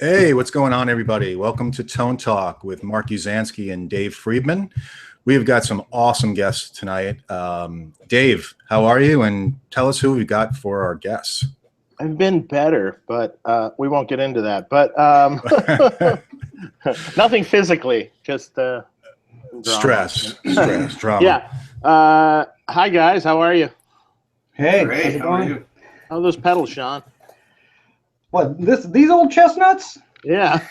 Hey, what's going on, everybody? Welcome to Tone Talk with Mark Uzansky and Dave Friedman. We've got some awesome guests tonight. Dave, how are you? And tell us who we got for our guests. I've been better, but we won't get into that. But nothing physically, just stress, drama. Yeah. Hi, guys. How are you? Hey, great. how's it How are going? you? How are those pedals, Sean? What, these old chestnuts? Yeah.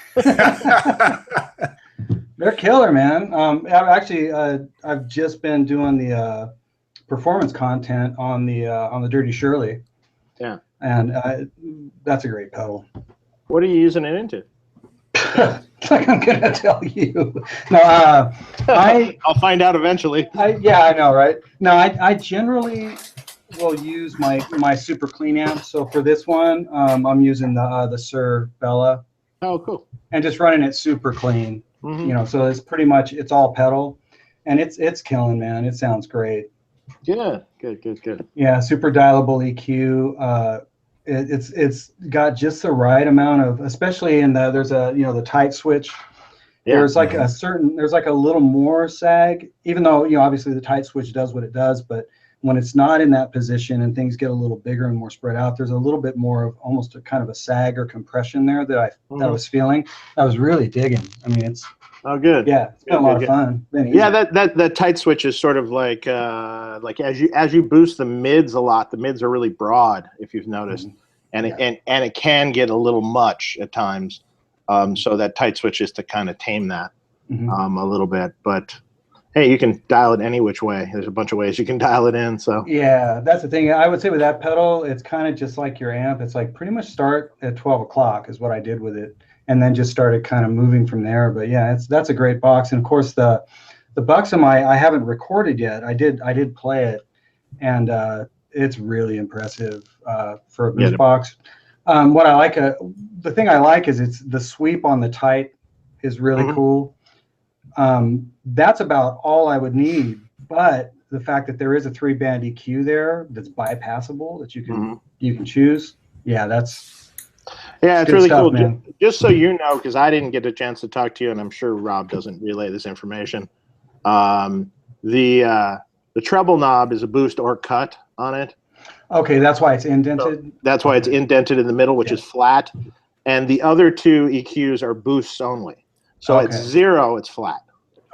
They're killer, man. I've just been doing the performance content on the Dirty Shirley. Yeah. And that's a great pedal. What are you using it into? Like I'm gonna tell you. No, I'll find out eventually. yeah, I know, right? No, I generally will use my super clean amp. So for this one, I'm using the Sir Bella. Oh, cool. And just running it super clean. Mm-hmm. You know, so it's all pedal, and it's killing, man. It sounds great. Yeah. Good. Yeah, super dialable EQ. It's got just the right amount of, especially in there's the tight switch. Yeah. There's like a little more sag, even though obviously the tight switch does what it does, but when it's not in that position and things get a little bigger and more spread out, there's a little bit more of almost a kind of a sag or compression there that I was feeling. I was really digging. I mean, it's good. Yeah, it's been a lot of fun. Yeah, that tight switch is sort of like as you boost the mids a lot, the mids are really broad, if you've noticed, and it can get a little much at times. So that tight switch is to kind of tame that a little bit, but. Hey, you can dial it any which way. There's a bunch of ways you can dial it in. So yeah, that's the thing. I would say with that pedal, it's kind of just like your amp. It's like pretty much start at 12 o'clock is what I did with it, and then just started kind of moving from there. But yeah, that's a great box. And of course the Buxom I haven't recorded yet. I did play it, and it's really impressive for a boost box. What I like, the thing I like is it's the sweep on the tight is really cool. That's about all I would need, but the fact that there is a 3-band EQ there that's bypassable that you can choose, it's really stuff, cool. Man. Just so you know, because I didn't get a chance to talk to you, and I'm sure Rob doesn't relay this information. The treble knob is a boost or cut on it. Okay, that's why it's indented. So that's why it's indented in the middle, which is flat, and the other two EQs are boosts only. So at 0, it's flat.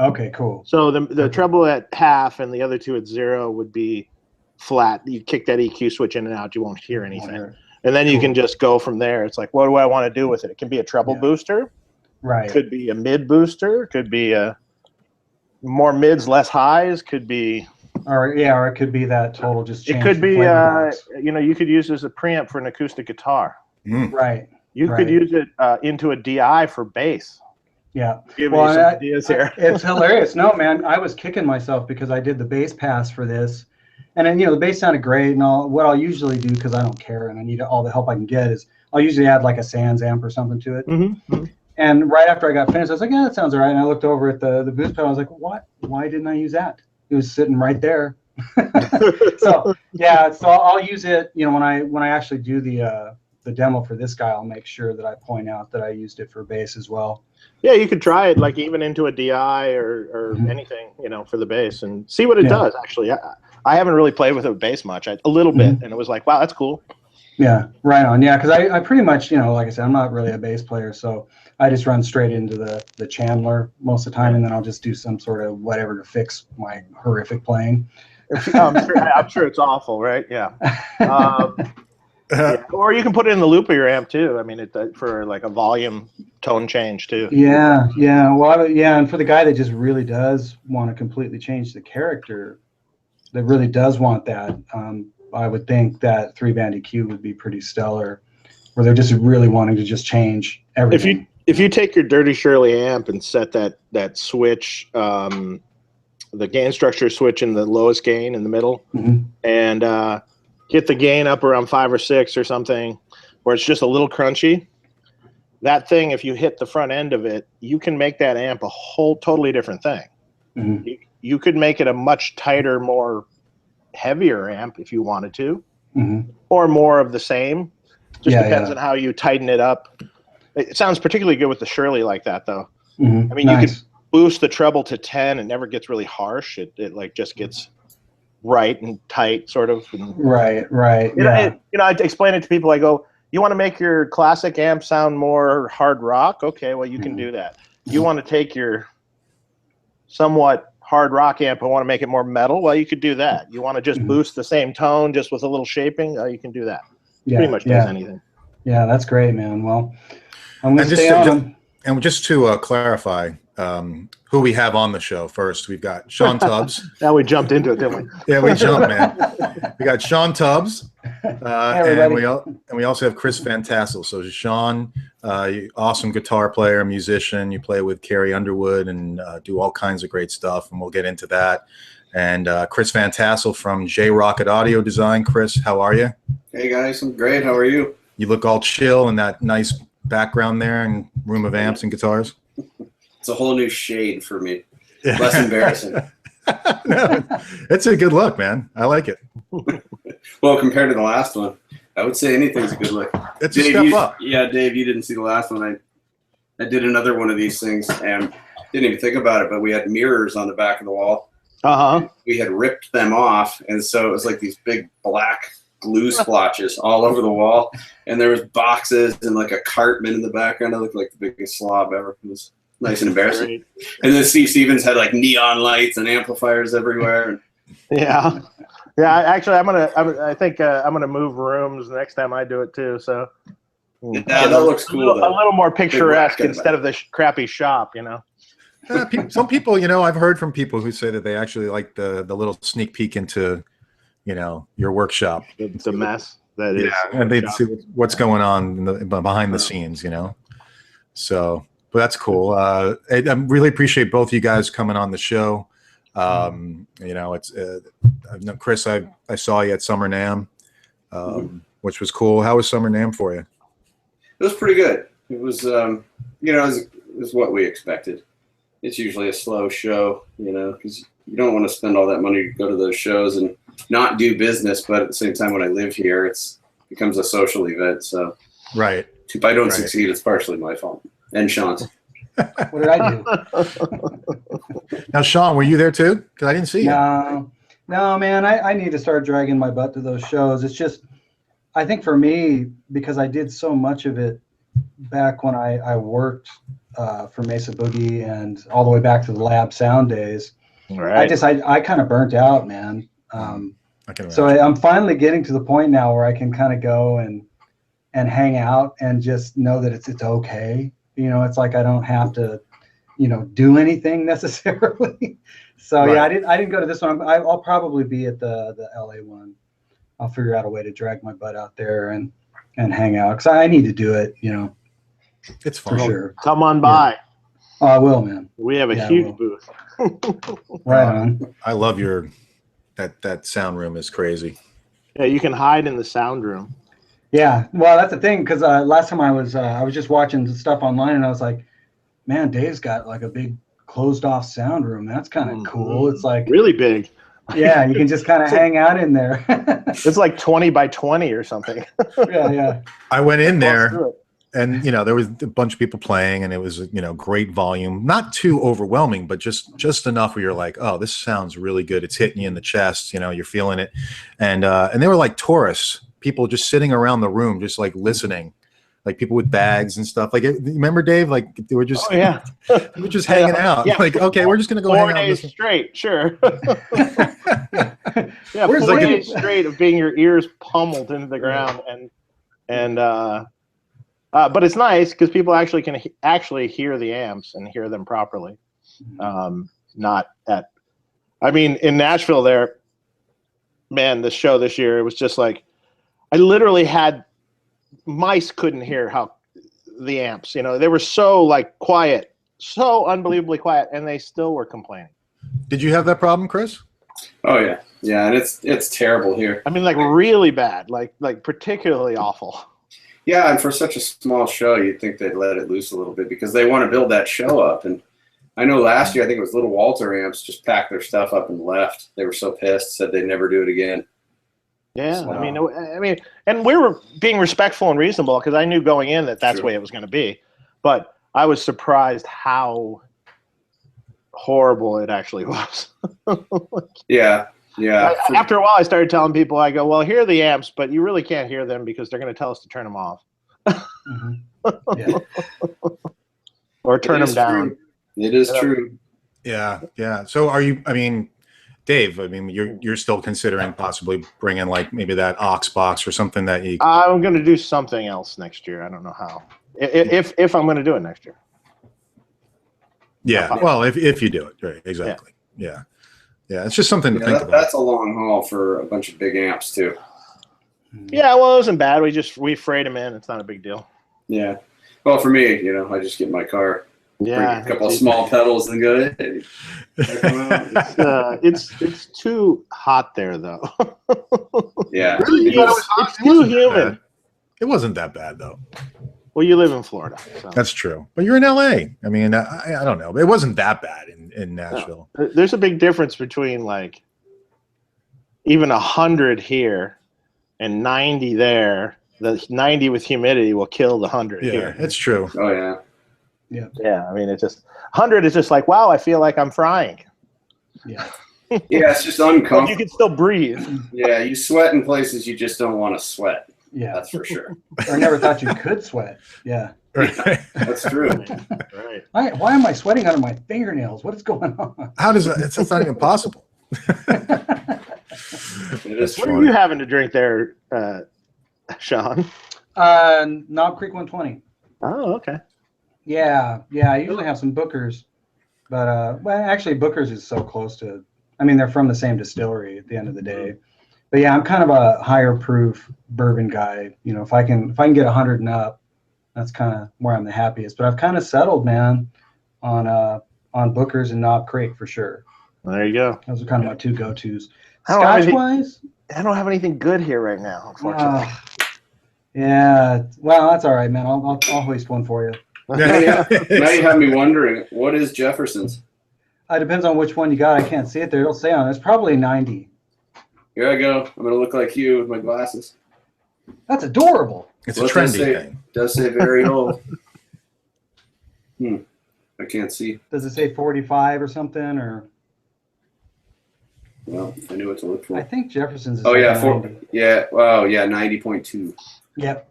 Okay, cool. So the treble at half and the other two at 0 would be flat. You kick that EQ switch in and out, you won't hear anything. And then you can just go from there. It's like, what do I want to do with it? It can be a treble booster. Right. Could be a mid booster. Could be a more mids, less highs. Could be. Or it could be that total just change. It could be, you could use it as a preamp for an acoustic guitar. Right. You could use it into a DI for bass. Yeah. Give me some ideas here. It's hilarious. No, man, I was kicking myself because I did the bass pass for this. And then, the bass sounded great. And what I'll usually do, because I don't care and I need all the help I can get, is I'll usually add like a Sans amp or something to it. And right after I got finished, I was like, yeah, that sounds all right. And I looked over at the boost pedal. I was like, what? Why didn't I use that? It was sitting right there. So I'll use it, when I actually do the demo for this guy, I'll make sure that I point out that I used it for bass as well. Yeah, you could try it like even into a DI or anything, for the bass and see what it does. Actually, I haven't really played with a bass much, a little bit, and it was like, wow, that's cool. Yeah, right on. Yeah, because I pretty much, like I said, I'm not really a bass player, so I just run straight into the Chandler most of the time, and then I'll just do some sort of whatever to fix my horrific playing. I'm sure it's awful, right? Yeah. Or you can put it in the loop of your amp too. I mean, for like a volume tone change too. Yeah. Well, and for the guy that just really does want to completely change the character, that really does want that, I would think that 3-band EQ would be pretty stellar, where they're just really wanting to just change everything. If you take your Dirty Shirley amp and set that switch, the gain structure switch in the lowest gain in the middle, and get the gain up around 5 or 6 or something, where it's just a little crunchy. That thing, if you hit the front end of it, you can make that amp a whole totally different thing. You could make it a much tighter, more heavier amp if you wanted to, or more of the same. Just depends on how you tighten it up. It sounds particularly good with the Shirley like that, though. Mm-hmm. I mean, you could boost the treble to 10, and never gets really harsh. It like just gets right and tight, sort of. And, right. I explain it to people. I go, you want to make your classic amp sound more hard rock? Okay, well, you can do that. You want to take your somewhat hard rock amp and want to make it more metal? Well, you could do that. You want to just boost the same tone just with a little shaping? You can do that. Pretty much does anything. Yeah, that's great, man. Well, I'm going to stay on. And just to clarify who we have on the show first, we've got Shawn Tubbs. Now we jumped into it, didn't we? Yeah, we jumped, man. We got Shawn Tubbs, and we also have Chris Van Tassel. So Shawn, awesome guitar player, musician. You play with Carrie Underwood and do all kinds of great stuff, and we'll get into that. And Chris Van Tassel from JRAD Audio Design. Chris, how are you? Hey guys, I'm great. How are you? You look all chill in that nice background there and room of amps and guitars. It's a whole new shade for me. Less embarrassing. No, it's a good look, man. I like it. Well, compared to the last one, I would say anything's a good look. It's Dave, a step up. Yeah, Dave, you didn't see the last one. I did another one of these things and didn't even think about it, but we had mirrors on the back of the wall. We had ripped them off, and so it was like these big black glue splotches all over the wall, and there was boxes and like a cartman in the background. I looked like the biggest slob ever. It was nice and embarrassing. And then Steve Stevens had like neon lights and amplifiers everywhere. Yeah. Actually, I think I'm gonna move rooms next time I do it too. So yeah, that looks cool. A little more picturesque instead of the crappy shop, you know. Some people, I've heard from people who say that they actually like the little sneak peek into, your workshop. The mess that is. Yeah, and they see what's going on behind the scenes, So, but that's cool. I really appreciate both of you guys coming on the show. It's Chris, I saw you at Summer NAMM, which was cool. How was Summer NAMM for you? It was pretty good. It was, it was what we expected. It's usually a slow show, because you don't want to spend all that money to go to those shows and not do business. But at the same time, when I live here, it becomes a social event. So, right. If I don't succeed, it's partially my fault and Sean's. What did I do? Now, Shawn, were you there too? Because I didn't see you. No, man. I need to start dragging my butt to those shows. It's just, I think for me, because I did so much of it back when I worked for Mesa Boogie and all the way back to the Lab Sound days. Right. I kind of burnt out, man. So I'm finally getting to the point now where I can kind of go and hang out and just know that it's okay. It's like I don't have to, do anything necessarily. So yeah, I didn't go to this one. I'll probably be at the LA one. I'll figure out a way to drag my butt out there and hang out because I need to do it. It's fun. For sure. Come on by. Yeah. Oh, I will, man. We have a huge booth. Right on. I love that sound room is crazy. Yeah, you can hide in the sound room. Yeah, well, that's the thing because last time I was just watching the stuff online and I was like, man, Dave's got like a big closed off sound room. That's kind of cool. It's like really big. Yeah, you can just kind of hang out in there. It's like 20 by 20 or something. Yeah. I went in there. And, there was a bunch of people playing and it was, great volume, not too overwhelming, but just enough where you're like, oh, this sounds really good. It's hitting you in the chest, you're feeling it. And they were like tourists, people just sitting around the room, just like listening, like people with bags and stuff. Like, remember Dave, like they were just, they were just hanging out. Yeah. Like, okay, we're just going to go hang out. 4 days straight. Sure. Yeah. 4 days straight of being your ears pummeled into the ground but it's nice because people actually can hear the amps and hear them properly. In Nashville there, man, the show this year, it was just like, I literally had mice couldn't hear how the amps, they were so like quiet, so unbelievably quiet, and they still were complaining. Did you have that problem, Chris? Oh yeah. Yeah. And it's terrible here. Like really bad, like particularly awful. Yeah, and for such a small show, you'd think they'd let it loose a little bit because they want to build that show up. And I know last year, I think it was Little Walter amps just packed their stuff up and left. They were so pissed, said they'd never do it again. Yeah, so, and we were being respectful and reasonable because I knew going in that's the way it was going to be. but I was surprised how horrible it actually was. Yeah. After a while, I started telling people, I go, well, here are the amps, but you really can't hear them because they're going to tell us to turn them off. Yeah. Or turn them down. It is true. Yeah. So are you, I mean, Dave, I mean, you're still considering possibly bringing like maybe that aux box or something that you... I'm going to do something else next year. I don't know how. If I'm going to do it next year. Yeah. Well, if you do it, right. Exactly. Yeah. It's just something to think about. That's a long haul for a bunch of big amps too. Yeah. Well, it wasn't bad. We freight them in. It's not a big deal. Yeah. Well, for me, I just get in my car, bring a couple of small pedals and go, hey. It's too hot there, though. Yeah. It's too humid. It wasn't that bad, though. Well, you live in Florida. So. That's true. But you're in LA. I mean, I don't know. It wasn't that bad in Nashville. No. There's a big difference between like even 100 here and 90 there. The 90 with humidity will kill the 100 here. Yeah, it's true. Oh, yeah. Yeah, I mean, it's just 100 is just like, wow, I feel like I'm frying. Yeah. Yeah, it's just uncomfortable. But you can still breathe. Yeah, you sweat in places you just don't want to sweat. Yeah. That's for sure. I never thought you could sweat. Yeah. That's true. Right. Why am I sweating out of my fingernails? What is going on? How does that? It's not even possible. It is What are you having to drink there, Shawn? Knob Creek 120. Oh, okay. Yeah. I usually have some Bookers, but well, actually Bookers is so close to. I mean, they're from the same distillery at the end of the day. But yeah, I'm kind of a higher proof bourbon guy. If I can get 100 and up, that's kind of where I'm the happiest. But I've kind of settled, man, on Bookers and Knob Creek for sure. There you go. Those are kind of my two go-tos. Scotch wise, I don't have anything good here right now, unfortunately. Yeah. Well, that's all right, man. I'll hoist one for you. Now you have me wondering, what is Jefferson's? It depends on which one you got. I can't see it there. It'll say on it. It's probably 90. Here I go. I'm going to look like you with my glasses. That's adorable. It's a trendy thing. It does say very old. I can't see. Does it say 45 or something? Or well, I knew what to look for. I think Jefferson's is wow, yeah, 90.2. Yep.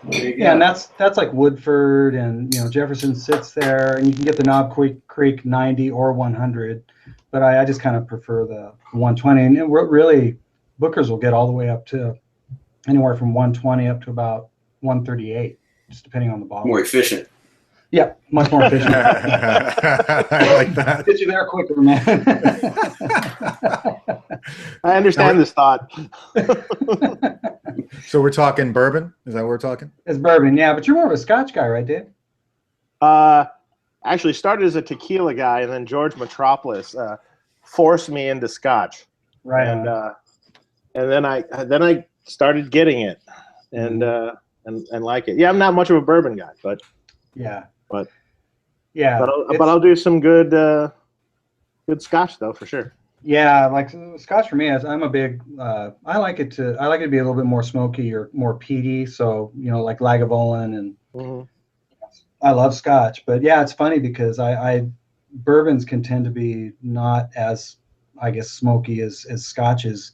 Yeah, and that's like Woodford, and Jefferson sits there, and you can get the Knob Creek 90 or 100, but I just kind of prefer the 120. And really, Bookers will get all the way up to anywhere from 120 up to about 138, just depending on the bottle. More efficient. Yeah, much more efficient. I like that. Get you there quicker, man. I understand this thought. So we're talking bourbon? Is that what we're talking? It's bourbon, yeah. But you're more of a Scotch guy, right, Dave? Actually started as a tequila guy, and then George Metropolis forced me into Scotch. Right. And then I started getting it, and like it. Yeah, I'm not much of a bourbon guy, but I'll do some good Scotch though, for sure. Yeah, like Scotch for me, I'm a big. I like it to be a little bit more smoky or more peaty. So like Lagavulin, and I love Scotch. But yeah, it's funny because bourbons can tend to be not as, I guess, smoky as Scotches.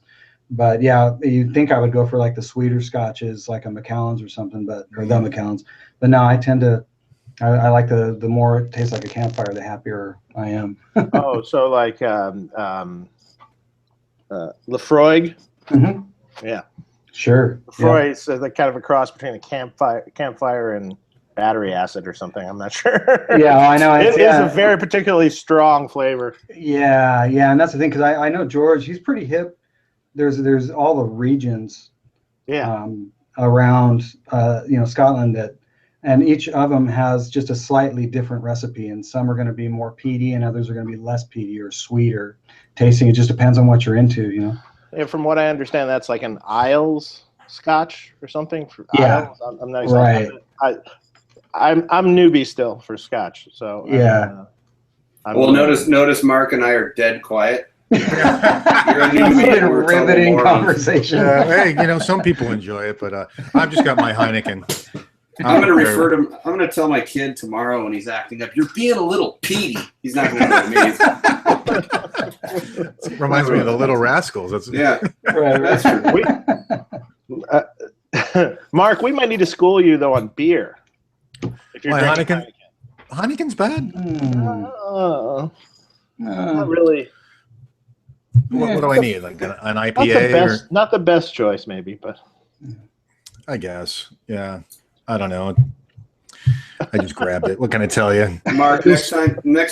But yeah, you'd think I would go for like the sweeter Scotches, like a Macallan's or something, or the Macallan's. But no, I tend to. I like the more it tastes like a campfire, the happier I am. Oh, so like Lefroy. Mm-hmm. Yeah. Sure. Lefroy is like kind of a cross between a campfire and battery acid or something. I'm not sure. Yeah, I know. It is a very particularly strong flavor. Yeah, and that's the thing, because I know George. He's pretty hip. There's all the regions. Yeah. Around Scotland and each of them has just a slightly different recipe, and some are going to be more peaty and others are going to be less peaty or sweeter tasting. It just depends on what you're into, And from what I understand, that's like an Isles Scotch or something. Yeah. Isles. I'm not exactly. Right. I'm newbie still for Scotch, so yeah. Well, notice Mark and I are dead quiet. You're a newbie. Riveting conversation. Hey, some people enjoy it, but I've just got my Heineken. I'm going to refer to him. I'm going to tell my kid tomorrow when he's acting up, you're being a little peaty. He's not going to know me. It reminds me of the Little Rascals. That's Yeah. Right. That's true. Mark, we might need to school you though on beer. If you're Why, drinking Heineken's bad. not really. What do I need? Like an IPA? Not the best choice, maybe, but I guess. Yeah. I don't know. I just grabbed it. What can I tell you? Mark, next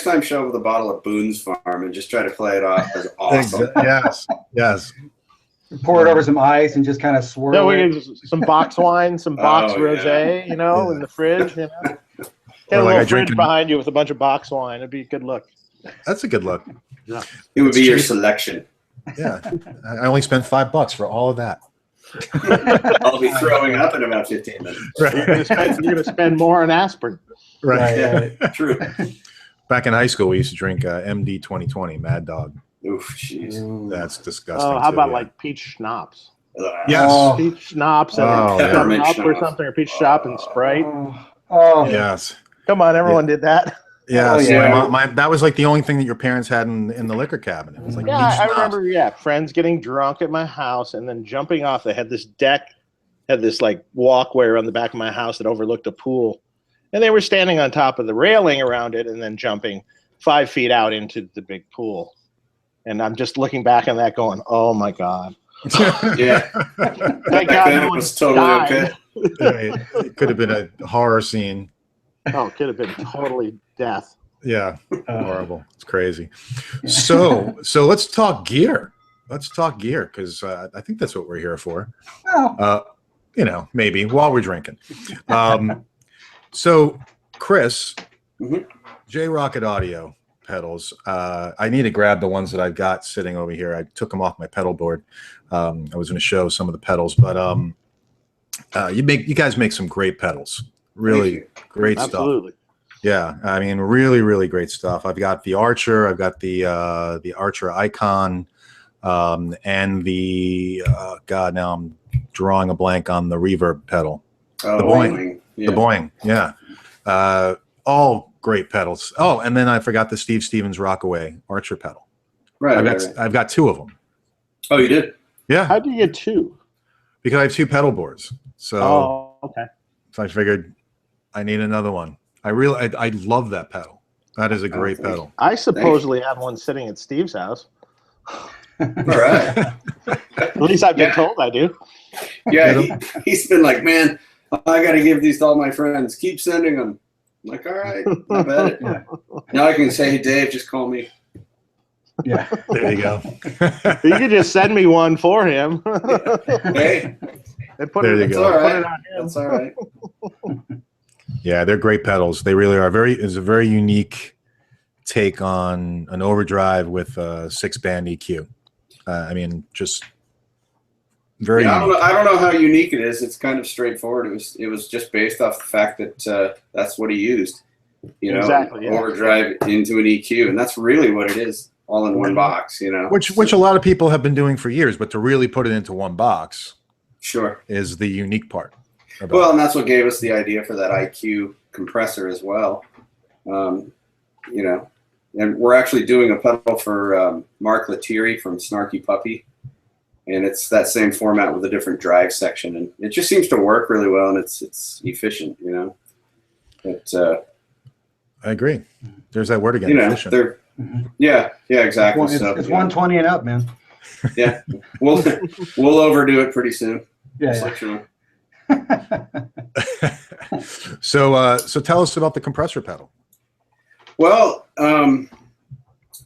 time show up with a bottle of Boone's Farm and just try to play it off as awesome. Yes. Pour it over some ice and just kind of swirl. no, we get some box wine, some box rosé, Yeah. in the fridge. Get Or a like little fridge behind you with a bunch of box wine. It'd be a good look. That's a good look. Yeah. It would It's be your cheap. selection. Yeah. I only spent $5 for all of that. I'll be throwing up in about 15 minutes. You're going to spend more on aspirin. Right. Yeah, true. Back in high school, we used to drink MD 2020, Mad Dog. Oof, jeez. That's disgusting. Oh, how about too, like peach schnapps? Yes. Oh. Peach schnapps and Oh, yeah. 7 Up or Peppermint something, or peach shop and Sprite. Oh. Yes. Come on, everyone did that. Yes. Oh, yeah. That was like the only thing that your parents had in the liquor cabinet. It was like Yeah, peach I schnapps. remember. Friends getting drunk at my house and then jumping off. They had this deck, had this like walkway around the back of my house that overlooked a pool, and they were standing on top of the railing around it and then jumping 5 feet out into the big pool. And I'm just looking back on that, going, "Oh my god!" Yeah. Thank Back God then no it one was totally died. okay. Right. It could have been a horror scene. Oh, it could have been totally death. Yeah. Horrible. It's crazy. So let's talk gear. Let's talk gear because I think that's what we're here for. Oh. Maybe while we're drinking. So, Chris, JRAD audio pedals. I need to grab the ones that I've got sitting over here. I took them off my pedal board. I was going to show some of the pedals, but you guys make some great pedals. Really great stuff. Absolutely. Yeah, I mean, really, really great stuff. I've got the Archer. I've got the Archer Icon, and the God. Now I'm drawing a blank on the reverb pedal. Oh, The Boing. Yeah. The Boing. Yeah, all great pedals. Oh, and then I forgot the Steve Stevens Rockaway Archer pedal. Right, I've got 2 of them. Oh, you did? Yeah, How do you get 2? because I have 2 pedal boards. So, okay. so I figured I need another one. I love that pedal. That is a great pedal. I supposedly have one sitting at Steve's house. All right. At least I've been told I do. Yeah, he's been like, man, I got to give these to all my friends. Keep sending them. I'm like, all right, not bad. Yeah. Now I can say, hey, Dave, just call me. Yeah. There you go. You could just send me one for him. Hey, And put There it, you that's go. all put right. it on him. That's all right. Yeah, they're great pedals. They really are. It's a very unique take on an overdrive with a 6-band EQ. I mean, just very. Yeah, unique. I don't know how unique it is. It's kind of straightforward. It was just based off the fact that that's what he used. Exactly, yeah. Overdrive into an EQ, and that's really what it is, all in one box. Which a lot of people have been doing for years, but to really put it into one box Sure. is the unique part. Well, and that's what gave us the idea for that IQ compressor as well. And we're actually doing a pedal for Mark Lettieri from Snarky Puppy, and it's that same format with a different drive section, and it just seems to work really well, and it's efficient. I agree. There's that word again. Efficient. they're yeah, exactly. It's 120 and up, man. Yeah, we'll overdo it pretty soon. Yeah. Let you know. So tell us about the compressor pedal. Well,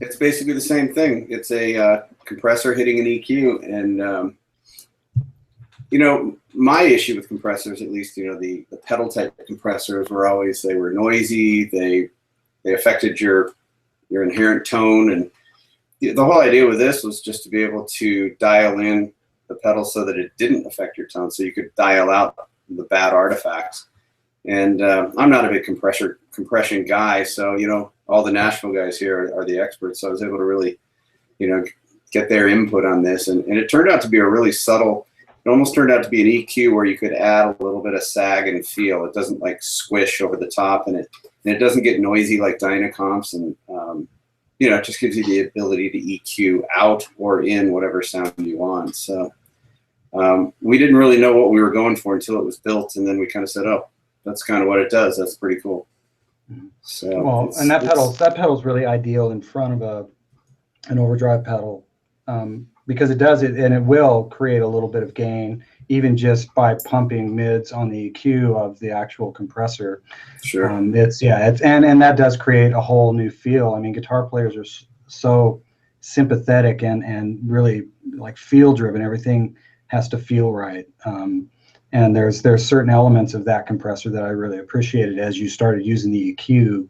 it's basically the same thing. It's a compressor hitting an EQ, and my issue with compressors, at least, the pedal type compressors they were noisy. They affected your inherent tone, and the whole idea with this was just to be able to dial in the pedal so that it didn't affect your tone, so you could dial out the bad artifacts. And I'm not a big compression guy, so all the Nashville guys here are the experts. So I was able to really, get their input on this, and it turned out to be a really subtle It almost turned out to be an EQ where you could add a little bit of sag and feel. It doesn't like squish over the top, and it doesn't get noisy like Dynacomps, and it just gives you the ability to EQ out or in whatever sound you want. So we didn't really know what we were going for until it was built, and then we kind of said, oh, that's kind of what it does. That's pretty cool. So well, and that pedal's really ideal in front of an overdrive pedal, because it does it, and it will create a little bit of gain even just by pumping mids on the EQ of the actual compressor. Sure. And that does create a whole new feel. I mean, guitar players are so sympathetic and really like feel driven. Everything has to feel right. And there's certain elements of that compressor that I really appreciated as you started using the EQ.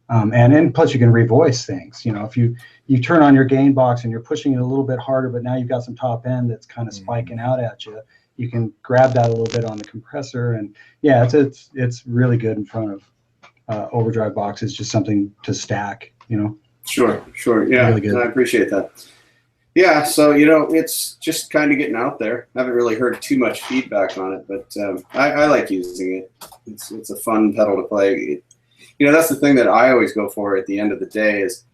And plus you can revoice things. If you turn on your gain box and you're pushing it a little bit harder, but now you've got some top end that's kind of spiking out at you, you can grab that a little bit on the compressor. And yeah, it's really good in front of overdrive boxes, just something to stack, Sure. Yeah, really good. I appreciate that. Yeah, so, it's just kind of getting out there. I haven't really heard too much feedback on it, but I like using it. It's a fun pedal to play. That's the thing that I always go for at the end of the day is,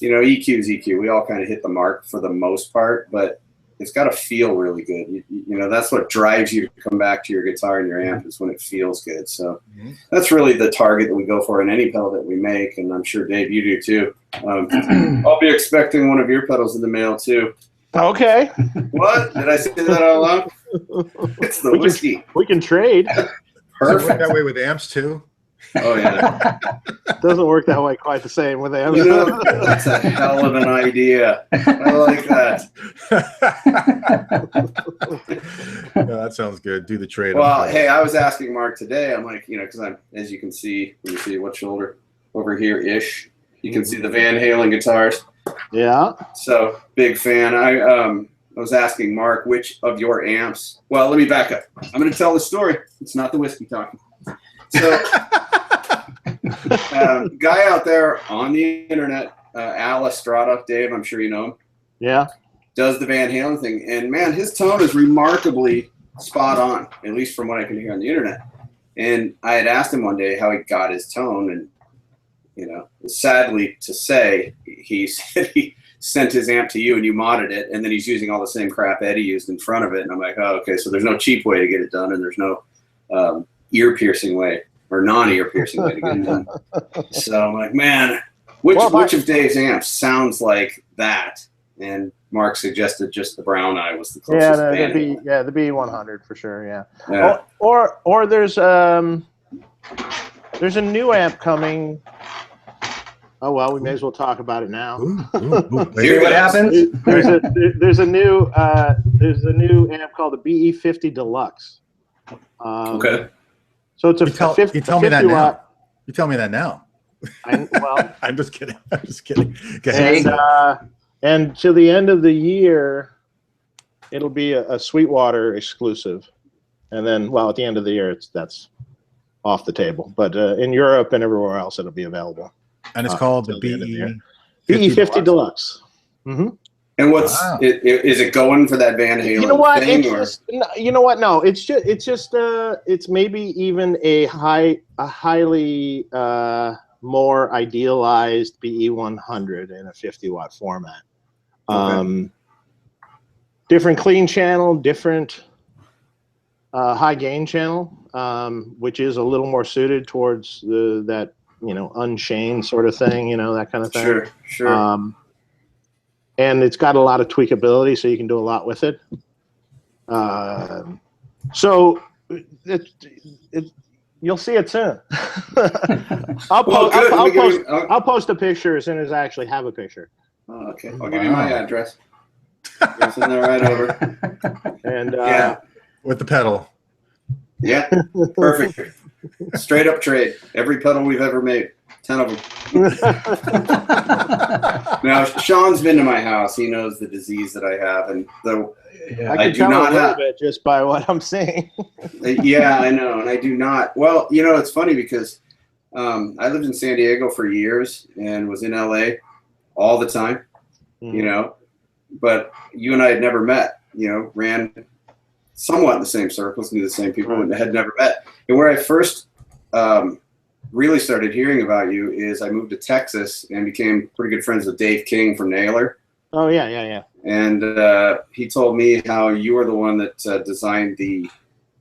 EQ is EQ. We all kind of hit the mark for the most part, but it's got to feel really good. That's what drives you to come back to your guitar and your amp is when it feels good. So that's really the target that we go for in any pedal that we make, and I'm sure, Dave, you do too. I'll be expecting one of your pedals in the mail too. Okay. What? Did I say that out loud? It's the whiskey. We can trade. Perfect. Does it work that way with amps too? Oh, yeah. Doesn't work that way quite the same with amps. That's a hell of an idea. I like that. That sounds good. Do the trade. Well, hey, I was asking Mark today. I'm like, because I'm, as you can see, let me see what shoulder over here-ish. You can see the Van Halen guitars. Yeah. So big fan. I was asking Mark which of your amps. Well, let me back up. I'm going to tell the story. It's not the whiskey talking. So, guy out there on the internet, Al Estrada, Dave, I'm sure you know him. Yeah. Does the Van Halen thing. And, man, his tone is remarkably spot on, at least from what I can hear on the internet. And I had asked him one day how he got his tone. And, sadly to say, he said he sent his amp to you and you modded it. And then he's using all the same crap Eddie used in front of it. And I'm like, oh, okay, so there's no cheap way to get it done. And there's no ear-piercing way or non-ear-piercing way to get it done. So I'm like, man, which of Dave's amps sounds like that? And Mark suggested just the Brown Eye was the closest. The B100 for sure. Yeah. Or there's a new amp coming. Oh well, we may as well talk about it now. Hear what happens? There's a new amp called the BE50 Deluxe. Okay. So it's a you tell me that now. You tell me that now. Well, I'm just kidding. Go ahead. And to the end of the year, it'll be a Sweetwater exclusive, and then at the end of the year, that's off the table. But in Europe and everywhere else, it'll be available. And it's called the BE50 Deluxe. Mm-hmm. And is it going for that Van Halen? You know what? No, it's maybe even a highly more idealized BE100 in a 50-watt format. Okay. Different clean channel, different high gain channel, which is a little more suited towards that unchained sort of thing, that kind of thing. Sure. And it's got a lot of tweakability, so you can do a lot with it. So you'll see it soon. I'll post a picture as soon as I actually have a picture. Oh, okay. I'll give you my address. Send that right over. And with the pedal. Yeah, perfect. Straight up trade. Every pedal we've ever made. 10 of them. Now, Sean's been to my house. He knows the disease that I have, and I do not have it just by what I'm saying. Yeah, I know, and I do not. Well, it's funny because I lived in San Diego for years and was in LA all the time. But you and I had never met. Ran somewhat in the same circles, knew the same people, and had never met. And where I first really started hearing about you is I moved to Texas and became pretty good friends with Dave King from Naylor. Oh, yeah. And he told me how you were the one that designed the,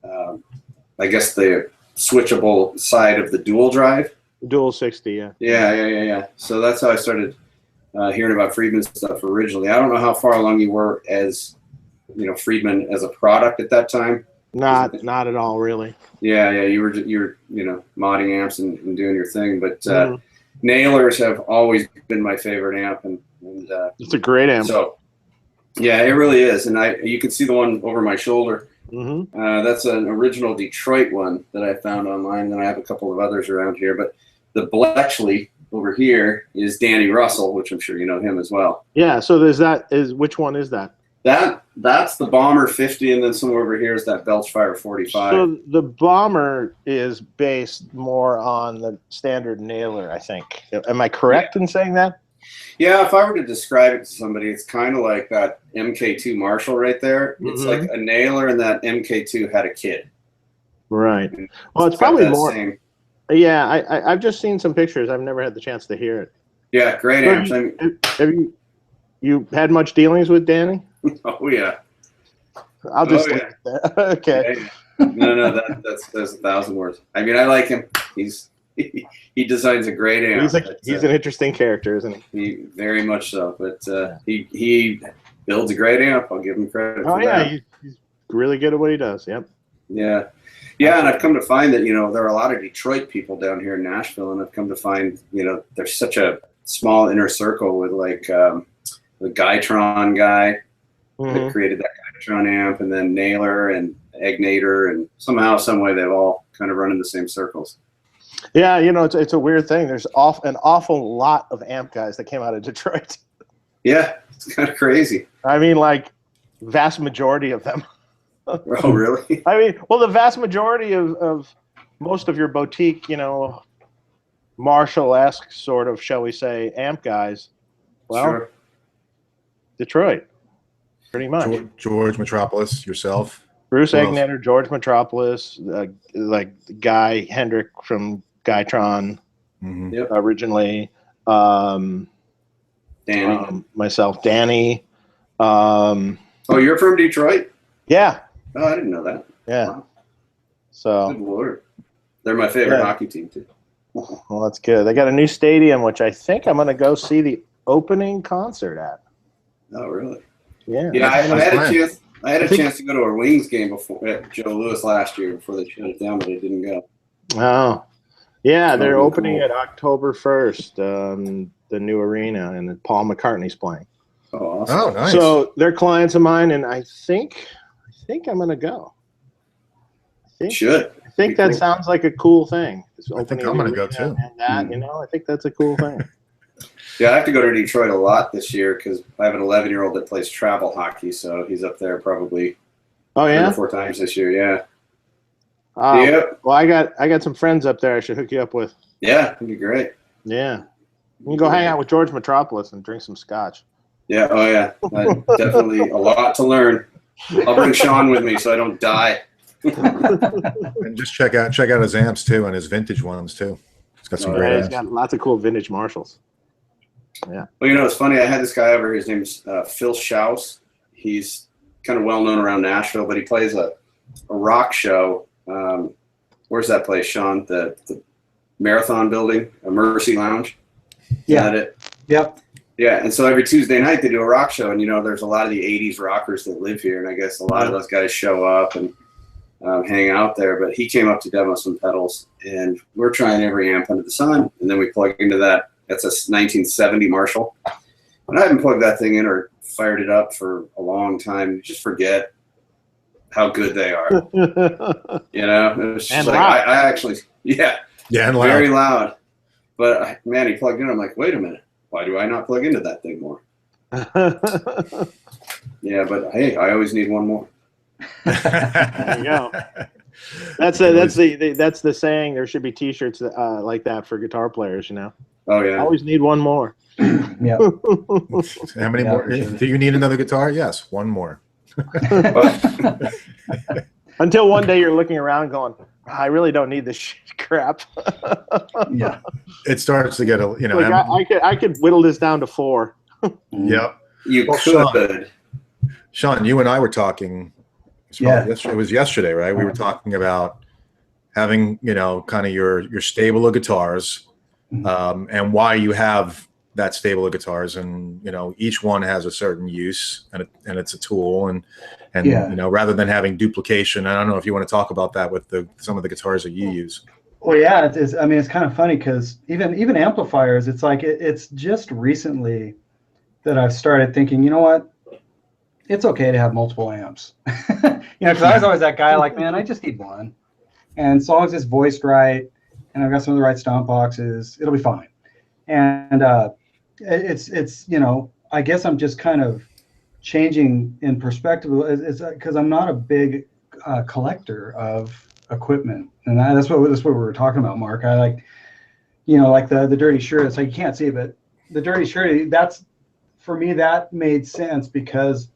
I guess, the switchable side of the dual drive. Dual 60, yeah. Yeah. So that's how I started hearing about Friedman stuff originally. I don't know how far along you were as, Friedman as a product at that time. Not at all, really. Yeah. You were modding amps and doing your thing, but Naylors have always been my favorite amp, and it's a great amp. So yeah, it really is, and you can see the one over my shoulder. That's an original Detroit one that I found online, and then I have a couple of others around here. But the Bletchley over here is Danny Russell, which I'm sure you know him as well. Yeah. So which one is that? That's the Bomber 50, and then somewhere over here is that Belchfire 45. So the Bomber is based more on the standard Naylor, I think. Am I correct in saying that? Yeah, if I were to describe it to somebody, it's kind of like that MK2 Marshall right there. It's like a Naylor, and that MK2 had a kid. Right. Well, it's probably more. Same. Yeah, I've just seen some pictures. I've never had the chance to hear it. Yeah, great amps. Have you had much dealings with Danny? Oh yeah. I'll just leave it there. Okay. Yeah. No, that's 1,000 words. I mean, I like him. He designs a great amp. He's an interesting character, isn't he? He very much so. But he builds a great amp. I'll give him credit. Oh yeah, he's really good at what he does. Yep. Yeah. Yeah, and I've come to find that there are a lot of Detroit people down here in Nashville, and I've come to find there's such a small inner circle with like the Guytron guy that created that Guytron amp, and then Naylor and Egnator, and somehow, some way, they've all kind of run in the same circles. Yeah, it's a weird thing. There's an awful lot of amp guys that came out of Detroit. Yeah, it's kind of crazy. I mean, like, vast majority of them. Oh, really? I mean, well, the vast majority of most of your boutique, Marshall-esque sort of, shall we say, amp guys, well, sure. Detroit, pretty much. George Metropolis, yourself. Bruce Egnator, George Metropolis, like Guy Hendrick from Guytron, originally. Danny. Myself, Danny. Oh, you're from Detroit? Yeah. Oh, I didn't know that. Yeah. Wow. So. Good Lord. They're my favorite hockey team, too. Well, that's good. They got a new stadium, which I think I'm going to go see the opening concert at. Oh, really? Yeah. Yeah, I had a chance to go to a Wings game before at Joe Louis last year before they shut it down, but I didn't go. Oh. Yeah, they're opening it October 1st, the new arena, and Paul McCartney's playing. Oh, awesome. Oh, nice. So they're clients of mine, and I think I'm going to go. I think that sounds like a cool thing. I think I'm going to go too. And that, I think that's a cool thing. Yeah, I have to go to Detroit a lot this year because I have an 11-year-old that plays travel hockey, so he's up there probably 3 or 4 times this year. Yeah. Well, I got some friends up there I should hook you up with. Yeah, that'd be great. Yeah. You can go hang out with George Metropolis and drink some scotch. Yeah. Oh, yeah. Definitely a lot to learn. I'll bring Shawn with me so I don't die. And just check out his amps too, and his vintage ones too. He's got some great amps. He's got lots of cool vintage Marshalls. Yeah. Well, it's funny. I had this guy over. His name's Phil Schaus. He's kind of well known around Nashville, but he plays a rock show. Where's that place, Shawn? The Marathon Building, a Mercy Lounge. Yeah. Is that it? Yep. Yeah, and so every Tuesday night they do a rock show, and there's a lot of the '80s rockers that live here, and I guess a lot of those guys show up and hang out there. But he came up to demo some pedals, and we're trying every amp under the sun, and then we plug into that. That's a 1970 Marshall, and I haven't plugged that thing in or fired it up for a long time. You just forget how good they are. It's just like I actually, and loud. Very loud. But man, he plugged in. I'm like, wait a minute. Why do I not plug into that thing more? Yeah, but hey, I always need one more. There you go. That's the saying. There should be T-shirts like that for guitar players. Oh yeah. Always need one more. Yeah. How many more? Do you need another guitar? Yes, one more. Until one day you're looking around going, I really don't need this shit crap. Yeah. It starts to get like I could whittle this down to 4. Yep. You could. Shawn, you and I were talking. It was yesterday, right? We were talking about having, kind of your stable of guitars, and why you have that stable of guitars, and each one has a certain use, and it's a tool, and rather than having duplication. I don't know if you want to talk about that with some of the guitars that you use. Well, yeah, it's kind of funny because even amplifiers, it's like it's just recently that I've started thinking, you know what, it's okay to have multiple amps. Because I was always that guy like, man, I just need one, and as long as it's voiced right and I've got some of the right stomp boxes, it'll be fine. And it's I guess I'm just kind of changing in perspective. It's because I'm not a big collector of equipment, and that's what we were talking about, Mark. I like, like the dirty shirt. It's like you can't see it, but the dirty shirt. That's for me. That made sense because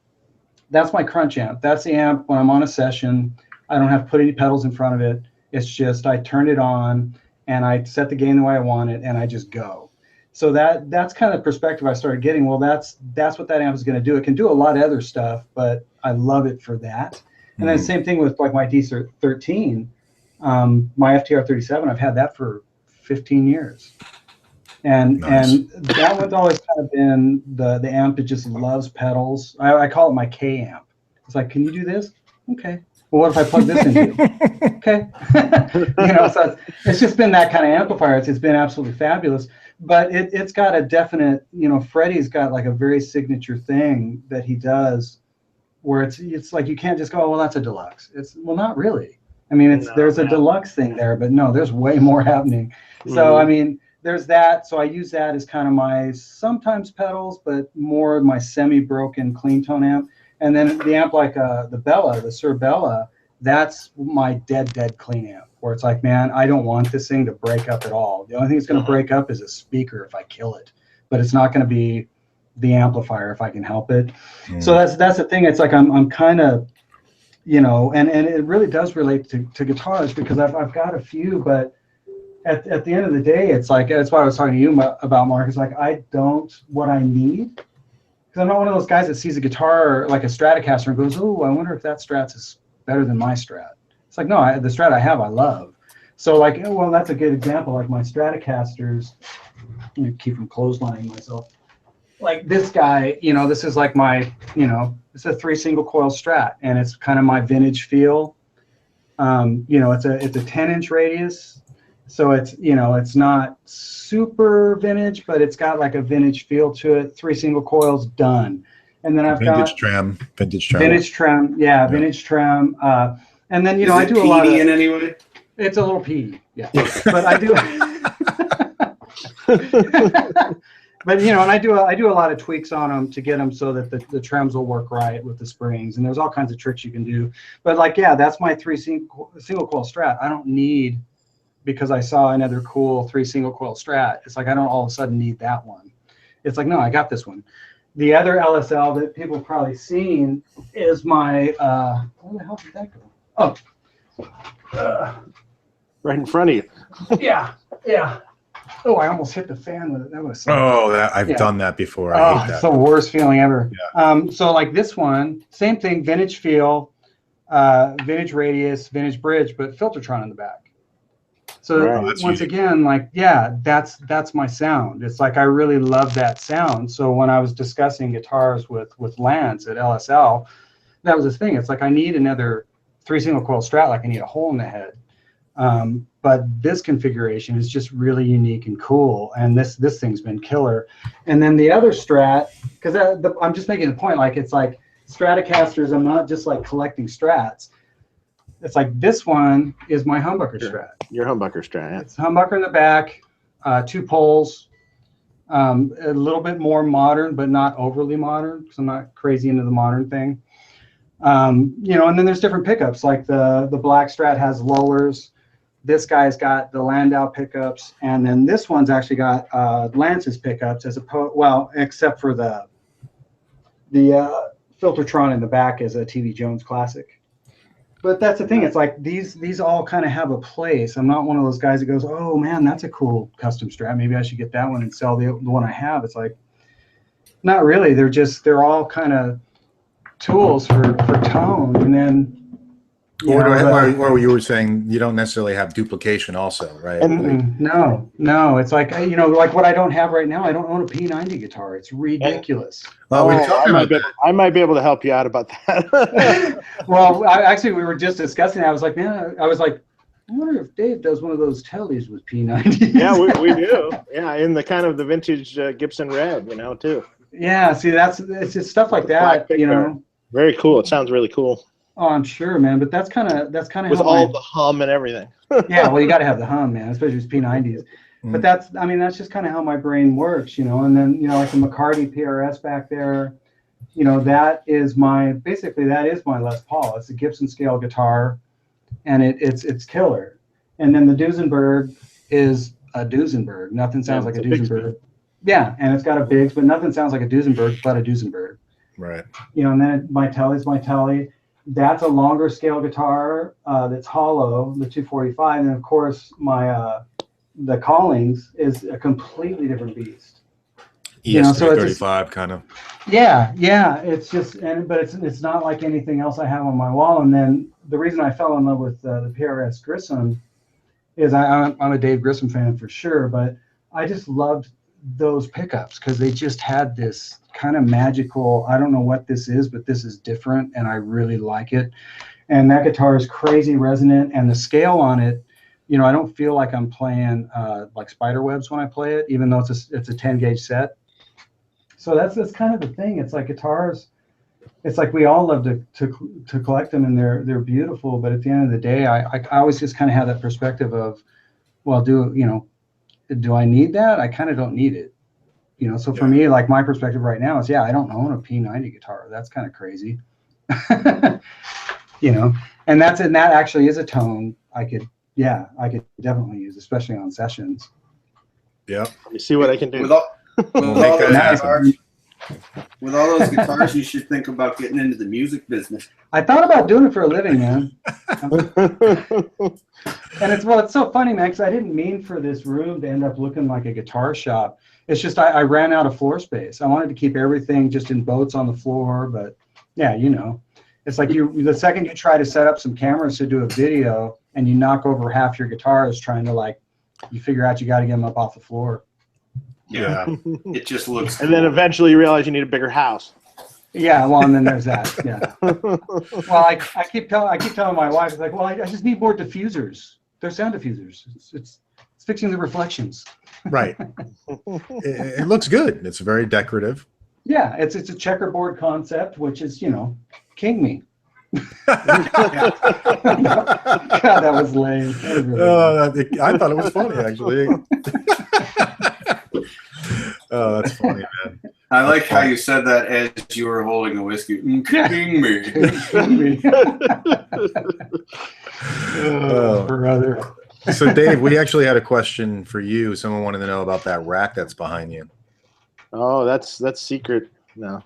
that's my crunch amp. That's the amp when I'm on a session. I don't have to put any pedals in front of it. It's just I turn it on and I set the gain the way I want it, and I just go. So that's kind of the perspective I started getting. Well, that's what that amp is going to do. It can do a lot of other stuff, but I love it for that. And then same thing with like my D13, my FTR 37. I've had that for 15 years, and nice. And that one's always kind of been the amp that just loves pedals. I call it my K amp. It's like, can you do this? Okay. Well, what if I plug this in you? Okay. So it's just been that kind of amplifier. It's been absolutely fabulous. But it's got a definite, Freddie's got like a very signature thing that he does where it's like you can't just go, oh, well, that's a deluxe. Well, not really. I mean, there's a deluxe thing there, but no, there's way more happening. So, I mean, there's that. So I use that as kind of my sometimes pedals, but more my semi-broken clean tone amp. And then the amp like the Bella, the Sir Bella, that's my dead clean amp, where it's like, man, I don't want this thing to break up at all. The only thing that's going to break up is a speaker if I kill it, but it's not going to be the amplifier if I can help it. So that's the thing. It's like I'm kind of, and it really does relate to guitars because I've got a few, but at the end of the day, it's like, that's why I was talking to you about, Mark. It's like what I need. Because I'm not one of those guys that sees a guitar like a Stratocaster and goes, oh, I wonder if that Strat is better than my Strat. It's like, no, the Strat I have, I love. So like, well, that's a good example. Like my Stratocasters, let me keep from clotheslining myself. Like this guy, this is like my, it's a 3 single coil Strat, and it's kind of my vintage feel. It's a 10-inch radius. So it's, it's not super vintage, but it's got like a vintage feel to it. 3 single coils, done. And then I've vintage got trem. Yeah, vintage trem. And then, I do a lot of. In any way? It's a little P, yeah. But I do. But and I do a lot of tweaks on them to get them so that the trems will work right with the springs, and there's all kinds of tricks you can do. But like, yeah, that's my 3 single coil Strat. I don't need, because I saw another cool 3 single coil Strat. It's like I don't all of a sudden need that one. It's like, no, I got this one. The other LSL that people have probably seen is my where the hell did that go? Oh, right in front of you. Yeah. Oh, I almost hit the fan with it. That was I've done that before. I hate that. It's the worst feeling ever. Yeah. So like this one, same thing, vintage feel, vintage radius, vintage bridge, but Filtertron in the back. So once again, like, yeah, that's my sound. It's like I really love that sound. So when I was discussing guitars with Lance at LSL, that was the thing. It's like I need another 3 single coil Strat, like I need a hole in the head. But this configuration is just really unique and cool, and this thing's been killer. And then the other Strat, because I'm just making the point, like it's like Stratocasters. I'm not just like collecting Strats. It's like this one is my humbucker Strat. Your humbucker Strat. Yeah. It's humbucker in the back, 2 poles, a little bit more modern, but not overly modern, because I'm not crazy into the modern thing. And then there's different pickups. Like the black Strat has lollers. This guy's got the Landau pickups, and then this one's actually got Lance's pickups, except for the Filtertron in the back as a TV Jones Classic. But that's the thing. It's like these all kind of have a place. I'm not one of those guys that goes, oh man, that's a cool custom Strat. Maybe I should get that one and sell the one I have. It's like, not really. They're all kind of tools for tone. And then, or you were saying you don't necessarily have duplication also, right? No. It's like, like what I don't have right now, I don't own a P90 guitar. It's ridiculous. Well, I might be able to help you out about that. Well, actually, we were just discussing it. I was like, I wonder if Dave does one of those tellies with P90s. Yeah, we do. Yeah, in the kind of the vintage Gibson Red, too. Yeah, see, it's just stuff like that, Very cool. It sounds really cool. Oh, I'm sure, man. But that's kind of with all the hum and everything. Yeah, well, you got to have the hum, man, especially with P90s. But that's just kind of how my brain works, And then like the McCarty PRS back there, that is my Les Paul. It's a Gibson scale guitar, and it's killer. And then the Duesenberg is a Duesenberg. Nothing sounds like a Duesenberg. Yeah, and it's got a Biggs, but nothing sounds like a Duesenberg but a Duesenberg. Right. And then my telly's my telly. That's a longer scale guitar that's hollow, the 245, and of course the Collings is a completely different beast. ES335 kind of. Yeah. It's just, but it's not like anything else I have on my wall. And then the reason I fell in love with the PRS Grissom is I'm a Dave Grissom fan for sure, but I just loved those pickups because they just had this kind of magical, I don't know what this is, but this is different and I really like it. And that guitar is crazy resonant, and the scale on it, I don't feel like I'm playing like spiderwebs when I play it, even though it's a 10 gauge set. So that's kind of the thing. It's like guitars, it's like we all love to collect them, and they're beautiful, but at the end of the day, I always just kind of have that perspective of, well, do I need that? I kind of don't need it. So for me, like my perspective right now is, I don't own a P90 guitar. That's kind of crazy. And that actually is a tone I could definitely use, especially on sessions. Yeah. Let me see what I can do. With all those guitars, you should think about getting into the music business. I thought about doing it for a living, man. And it's so funny, man, because I didn't mean for this room to end up looking like a guitar shop. It's just I ran out of floor space. I wanted to keep everything just in boats on the floor, but it's like the second you try to set up some cameras to do a video and you knock over half your guitars trying to you figure out you got to get them up off the floor. Yeah, it just looks. And then eventually you realize you need a bigger house. Yeah, well, and then there's that. Yeah. Well, I keep telling my wife, it's like, well, I just need more diffusers. They're sound diffusers. It's fixing the reflections. Right. It looks good. It's very decorative. Yeah, it's a checkerboard concept, which is king me. God, that was lame. That was really I thought it was funny, actually. Oh, that's funny, man. I like how you said that as you were holding a whiskey. King me. Oh, brother. So, Dave, we actually had a question for you. Someone wanted to know about that rack that's behind you. Oh, that's secret. No,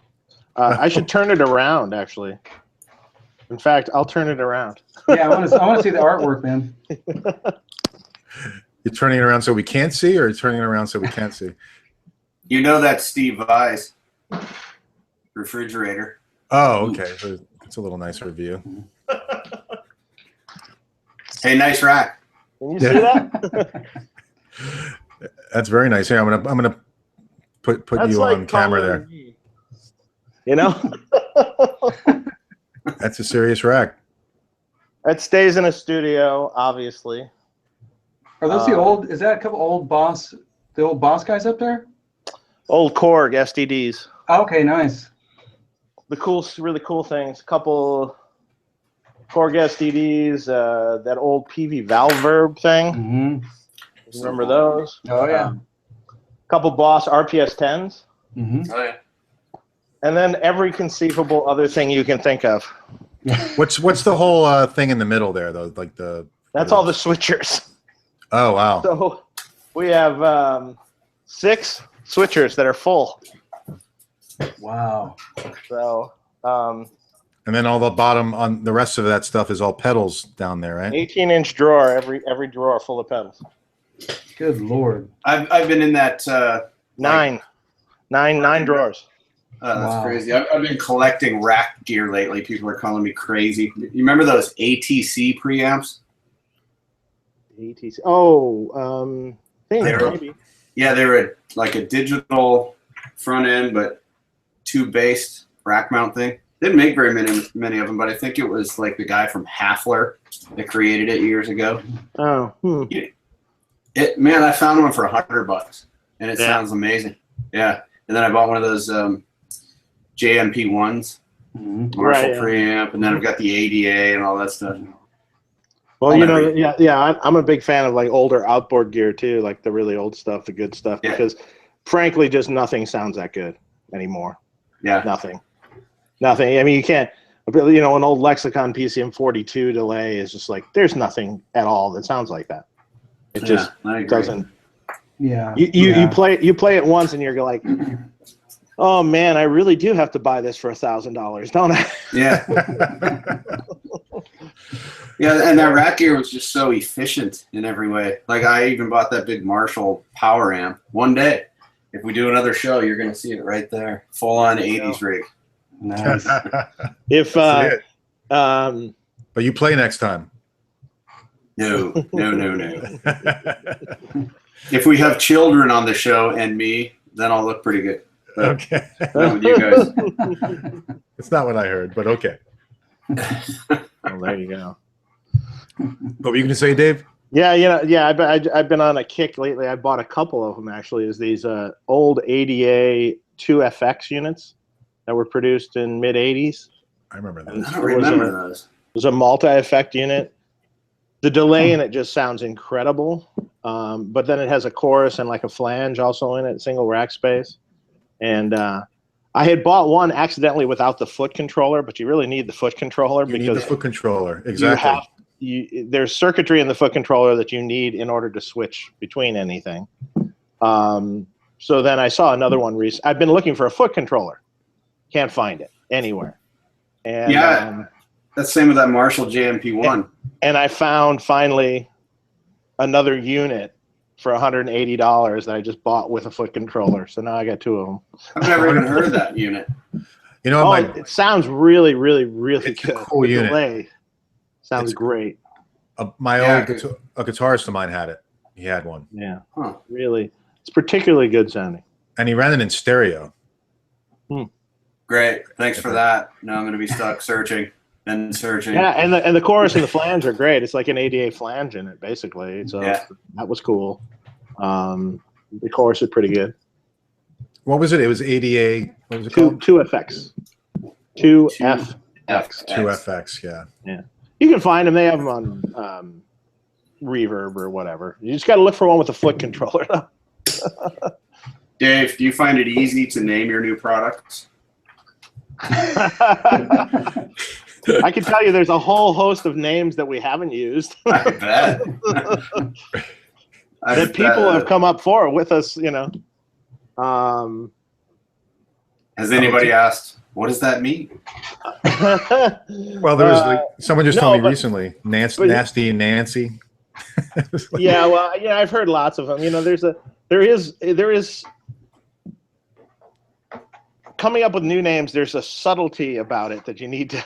I should turn it around. Actually, in fact, I'll turn it around. Yeah, I want to see the artwork, man. You're turning it around so we can't see, or you're turning it around so we can't see? That's Steve Vai's refrigerator. Oh, okay. So it's a little nicer view. Hey, nice rack. Can you see that? That's very nice. Here, I'm gonna put you on camera there. That's a serious rack. It stays in a studio, obviously. Are those the old? Is that a couple old Boss guys up there? Old Korg STDs. Okay, nice. Really cool things. A couple Korg STDs. That old PV Valverb thing. Mm-hmm. Remember those? Oh yeah. Couple Boss RPS 10s. Mm-hmm. Oh yeah. And then every conceivable other thing you can think of. What's the whole thing in the middle there, though? That's all the switchers. Oh wow. So we have 6 switchers that are full. Wow. So And then all the bottom on the rest of that stuff is all pedals down there, right? 18-inch drawer, every drawer full of pedals. Good Lord. I've been in that Nine drawers. That's Wow. crazy. I've been collecting rack gear lately. People are calling me crazy. You remember those ATC preamps? ATC. Oh, maybe. Yeah, they were like a digital front end, but two-based rack mount thing. They didn't make very many of them, but I think it was like the guy from Hafler that created it years ago. Oh, Man, I found one for $100, and it sounds amazing. Yeah, and then I bought one of those JMP ones, Marshall preamp, and then I've got the ADA and all that stuff. Well, I'm a big fan of like older outboard gear too, like the really old stuff, the good stuff, because frankly, just nothing sounds that good anymore. Yeah, nothing. I mean, you can't. An old Lexicon PCM 42 delay is just like there's nothing at all that sounds like that. It just doesn't. Yeah. You play it once and you're like, oh man, I really do have to buy this for $1,000, don't I? Yeah. Yeah, and that rack gear was just so efficient in every way. Like I even bought that big Marshall power amp one day. If we do another show, you're going to see it right there, full on 80s rig. Nice. But you play next time. No. If we have children on the show and me, then I'll look pretty good. But okay. Not with you guys. It's not what I heard, but okay. Well, there you go. What were you going to say, Dave? Yeah, I've been on a kick lately. I bought a couple of them actually. Is these old ADA 2FX units that were produced in mid '80s. I remember those. I don't remember those. It was a multi-effect unit. The delay in it just sounds incredible, but then it has a chorus and like a flange also in it, single rack space. And I had bought one accidentally without the foot controller, but you really need the foot controller You need the foot controller, exactly. There's circuitry in the foot controller that you need in order to switch between anything. So then I saw another one recently. I've been looking for a foot controller. Can't find it anywhere. And, that's the same with that Marshall JMP1. And I found finally another unit for $180 that I just bought with a foot controller. So now I got two of them. I've never even heard of that unit. You know, it sounds really, really, really good. Cool unit. Delay sounds great. A guitarist of mine had it. He had one. Yeah, really. It's particularly good sounding. And he ran it in stereo. Great. Thanks for that. Now I'm going to be stuck searching and searching. Yeah, and the chorus and the flange are great. It's like an ADA flange in it, basically. So that was cool. The chorus is pretty good. What was it? It was ADA. What was it called? 2FX. 2FX. 2FX, yeah. You can find them. They have them on Reverb or whatever. You just got to look for one with a foot controller. Dave, do you find it easy to name your new products? I can tell you there's a whole host of names that we haven't used. I bet. That people have come up for with us, Has anybody asked, what does that mean? Well, there was someone just told me recently, Nasty and Nancy. I've heard lots of them. There is coming up with new names. There's a subtlety about it that you need to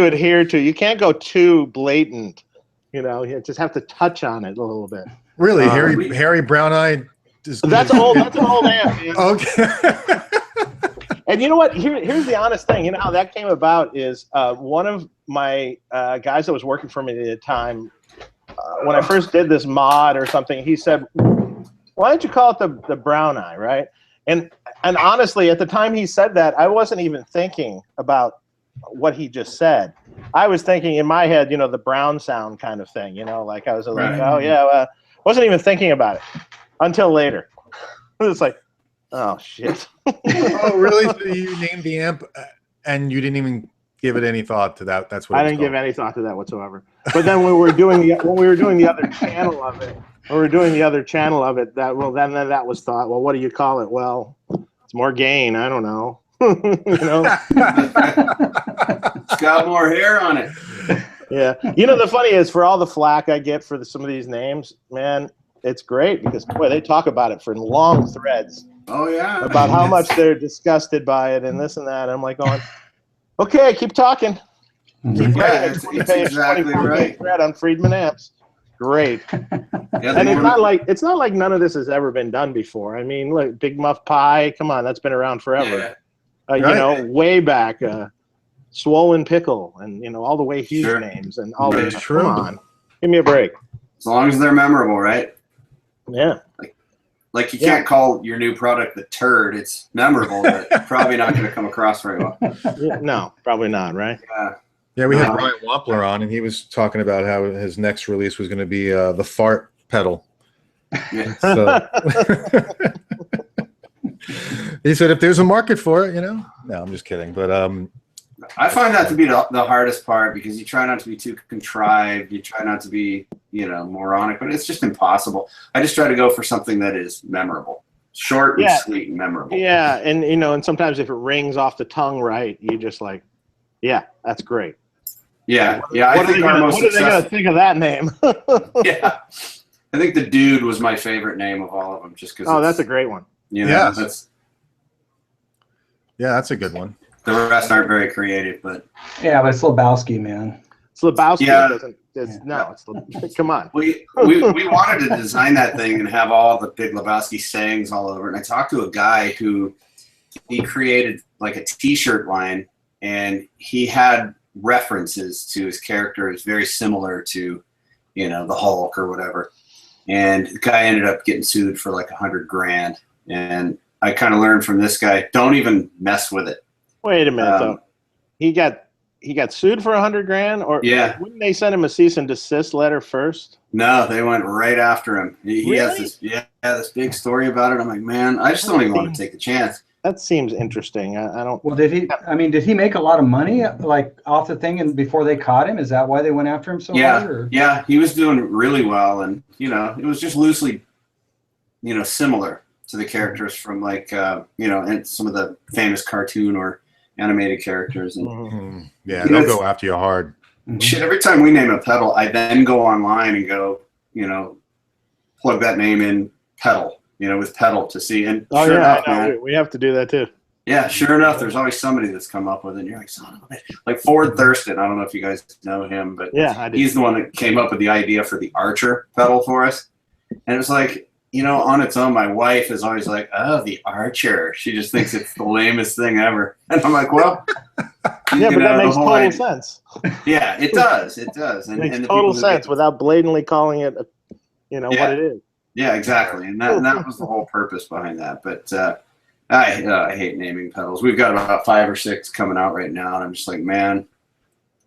adhere to. You can't go too blatant. You just have to touch on it a little bit. Really, Harry Brown-Eyed. That's an old amp. Man. Okay. And you know what? Here's the honest thing. You know how that came about is one of my guys that was working for me at the time, when I first did this mod or something, he said, "Why don't you call it the Brown Eye?" Right? And honestly, at the time he said that, I wasn't even thinking about what he just said. I was thinking in my head, the brown sound kind of thing. Like I was like, oh yeah, wasn't even thinking about it until later. It's like, oh shit. Oh really? So you named the amp and you didn't even give it any thought to that? That's what I didn't give any thought to that whatsoever. But then when we were doing the other channel of it, then that was thought. Well, what do you call it? Well, it's more gain. I don't know. You know, it's got more hair on it. Yeah. You know, the funny is, for all the flack I get for some of these names, man, it's great because boy, they talk about it for long threads. Oh yeah. About how much they're disgusted by it and this and that. And I'm like going, okay, keep talking. Yeah, it's exactly right. Thread on Friedman amps. Great. Yeah, And it's not like none of this has ever been done before. I mean, like Big Muff Pie, come on, that's been around forever. Yeah. You know, way back, Swollen Pickle, and you know, all the way huge Sure. names and all That's this. true. Come on, give me a break. As long as they're memorable, right? Yeah. Like you can't call your new product the turd. It's memorable, but probably not going to come across very well. No, probably not, right? Yeah. Yeah, we had Brian Wampler on, and he was talking about how his next release was going to be the fart pedal. Yeah. So he said, if there's a market for it, you know. No, I'm just kidding. But I find that to be the hardest part because you try not to be too contrived. You try not to be, you know, moronic, but it's just impossible. I just try to go for something that is memorable, short and sweet and memorable. Yeah, and you know, and sometimes if it rings off the tongue right, you just like, yeah, that's great. Yeah, yeah. I think our most what are they going to think of that name? Yeah, I think the Dude was my favorite name of all of them, just because. Oh, that's a great one. You know, Yeah. That's a good one. The rest aren't very creative, but Yeah, but it's Lebowski, man. Lebowski Yeah. Come on. we wanted to design that thing and have all the Big Lebowski sayings all over. And I talked to a guy who he created like a T-shirt line, and he had references to his characters very similar to, you know, the Hulk or whatever. And the guy ended up getting sued for like $100,000. And I kind of learned from this guy, don't even mess with it. Wait a minute, though. He got sued for $100,000, or Yeah. wouldn't they send him a cease and desist letter first? No, they went right after him. He has this big story about it. I'm like, man, I just don't even want to take the chance. That seems interesting. I don't. Well, did he make a lot of money like off the thing and before they caught him? Is that why they went after him so hard? Or? Yeah, he was doing really well, and you know, it was just loosely, you know, similar to the characters from like you know, and some of the famous cartoon or animated characters. And yeah, they'll go after you hard. Shit, every time we name a pedal, I then go online and go, you know, plug that name in pedal, you know, with pedal to see. And Oh sure yeah, enough, man, we have to do that too. yeah, sure enough, there's always somebody that's come up with it. And you're like, son of a bitch. Like Ford Thurston. I don't know if you guys know him, but Yeah, I do. he's the one that came up with the idea for the Archer pedal for us. And it was like, you know, on its own, my wife is always like, oh, the Archer. She just thinks it's the lamest thing ever. And I'm like, well, Yeah, but that makes total sense. Yeah, it does. It does. And, It makes and the total people who sense get- without blatantly calling it, you know, Yeah. what it is. Yeah, exactly. And that was the whole purpose behind that. But I hate naming pedals. We've got about 5 or 6 coming out right now. And I'm just like, man,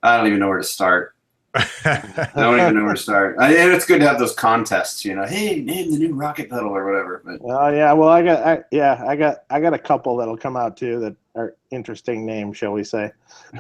I don't even know where to start. I don't even know where to start. And it's good to have those contests, you know. Hey, name the new Rockett pedal or whatever. But Oh yeah, well I got a couple that'll come out too that are interesting names, shall we say?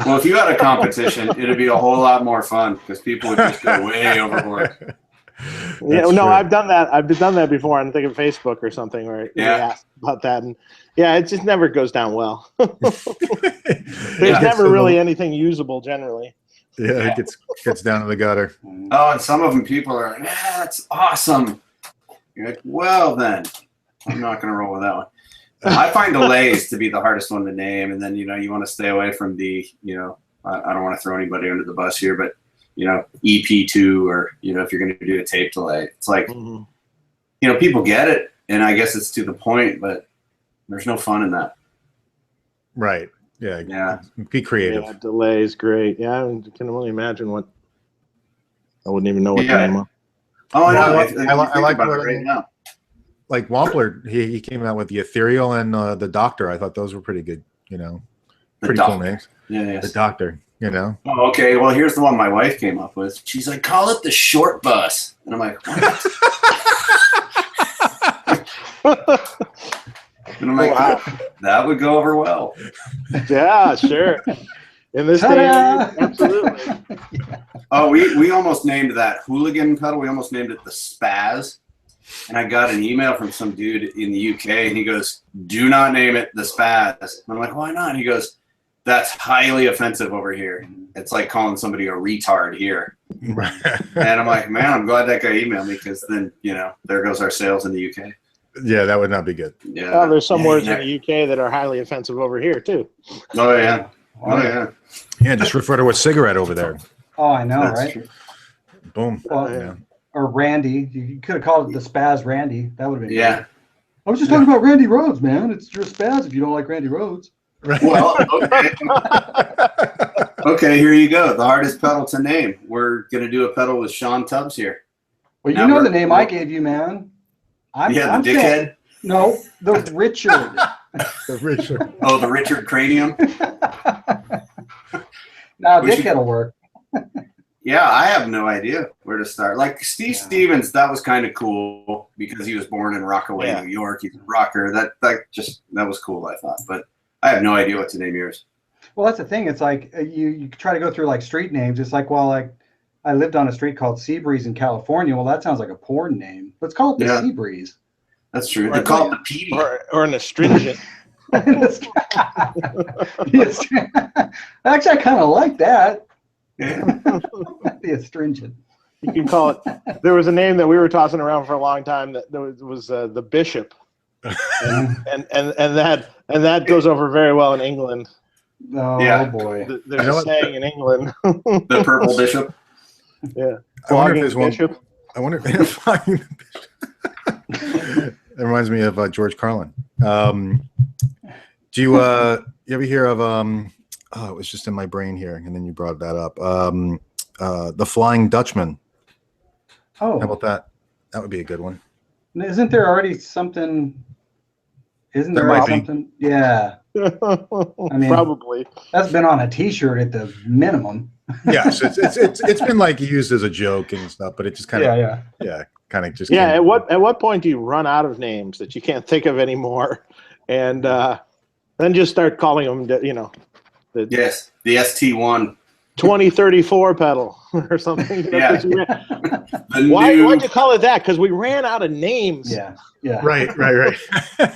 well, if you had a competition, it'd be a whole lot more fun because people would just go way overboard. Yeah, That's no, true. I've done that. I've done that before. I'm thinking Facebook or something where we asked about that, and yeah, it just never goes down well. There's never really anything usable generally. Yeah, it gets down to the gutter. Oh, and some of them people are like, yeah, that's awesome. You're like, well, then I'm not going to roll with that one. I find delays to be the hardest one to name. And then, you know, you want to stay away from the, you know, I don't want to throw anybody under the bus here, but, you know, EP2 or, you know, if you're going to do a tape delay, it's like, you know, people get it. And I guess it's to the point, but there's no fun in that. Right. Yeah. Yeah. Be creative. Yeah, delay is great. Yeah, I can only imagine what. I wouldn't even know what the name of. Oh, I know. I like about what- it right now. Like Wampler, he came out with the Ethereal and the Doctor. I thought those were pretty good, you know, pretty cool names. Yeah, yes. The Doctor, you know. Oh, okay. Well, here's the one my wife came up with. She's like, call it the short bus. And I'm like, what? And I'm like, Wow. that would go over well. Yeah, sure. In this day, and age, absolutely. Oh, we almost named that hooligan pedal. We almost named it the Spaz. And I got an email from some dude in the UK, and he goes, "Do not name it the Spaz." And I'm like, "Why not?" And he goes, "That's highly offensive over here. It's like calling somebody a retard here." And I'm like, "Man, I'm glad that guy emailed me, because then, you know, there goes our sales in the UK." Yeah, that would not be good. Yeah. Well, there's some words in the UK that are highly offensive over here too. Oh yeah. Oh yeah. Yeah, just refer to a cigarette over there. Oh, I know, That's right? true. Boom. Well, Yeah. Or Randy. You could have called it the Spaz Randy. That would have been Yeah. good. I was just talking about Randy Rhodes, man. It's your Spaz if you don't like Randy Rhodes. Right. Well, okay. Okay, here you go. The hardest pedal to name. We're gonna do a pedal with Shawn Tubbs here. Well, you Now know we're- the name I gave you, man. I'm Yeah, I'm the dickhead. No, the Richard. The Richard. Oh, the Richard Cranium. Now, We should- dickhead will work. Yeah, I have no idea where to start. Like Steve Stevens, that was kind of cool because he was born in Rockaway, New York. He's a rocker. That was cool, I thought. But I have no idea what to name yours. Well, that's the thing. It's like you try to go through like street names. It's like, well, like I lived on a street called Seabreeze in California. Well, that sounds like a porn name. Let's call it the Yeah. Seabreeze. That's true. They call it the Petey. Or an astringent. Actually, I kind of like that. Yeah. The astringent. You can call it. There was a name that we were tossing around for a long time that was the Bishop, and that goes over very well in England. Oh Yeah. boy. There's a saying in England. The Purple Bishop. Yeah. I wonder if Flogging there's the one. Bishop. I wonder if Flogging the Bishop. That reminds me of George Carlin. Do you ever hear of it was just in my brain here, and then you brought that up. The Flying Dutchman. Oh, How about that? That would be a good one. isn't there already something? Isn't There there might already be. something? Yeah, mean- Probably. that's been on a T-shirt at the minimum. Yes, it's been like used as a joke and stuff, but it just kind of kind of just Yeah. came- At what point do you run out of names that you can't think of anymore, and then just start calling them? The Yes, the ST1. 2034 pedal or something. Yeah. Why'd you call it that? Because we ran out of names. Yeah, yeah. Right.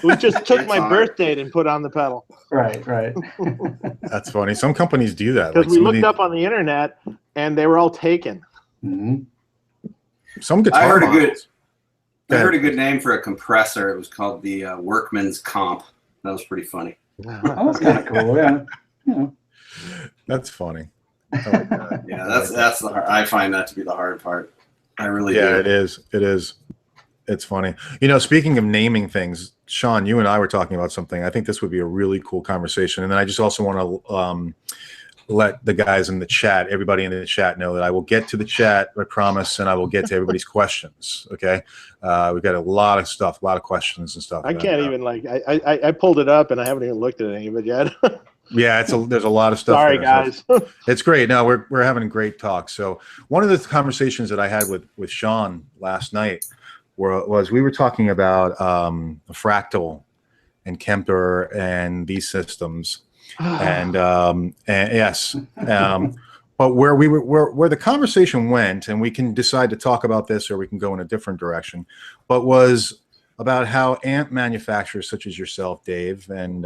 We just took my It's birth date and put on the pedal. Right. That's funny. Some companies do that. Because Like we looked up on the internet and they were all taken. Mhm. some guitar. I heard a good. models. I heard a good name for a compressor. It was called the Workman's Comp. That was pretty funny. Oh, that's kind of cool. Yeah. That's funny. I like that. Yeah, that's the hard. I find that to be the hard part. I really Yeah, do. it is. It is. It's funny. You know, speaking of naming things, Shawn, you and I were talking about something. I think this would be a really cool conversation. And then I just also want to let the guys in the chat, everybody in the chat, know that I will get to the chat, I promise, and I will get to everybody's questions. Okay. We've got a lot of stuff, a lot of questions and stuff. I can't even I pulled it up and I haven't even looked at any of it yet. Yeah, there's a lot of stuff. Sorry, there, so guys. it's great. No, we're having a great talk. So one of the conversations that I had with Shawn last night was we were talking about Fractal and Kemper and these systems, and yes, but where the conversation went, and we can decide to talk about this or we can go in a different direction, but was about how amp manufacturers such as yourself, Dave, and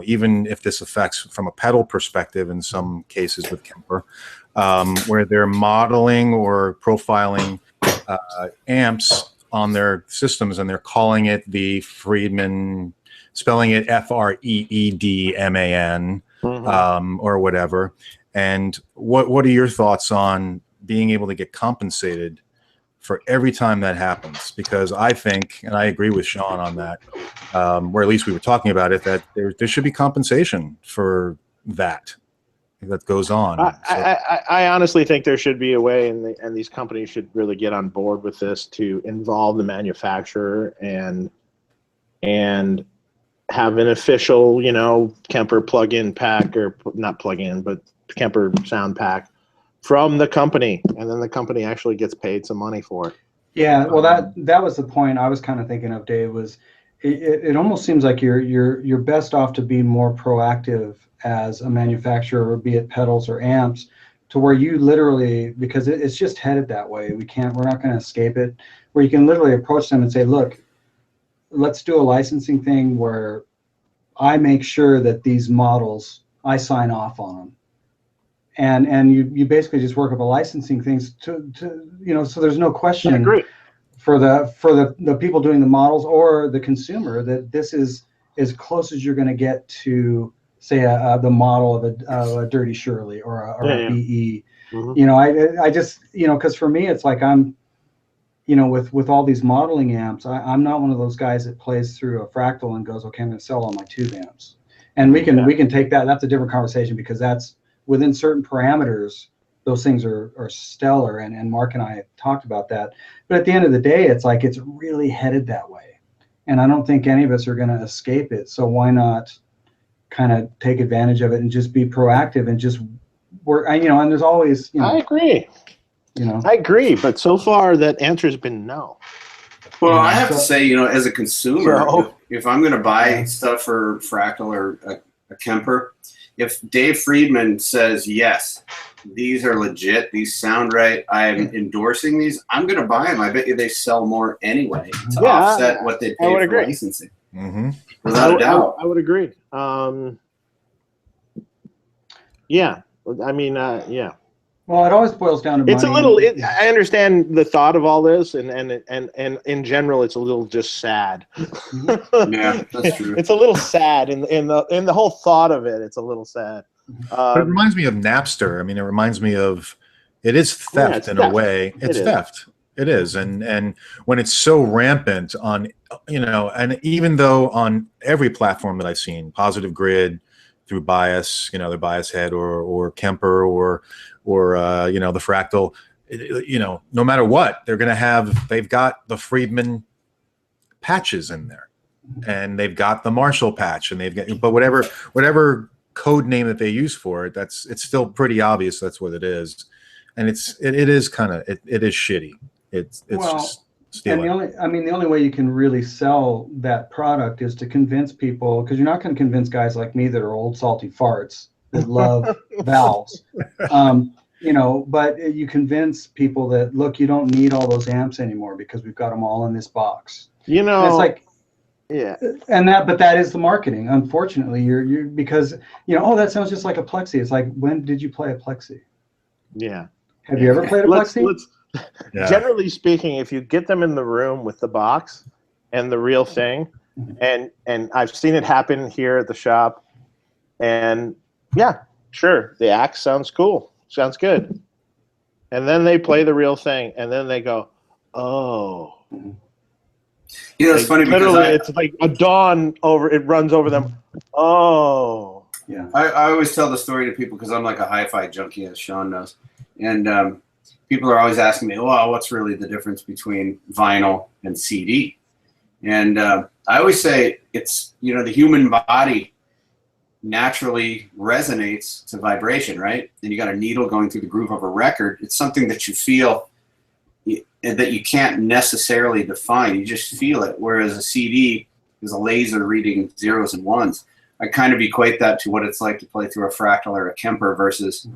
even if this affects from a pedal perspective in some cases with Kemper, where they're modeling or profiling amps on their systems and they're calling it the Friedman, spelling it Freedman, or whatever. And what are your thoughts on being able to get compensated for every time that happens? Because I think, and I agree with Shawn on that, or at least we were talking about it, that there should be compensation for that goes on. I honestly think there should be a way, and these companies should really get on board with this, to involve the manufacturer and have an official, Kemper plug-in pack, or not plug-in, but Kemper sound pack from the company, and then the company actually gets paid some money for it. Yeah, well, that was the point I was kind of thinking of, Dave. Was it almost seems like you're best off to be more proactive as a manufacturer, be it pedals or amps, to where you literally, because it's just headed that way. We're not going to escape it, where you can literally approach them and say, look, let's do a licensing thing where I make sure that these models, I sign off on them. And you basically just work up a licensing things to so there's no question for the people doing the models or the consumer that this is as close as you're going to get to, say, the model of a Dirty Shirley or a BE. Mm-hmm. I just, because for me, it's like I'm, with all these modeling amps, I'm not one of those guys that plays through a fractal and goes, okay, I'm going to sell all my tube amps. And we can take that. That's a different conversation, because that's within certain parameters. Those things are stellar, and Mark and I have talked about that. But at the end of the day, it's like it's really headed that way, and I don't think any of us are going to escape it. So why not kind of take advantage of it and just be proactive and just work? And there's always, I agree. I agree, but so far that answer has been no. Well, I have to say, as a consumer, if I'm going to buy stuff for Fractal or a Kemper, if Dave Friedman says, yes, these are legit, these sound right, I'm endorsing these, I'm going to buy them. I bet you they sell more anyway to offset what they pay for licensing. Mm-hmm. Without a doubt. I would agree. Yeah. I mean, yeah. Well, it always boils down to it's money. A little. I understand the thought of all this, and in general, it's a little just sad. Yeah, that's true. It's a little sad in the whole thought of it. It's a little sad. But it reminds me of Napster. I mean, it reminds me of. It is theft in a way. It's theft. It is, and when it's so rampant on, and even though on every platform that I've seen, Positive Grid, through Bias, the Bias Head or Kemper or the Fractal, no matter what, they've got the Friedman patches in there, and they've got the Marshall patch, and they've got, but whatever code name that they use for it, it's still pretty obvious that's what it is, and it is shitty. It's just stealing. And the only way you can really sell that product is to convince people, because you're not going to convince guys like me that are old salty farts that love valves. But you convince people that, look, you don't need all those amps anymore because we've got them all in this box. And it's like, yeah. But that is the marketing. Unfortunately, you're because that sounds just like a Plexi. It's like, when did you play a Plexi? Yeah. Have you ever played a Plexi? Generally speaking, if you get them in the room with the box and the real thing, and I've seen it happen here at the shop, and yeah, sure, the axe sounds cool, sounds good, and then they play the real thing, and then they go, oh. It's funny because it's like a dawn it runs over them. Oh. Yeah. I always tell the story to people because I'm like a hi-fi junkie, as Shawn knows, and people are always asking me, well, what's really the difference between vinyl and CD? And I always say it's, the human body naturally resonates to vibration, right? And you got a needle going through the groove of a record. It's something that you feel that you can't necessarily define. You just feel it. Whereas a CD is a laser reading zeros and ones. I kind of equate that to what it's like to play through a Fractal or a Kemper versus,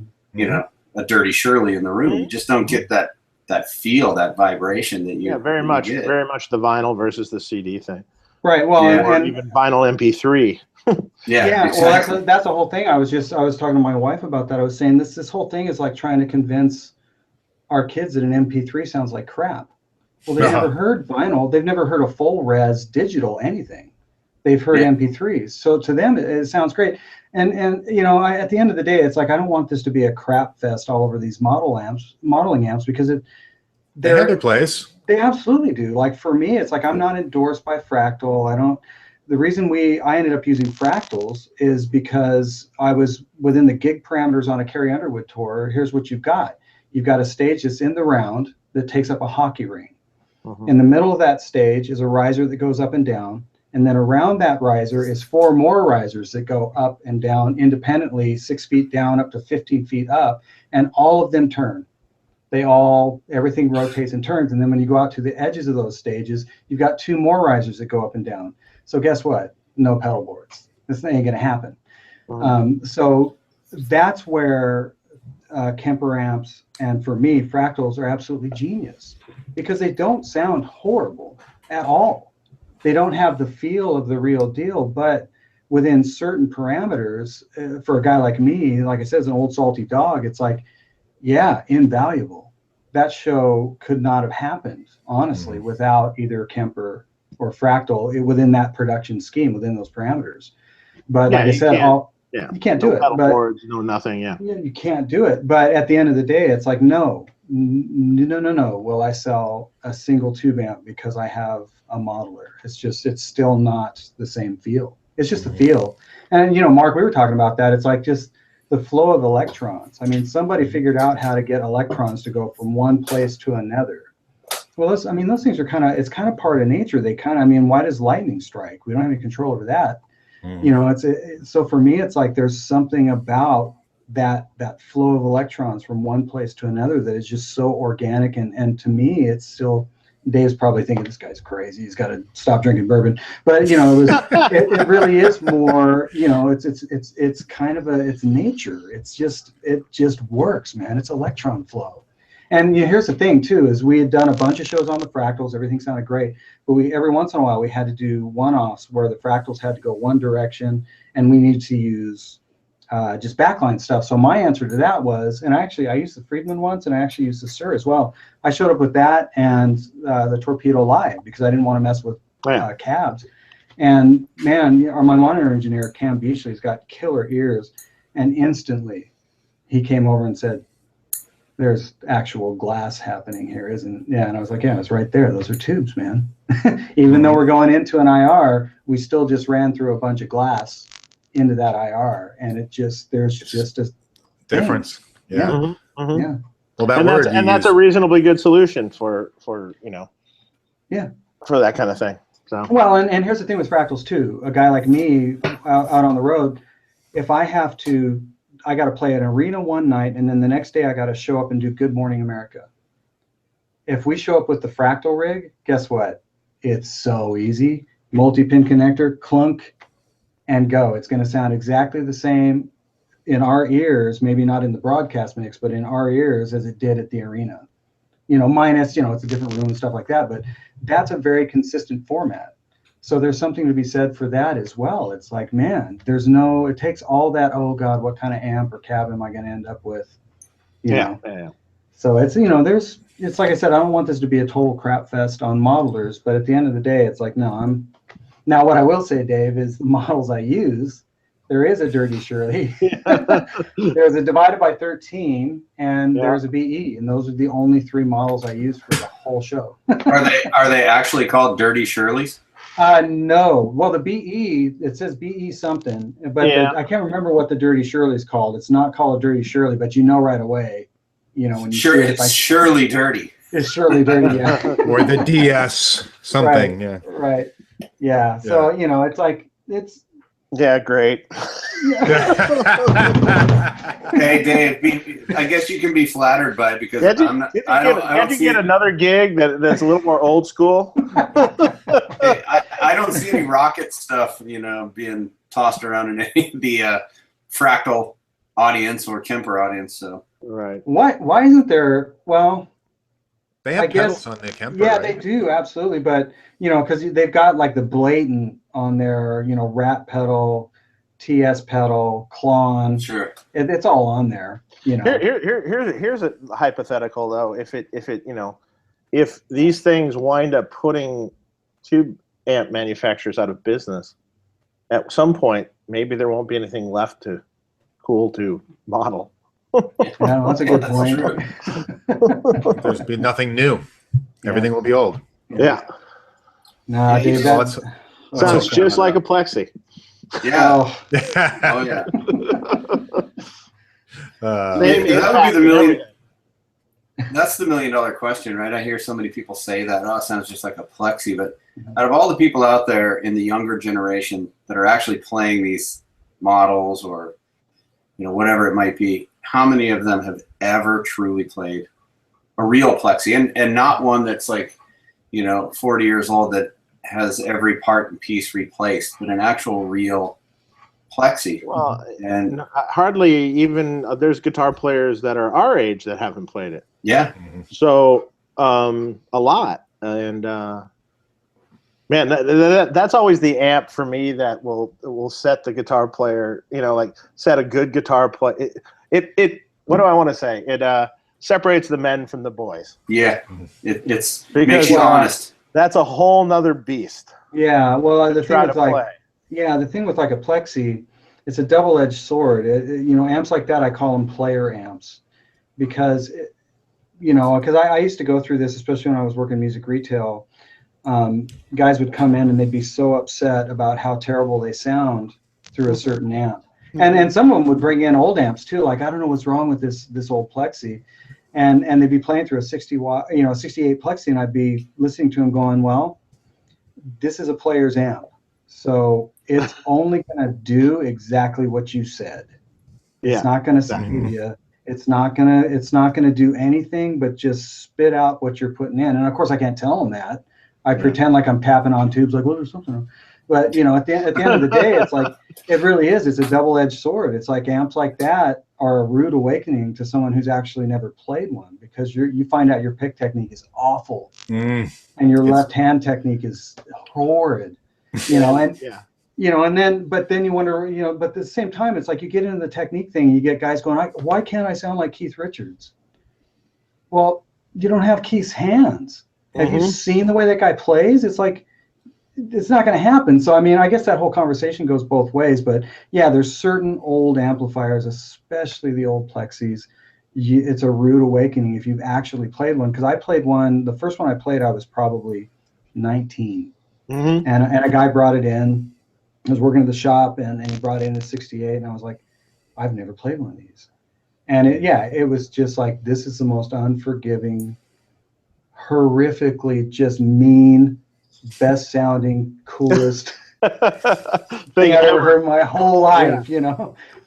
a Dirty Shirley in the room. You just don't get that feel, that vibration that you. Yeah, very much the vinyl versus the CD thing. Right. Well, and even vinyl MP3. Yeah. Exactly. Well, that's the whole thing. I was talking to my wife about that. I was saying this whole thing is like trying to convince our kids that an MP3 sounds like crap. Well, they've never heard vinyl. They've never heard a full res digital anything. They've heard MP3s. So to them, it sounds great. And at the end of the day, it's like, I don't want this to be a crap fest all over these modeling amps, because they have their place. They absolutely do. Like for me, it's like, I'm not endorsed by Fractal. The reason I ended up using Fractals is because I was within the gig parameters on a Carrie Underwood tour. Here's what you've got. You've got a stage that's in the round that takes up a hockey ring. Mm-hmm. In the middle of that stage is a riser that goes up and down. And then around that riser is 4 more risers that go up and down independently, 6 feet down up to 15 feet up, and all of them turn. Everything rotates and turns. And then when you go out to the edges of those stages, you've got 2 more risers that go up and down. So guess what? No pedal boards. This ain't going to happen. Wow. So that's where Kemper amps, and for me, fractals are absolutely genius because they don't sound horrible at all. They don't have the feel of the real deal, but within certain parameters, for a guy like me, like I said, as an old salty dog, it's like, yeah, invaluable. That show could not have happened, honestly, without either Kemper or Fractal within that production scheme, within those parameters. But like I said, you can't do it. But boards, no nothing. Yeah, you can't do it. But at the end of the day, it's like, no. Will I sell a single tube amp because I have a modeler? It's still not the same feel. It's just the feel. And Mark, we were talking about that. It's like just the flow of electrons. I mean, somebody figured out how to get electrons to go from one place to another. Well, those things are it's kind of part of nature. They why does lightning strike? We don't have any control over that. So for me, it's like there's something about that flow of electrons from one place to another that is just so organic. And to me, it's still, Dave's probably thinking this guy's crazy. He's got to stop drinking bourbon. But it really is more. It's kind of it's nature. It just works, man. It's electron flow. And here's the thing too: is we had done a bunch of shows on the fractals. Everything sounded great, but every once in a while we had to do one-offs where the fractals had to go one direction, and we needed to use just backline stuff. So my answer to that was, and I used the Friedman once, and I actually used the Sir as well. I showed up with that and the Torpedo Live because I didn't want to mess with cabs. And man, my monitor engineer, Cam Beachley's got killer ears, and instantly he came over and said, "There's actual glass happening here, isn't it?" Yeah, and I was like, "Yeah, it's right there. Those are tubes, man." Even though we're going into an IR, we still just ran through a bunch of glass into that IR, and there's just a difference. Yeah. Yeah. Well, that's a reasonably good solution for for that kind of thing. So well, and here's the thing with fractals too. A guy like me out on the road, if I got to play an arena one night, and then the next day I got to show up and do Good Morning America. If we show up with the fractal rig, guess what? It's so easy. Multi-pin connector, clunk, and go. It's going to sound exactly the same in our ears, maybe not in the broadcast mix, but in our ears as it did at the arena. Minus, it's a different room and stuff like that, but that's a very consistent format. So there's something to be said for that as well. It's like, man, it takes all that, oh God, what kind of amp or cab am I going to end up with? You know? So it's, it's like I said, I don't want this to be a total crap fest on modelers, but at the end of the day, it's like, no, now what I will say, Dave, is the models I use, there is a Dirty Shirley. There's a divided by 13, and there's a BE, and those are the only 3 models I use for the whole show. Are they actually called Dirty Shirleys? No. Well, the BE, it says BE something, but I can't remember what the Dirty Shirley is called. It's not called a Dirty Shirley, but right away, when you see it's surely dirty. It's surely dirty, yeah. Or the DS something, right, Right. Yeah. So, it's like, great. Hey, Dave, I guess you can be flattered by it because can't you get another gig that's a little more old school? Hey, I don't see any Rockett stuff, being tossed around in any of the Fractal audience or Kemper audience. So right. Why isn't there? Well, they have pedals on the Kemper. Yeah, right? They do absolutely, but because they've got like the blatant on their rat pedal, TS pedal, Klon. Sure, it's all on there. Here's a hypothetical though. If these things wind up putting tube amp manufacturers out of business, at some point maybe there won't be anything left to model. Yeah, that's a good point. There's be nothing new. Everything will be old. Yeah. No, Dave, sounds just like a Plexi. Yeah. Oh yeah. That would be the million. That's the $1 million question, right? I hear so many people say that. Oh, it sounds just like a Plexi. But out of all the people out there in the younger generation that are actually playing these models or whatever it might be, how many of them have ever truly played a real Plexi and not one that's like 40 years old that has every part and piece replaced, but an actual real plexi. Well, and hardly even there's guitar players that are our age that haven't played it. Yeah. So a lot, and man, that's always the amp for me that will set the guitar player. You know, like set a good guitar play. It what do I want to say? It separates the men from the boys. Yeah, it makes you honest. That's a whole nother beast. Yeah, well, the thing with the thing with like a plexi, it's a double-edged sword. You know, amps like that, I call them player amps, because I used to go through this, especially when I was working music retail. Guys would come in and they'd be so upset about how terrible they sound through a certain amp. And some of them would bring in old amps too, like, I don't know what's wrong with this old plexi. And they'd be playing through a 60-watt, 68 plexi, and I'd be listening to them going, well, this is a player's amp, so it's only going to do exactly what you said. It's not going to save you. It's not going to do anything but just spit out what you're putting in. And of course, I can't tell them that. I pretend like I'm tapping on tubes, like, well, there's something wrong. But at the end of the day, it's like, it really is. It's a double-edged sword. It's like amps like that are a rude awakening to someone who's actually never played one, because you find out your pick technique is awful, and your left hand technique is horrid. And but then you wonder, but at the same time, it's like you get into the technique thing, and you get guys going, why can't I sound like Keith Richards? Well, you don't have Keith's hands. Have you seen the way that guy plays? It's like, it's not going to happen. So, I mean, I guess that whole conversation goes both ways. But yeah, there's certain old amplifiers, especially the old plexis. It's a rude awakening if you've actually played one. Because I played one, the first one I played, I was probably 19. And a guy brought it in. I was working at the shop, and he brought in a 68. And I was like, I've never played one of these. And it was just like, this is the most unforgiving, horrifically just mean, best sounding, coolest thing I've ever heard in my whole life,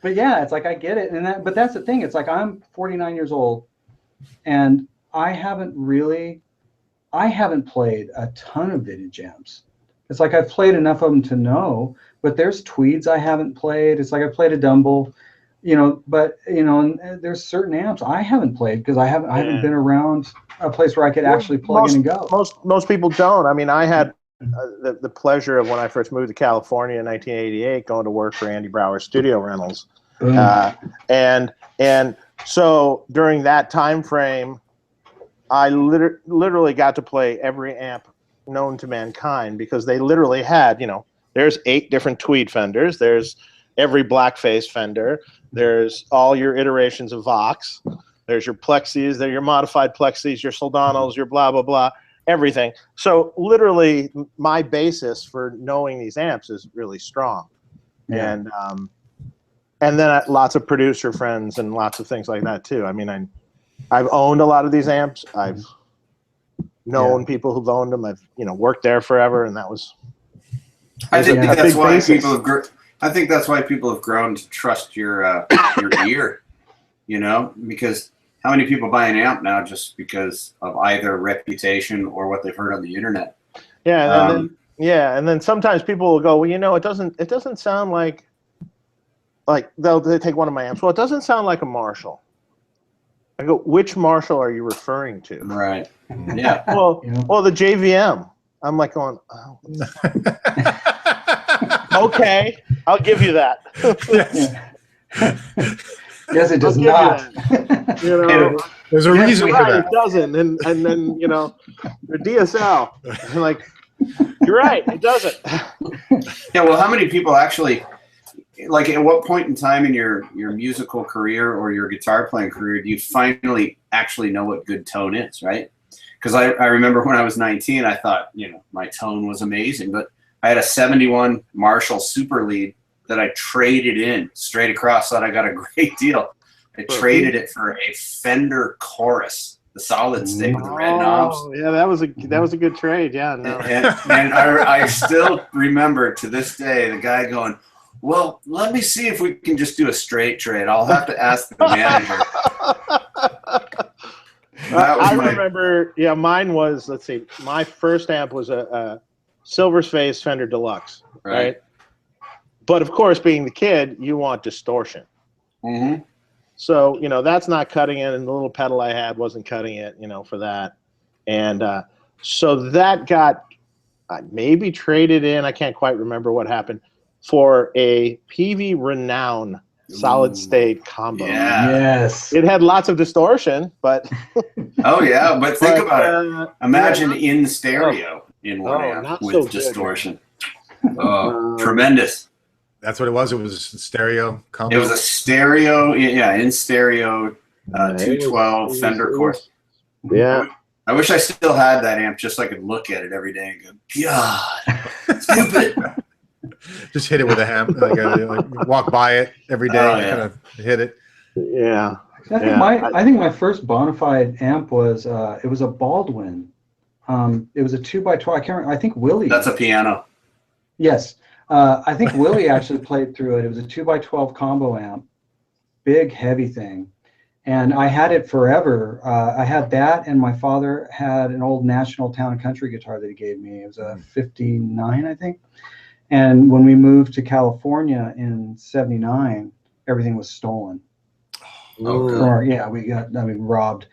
But yeah, it's like, I get it. But that's the thing. It's like, I'm 49 years old, and I haven't played a ton of vintage amps. It's like, I've played enough of them to know, but there's tweeds I haven't played. It's like, I played a Dumble, but and there's certain amps I haven't played because I haven't been around a place where I could actually plug in and go. Most people don't. I mean, I had the pleasure of, when I first moved to California in 1988, going to work for Andy Brower's Studio Rentals, and so during that time frame, I literally got to play every amp known to mankind, because they literally had, there's 8 different tweed fenders, there's every blackface fender, there's all your iterations of Vox, there's your plexis, there's your modified plexis, your Soldanos, your blah, blah, blah, everything. So literally my basis for knowing these amps is really strong. Yeah. And then lots of producer friends and lots of things like that too. I mean, I've owned a lot of these amps. I've known people who've owned them. I've, worked there forever, and that was. I think that's why people have grown to trust your ear, because how many people buy an amp now just because of either reputation or what they've heard on the internet? Yeah, and then sometimes people will go, well, it doesn't sound like they'll take one of my amps. Well, it doesn't sound like a Marshall. I go, which Marshall are you referring to? Right. Yeah. Well, the JVM. I'm like going, oh. Okay, I'll give you that. Yes, it does not. There's a reason for that. It doesn't, and then the DSL. I'm like, you're right, it doesn't. Yeah. Well, how many people actually? Like, at what point in time in your musical career or your guitar playing career do you finally actually know what good tone is, right? Because I remember when I was 19, I thought, my tone was amazing, but I had a 71 Marshall Super Lead that I traded in straight across, thought I got a great deal. I traded it for a Fender Chorus, the solid state with the red knobs. Yeah, that was a good trade. Yeah, no. And I still remember to this day the guy going, well, let me see if we can just do a straight trade. I'll have to ask the manager. I remember, mine was, let's see, my first amp was a Silver Face Fender Deluxe, right? But of course, being the kid, you want distortion. Mm-hmm. So, that's not cutting it, and the little pedal I had wasn't cutting it, for that. And so that got maybe traded in, I can't quite remember what happened, for a PV Renown solid-state combo. Yeah. Yes. It had lots of distortion, but... Oh, yeah, but think about it. Imagine in stereo in one amp with so distortion. Oh, tremendous. That's what it was. It was a stereo combo. It was a stereo, in stereo, 212 Fender course. Yeah. I wish I still had that amp just so I could look at it every day and go, God, stupid. Just hit it with a hammer. Like walk by it every day, kind of hit it. Yeah. I think my first bona fide amp was it was a Baldwin. It was a 2x12. I can't remember. I think Willie. That's a piano. Yes. I think Willie actually played through it. It was a 2x12 combo amp, big, heavy thing. And I had it forever. I had that, and my father had an old National Town and Country guitar that he gave me. It was a 59, I think. And when we moved to California in '79, everything was stolen. Oh, we got, robbed.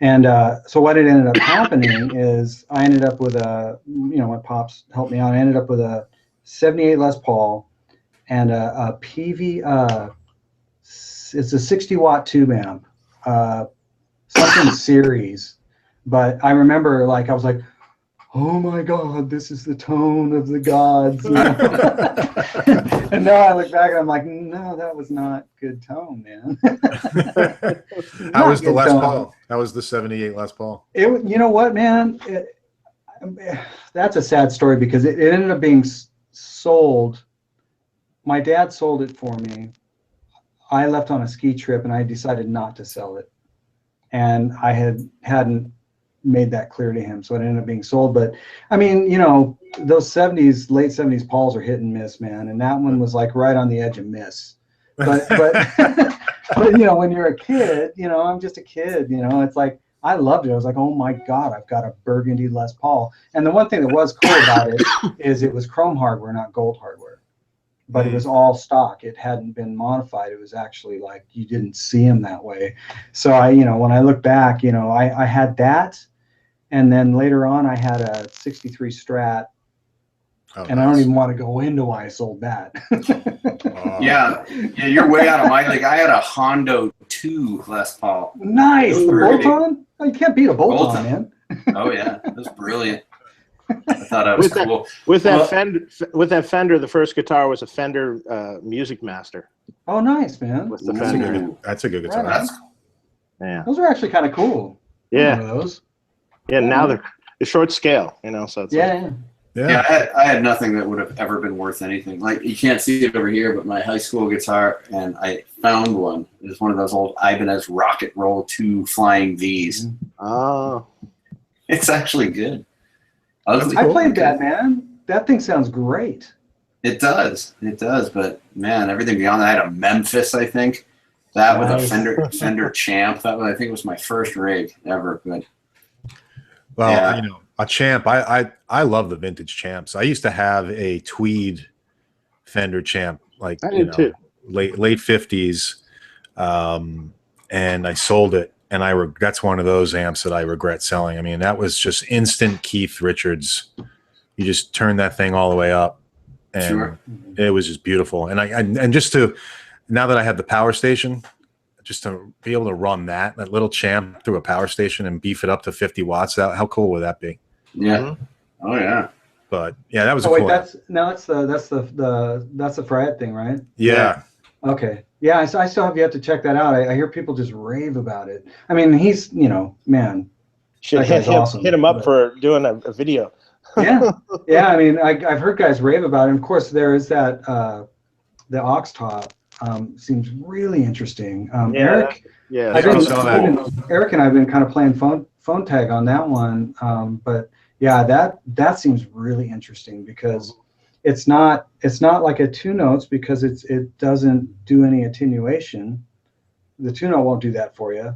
And so what it ended up happening is I ended up with my pops helped me out. I ended up with a 78 Les Paul and a PV, it's a 60-watt tube amp, something series. But I remember, I was like, oh my God, this is the tone of the gods. And now I look back and I'm like, no, that was not good tone, man. How was the Les Paul? How was the 78 Les Paul? You know what, man? That's a sad story because it ended up being sold. My dad sold it for me. I left on a ski trip and I decided not to sell it. And I hadn't made that clear to him, so it ended up being sold. But I mean, those late 70s Pauls are hit and miss, man, and that one was right on the edge of miss. But when you're a kid, I'm just a kid, it's like I loved it. I was like, oh my God, I've got a burgundy Les Paul. And the one thing that was cool about it is it was chrome hardware, not gold hardware. But it was all stock. It hadn't been modified. It was actually you didn't see them that way. So when I look back, I had that. And then later on, I had a 63 Strat, and I don't even want to go into why I sold that. Yeah, you're way out of my league. I had a Hondo 2 Les Paul. Nice, the bolt-on? Oh, you can't beat a bolt-on, man. Oh yeah, it was brilliant. I thought that was cool. With that Fender, the first guitar was a Fender Music Master. Oh, nice, man. With the Fender. That's a good guitar. Right. Yeah. Those are actually kind of cool. Yeah. Those. Yeah, now they're short scale, so it's Yeah, I had nothing that would have ever been worth anything. You can't see it over here, but my high school guitar, and I found one. It was one of those old Ibanez Rockett Roll 2 Flying V's. Oh. It's actually good. I played that, man. That thing sounds great. It does. But man, everything beyond that, I had a Memphis, I think. That with a Fender Champ. That was, I think, was my first rig ever. But well, a Champ. I love the vintage Champs. I used to have a tweed Fender Champ, I did too. late 50s, and I sold it. And that's one of those amps that I regret selling. I mean, that was just instant Keith Richards. You just turned that thing all the way up, and it was just beautiful. And now that I have the power station, just to be able to run that little Champ through a power station and beef it up to 50 watts, how cool would that be? Yeah. Mm-hmm. Oh yeah. But yeah, that was. Wait, cool that's the Fred thing, right? Yeah. Okay. Yeah, I still have yet to check that out. I hear people just rave about it. I mean, he's, man. Should hit him up for doing a video. Yeah. Yeah, I mean, I've heard guys rave about it. And of course, there is that, the aux top seems really interesting. Eric, Eric and I have been kind of playing phone tag on that one. But yeah, that seems really interesting because it's not like a 2 notes because it doesn't do any attenuation. The 2 note won't do that for you.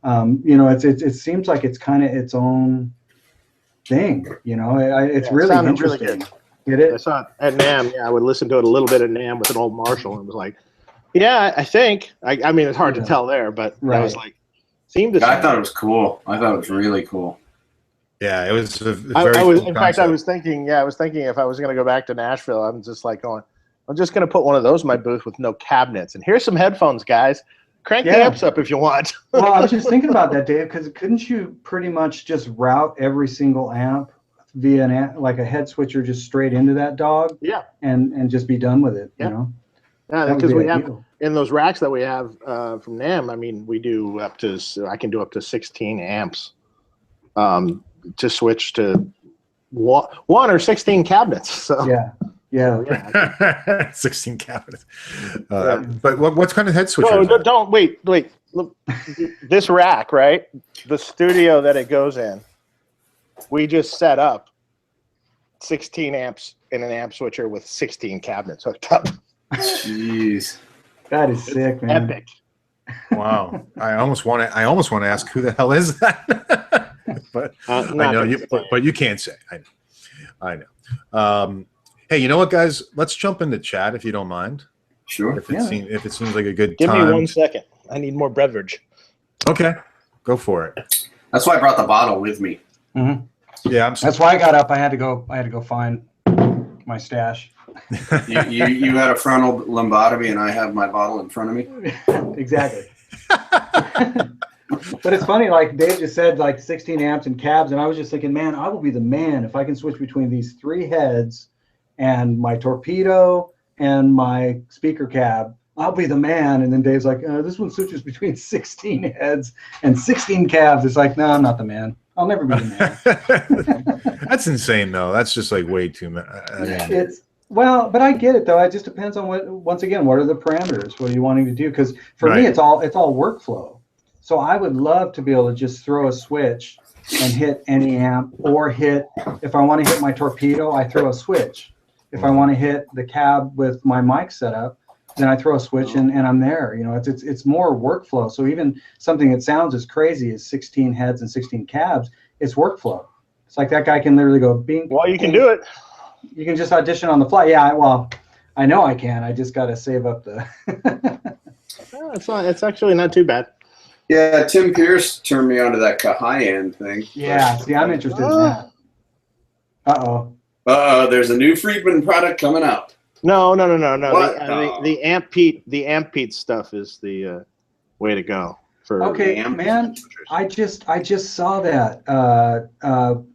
It seems like it's kind of its own thing. It's really interesting. Really good. Get it? I saw it at NAMM. Yeah, I would listen to it a little bit at NAMM with an old Marshall, and was like, yeah, I think. I mean, it's hard to tell there, but I was like, seemed to. I thought it was cool. I thought it was really cool. Yeah, it was a very I was, cool in fact, I concept. was thinking if I was going to go back to Nashville, I'm just like going, I'm just going to put one of those in my booth with no cabinets. And here's some headphones, guys. Crank the amps up if you want. Well, I was just thinking about that, Dave, because couldn't you pretty much just route every single amp via an amp, like a head switcher just straight into that dog? Yeah. And just be done with it, you know? Yeah, because we have, in those racks that we have from NAMM, I mean, we do up to, I can do up to 16 amps to switch to one or 16 cabinets. So yeah. 16 cabinets. But what kind of head switcher? No, don't wait. Look, this rack, right? The studio that it goes in, we just set up 16 amps in an amp switcher with 16 cabinets hooked up. Jeez, that is sick, man. Epic. Wow. I almost want to ask who the hell is that? But I know you. But you can't say. I know. Hey, you know what, guys? Let's jump into chat if you don't mind. Sure. If it seems like a good Give time. me 1 second. I need more beverage. Okay, go for it. That's why I brought the bottle with me. Mm-hmm. Yeah, that's why I got up. I had to go find my stash. you had a frontal lobotomy, and I have my bottle in front of me. Exactly. But it's funny, like Dave just said, like 16 amps and cabs, and I was just thinking, man, I will be the man if I can switch between these 3 heads and my torpedo and my speaker cab. I'll be the man. And then Dave's like, this one switches between 16 heads and 16 cabs. It's like, no, I'm not the man. I'll never be the man. That's insane, though. That's just like way too much. Well, but I get it though. It just depends on what are the parameters? What are you wanting to do? Because for me, it's all workflow. So I would love to be able to just throw a switch and hit any amp, or if I want to hit my torpedo, I throw a switch. If I want to hit the cab with my mic setup, then I throw a switch and I'm there. You know, it's more workflow. So even something that sounds as crazy as 16 heads and 16 cabs, it's workflow. It's like that guy can literally go bing. Well, you can do it. You can just audition on the fly. Yeah, well, I know I can. I just got to save up the. It's actually not too bad. Yeah, Tim Pierce turned me onto that high-end thing. Yeah, see, I'm interested in that. There's a new Friedman product coming out. No. The amp Pete stuff is the way to go. Man, I just saw that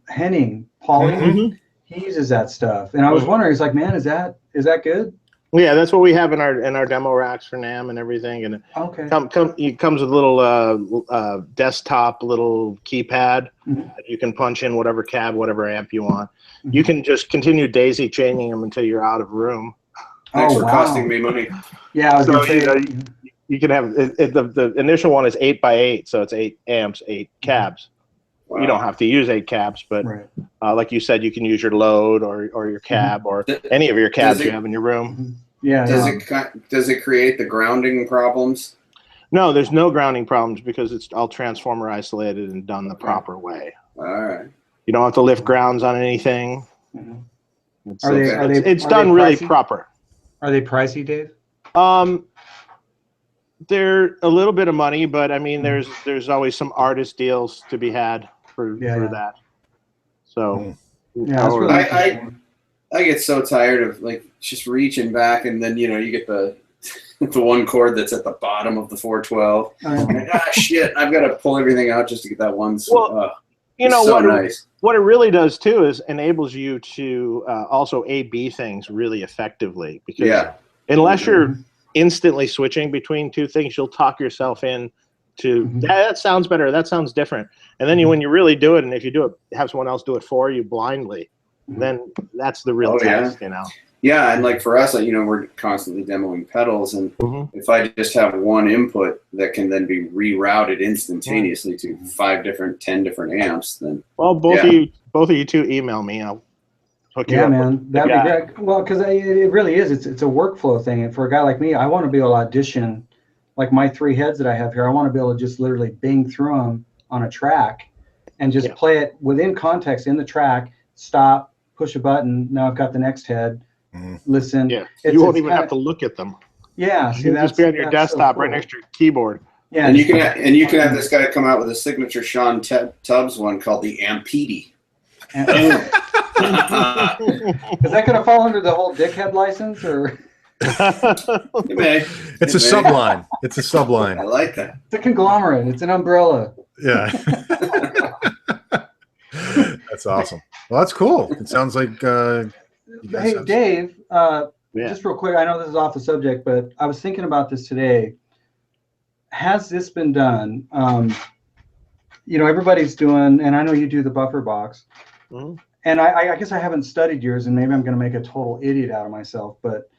Henning Pauling. Mm-hmm. He uses that stuff, and I was wondering, he's like, man, is that good? Yeah, that's what we have in our demo racks for NAMM and everything. And it comes with a little desktop little keypad that you can punch in whatever cab, whatever amp you want. You can just continue daisy chaining them until you're out of room. Thanks for costing me money. Yeah, I was gonna say, you can have the initial one is 8x8, so it's 8 amps, 8 cabs. Wow. You don't have to use 8 cabs, but like you said, you can use your load or your cab or any of your cabs you have in your room. Yeah. Does it create the grounding problems? No, there's no grounding problems because it's all transformer isolated and done the proper way. All right. You don't have to lift grounds on anything. Mm-hmm. It's done really proper. Are they pricey, Dave? They're a little bit of money, but I mean, there's always some artist deals to be had for that. So I get so tired of like just reaching back, and then you get the one cord that's at the bottom of the 412. Shit! I've got to pull everything out just to get that one. What it really does too is enables you to also A/B things really effectively, because unless you're instantly switching between two things, you'll talk yourself in to that sounds better, that sounds different, and then when you really do it, and if you do it, have someone else do it for you blindly, then that's the real test. Yeah, and like for us, we're constantly demoing pedals, and if I just have one input that can then be rerouted instantaneously to 10 different amps, then both of you two email me. I'll hook you up. Man, that'd be great. Well, because it really is. It's a workflow thing, and for a guy like me, I want to be able to audition, like my 3 heads that I have here. I want to be able to just literally bing through them on a track, and just play it within context in the track. Stop. push a button. Now I've got the next head. Listen. Yeah. You won't even have to look at them. Yeah. See, you just be on your desktop right next to your keyboard. Yeah. And you can have this guy come out with a signature Shawn Tubbs one called the Ampede. Is that going to fall under the whole dickhead license, or? It may. It's a subline. It's a subline. I like that. It's a conglomerate. It's an umbrella. Yeah. That's awesome. Well, that's cool. It sounds like you guys hey, Dave, just real quick, I know this is off the subject, but I was thinking about this today. Has this been done? You know, everybody's doing, and I know you do the buffer box. And I guess I haven't studied yours, and maybe I'm going to make a total idiot out of myself, but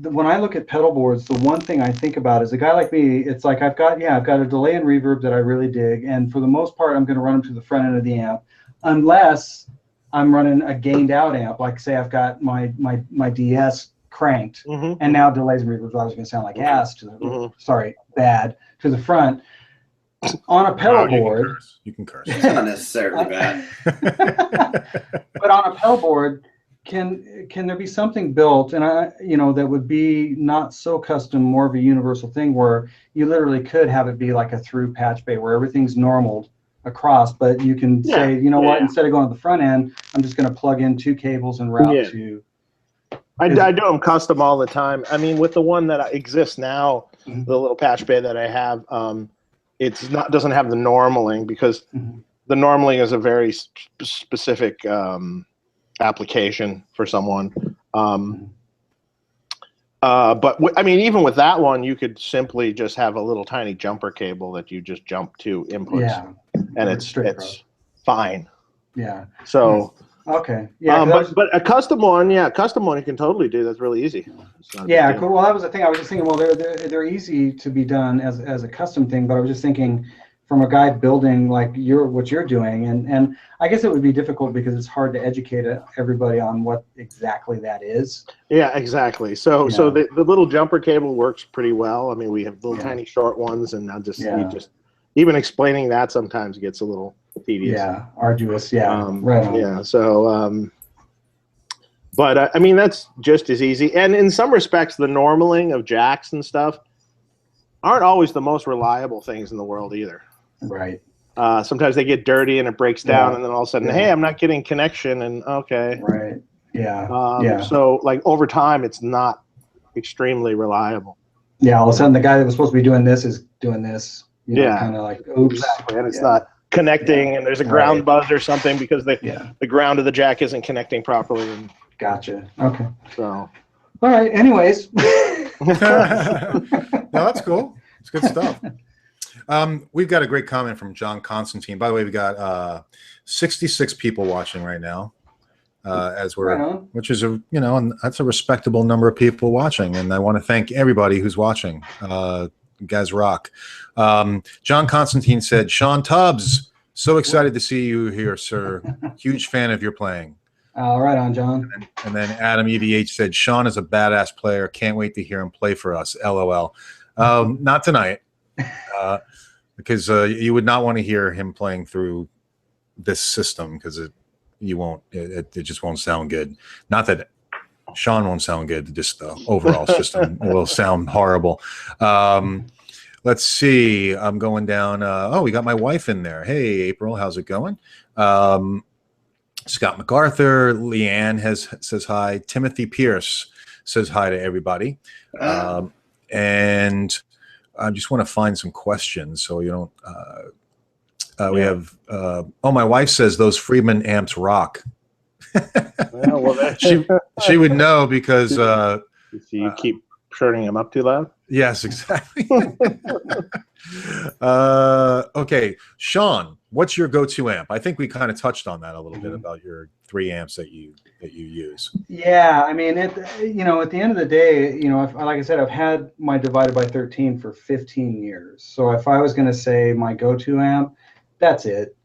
when I look at pedal boards, the one thing I think about is a guy like me, it's like I've got a delay and reverb that I really dig, and for the most part, I'm going to run them to the front end of the amp, unless I'm running a gained out amp, like say I've got my DS cranked, and now delays and reverbs are going to sound like ass to the, sorry, bad, to the front. On a pedal board, you can curse. It's not necessarily bad. But on a pedal board, can there be something built, and that would be not so custom, more of a universal thing, where you literally could have it be like a through patch bay where everything's normaled across, but you can say, you know what, instead of going to the front end, I'm just going to plug in 2 cables and route to. I do them custom all the time. I mean, with the one that exists now, the little patch bay that I have, doesn't have the normaling, because the normaling is a very specific application for someone. But I mean, even with that one, you could simply just have a little tiny jumper cable that you just jump to inputs, and it's fine. Yeah. So. Okay. Yeah. But a custom one, you can totally do. That's really easy. Yeah. Cool. Well, that was the thing. I was just thinking. Well, they're easy to be done as a custom thing. But I was just thinking, from a guy building like what you're doing, and I guess it would be difficult because it's hard to educate everybody on what exactly that is. Yeah. Exactly. So the little jumper cable works pretty well. I mean, we have little tiny short ones, and even explaining that sometimes gets a little tedious. Yeah, arduous. Yeah, right on. Yeah. So, but I mean, that's just as easy. And in some respects, the normaling of jacks and stuff aren't always the most reliable things in the world either. Right. Sometimes they get dirty and it breaks down, and then all of a sudden, hey, I'm not getting connection, and okay. Right. Yeah. So, like, over time, it's not extremely reliable. Yeah. All of a sudden, the guy that was supposed to be doing this is doing this. Kind of like, oops. Exactly. And it's not connecting, and there's a ground buzz or something because the ground of the jack isn't connecting properly. And gotcha. Okay. So. All right. Anyways. No, that's cool. It's good stuff. We've got a great comment from John Constantine. By the way, we got 66 people watching right now, which is and that's a respectable number of people watching. And I want to thank everybody who's watching. You guys rock. John Constantine said, Shawn Tubbs, so excited to see you here, sir. Huge fan of your playing. Right on, John. And then Adam EVH said, Shawn is a badass player. Can't wait to hear him play for us. LOL. Not tonight, because you would not want to hear him playing through this system, because it just won't sound good. Not that Shawn won't sound good, just the overall system will sound horrible. Let's see. I'm going down. We got my wife in there. Hey, April, how's it going? Scott MacArthur, Leanne says hi. Timothy Pierce says hi to everybody. And I just want to find some questions so you don't. We have. My wife says those Friedman amps rock. She would know because you keep turning them up too loud. Yes, exactly. Okay, Shawn, what's your go-to amp? I think we kind of touched on that a little bit about your 3 amps that you use. Yeah, I mean, at the end of the day, like I said, I've had my divided by 13 for 15 years. So if I was going to say my go-to amp, that's it.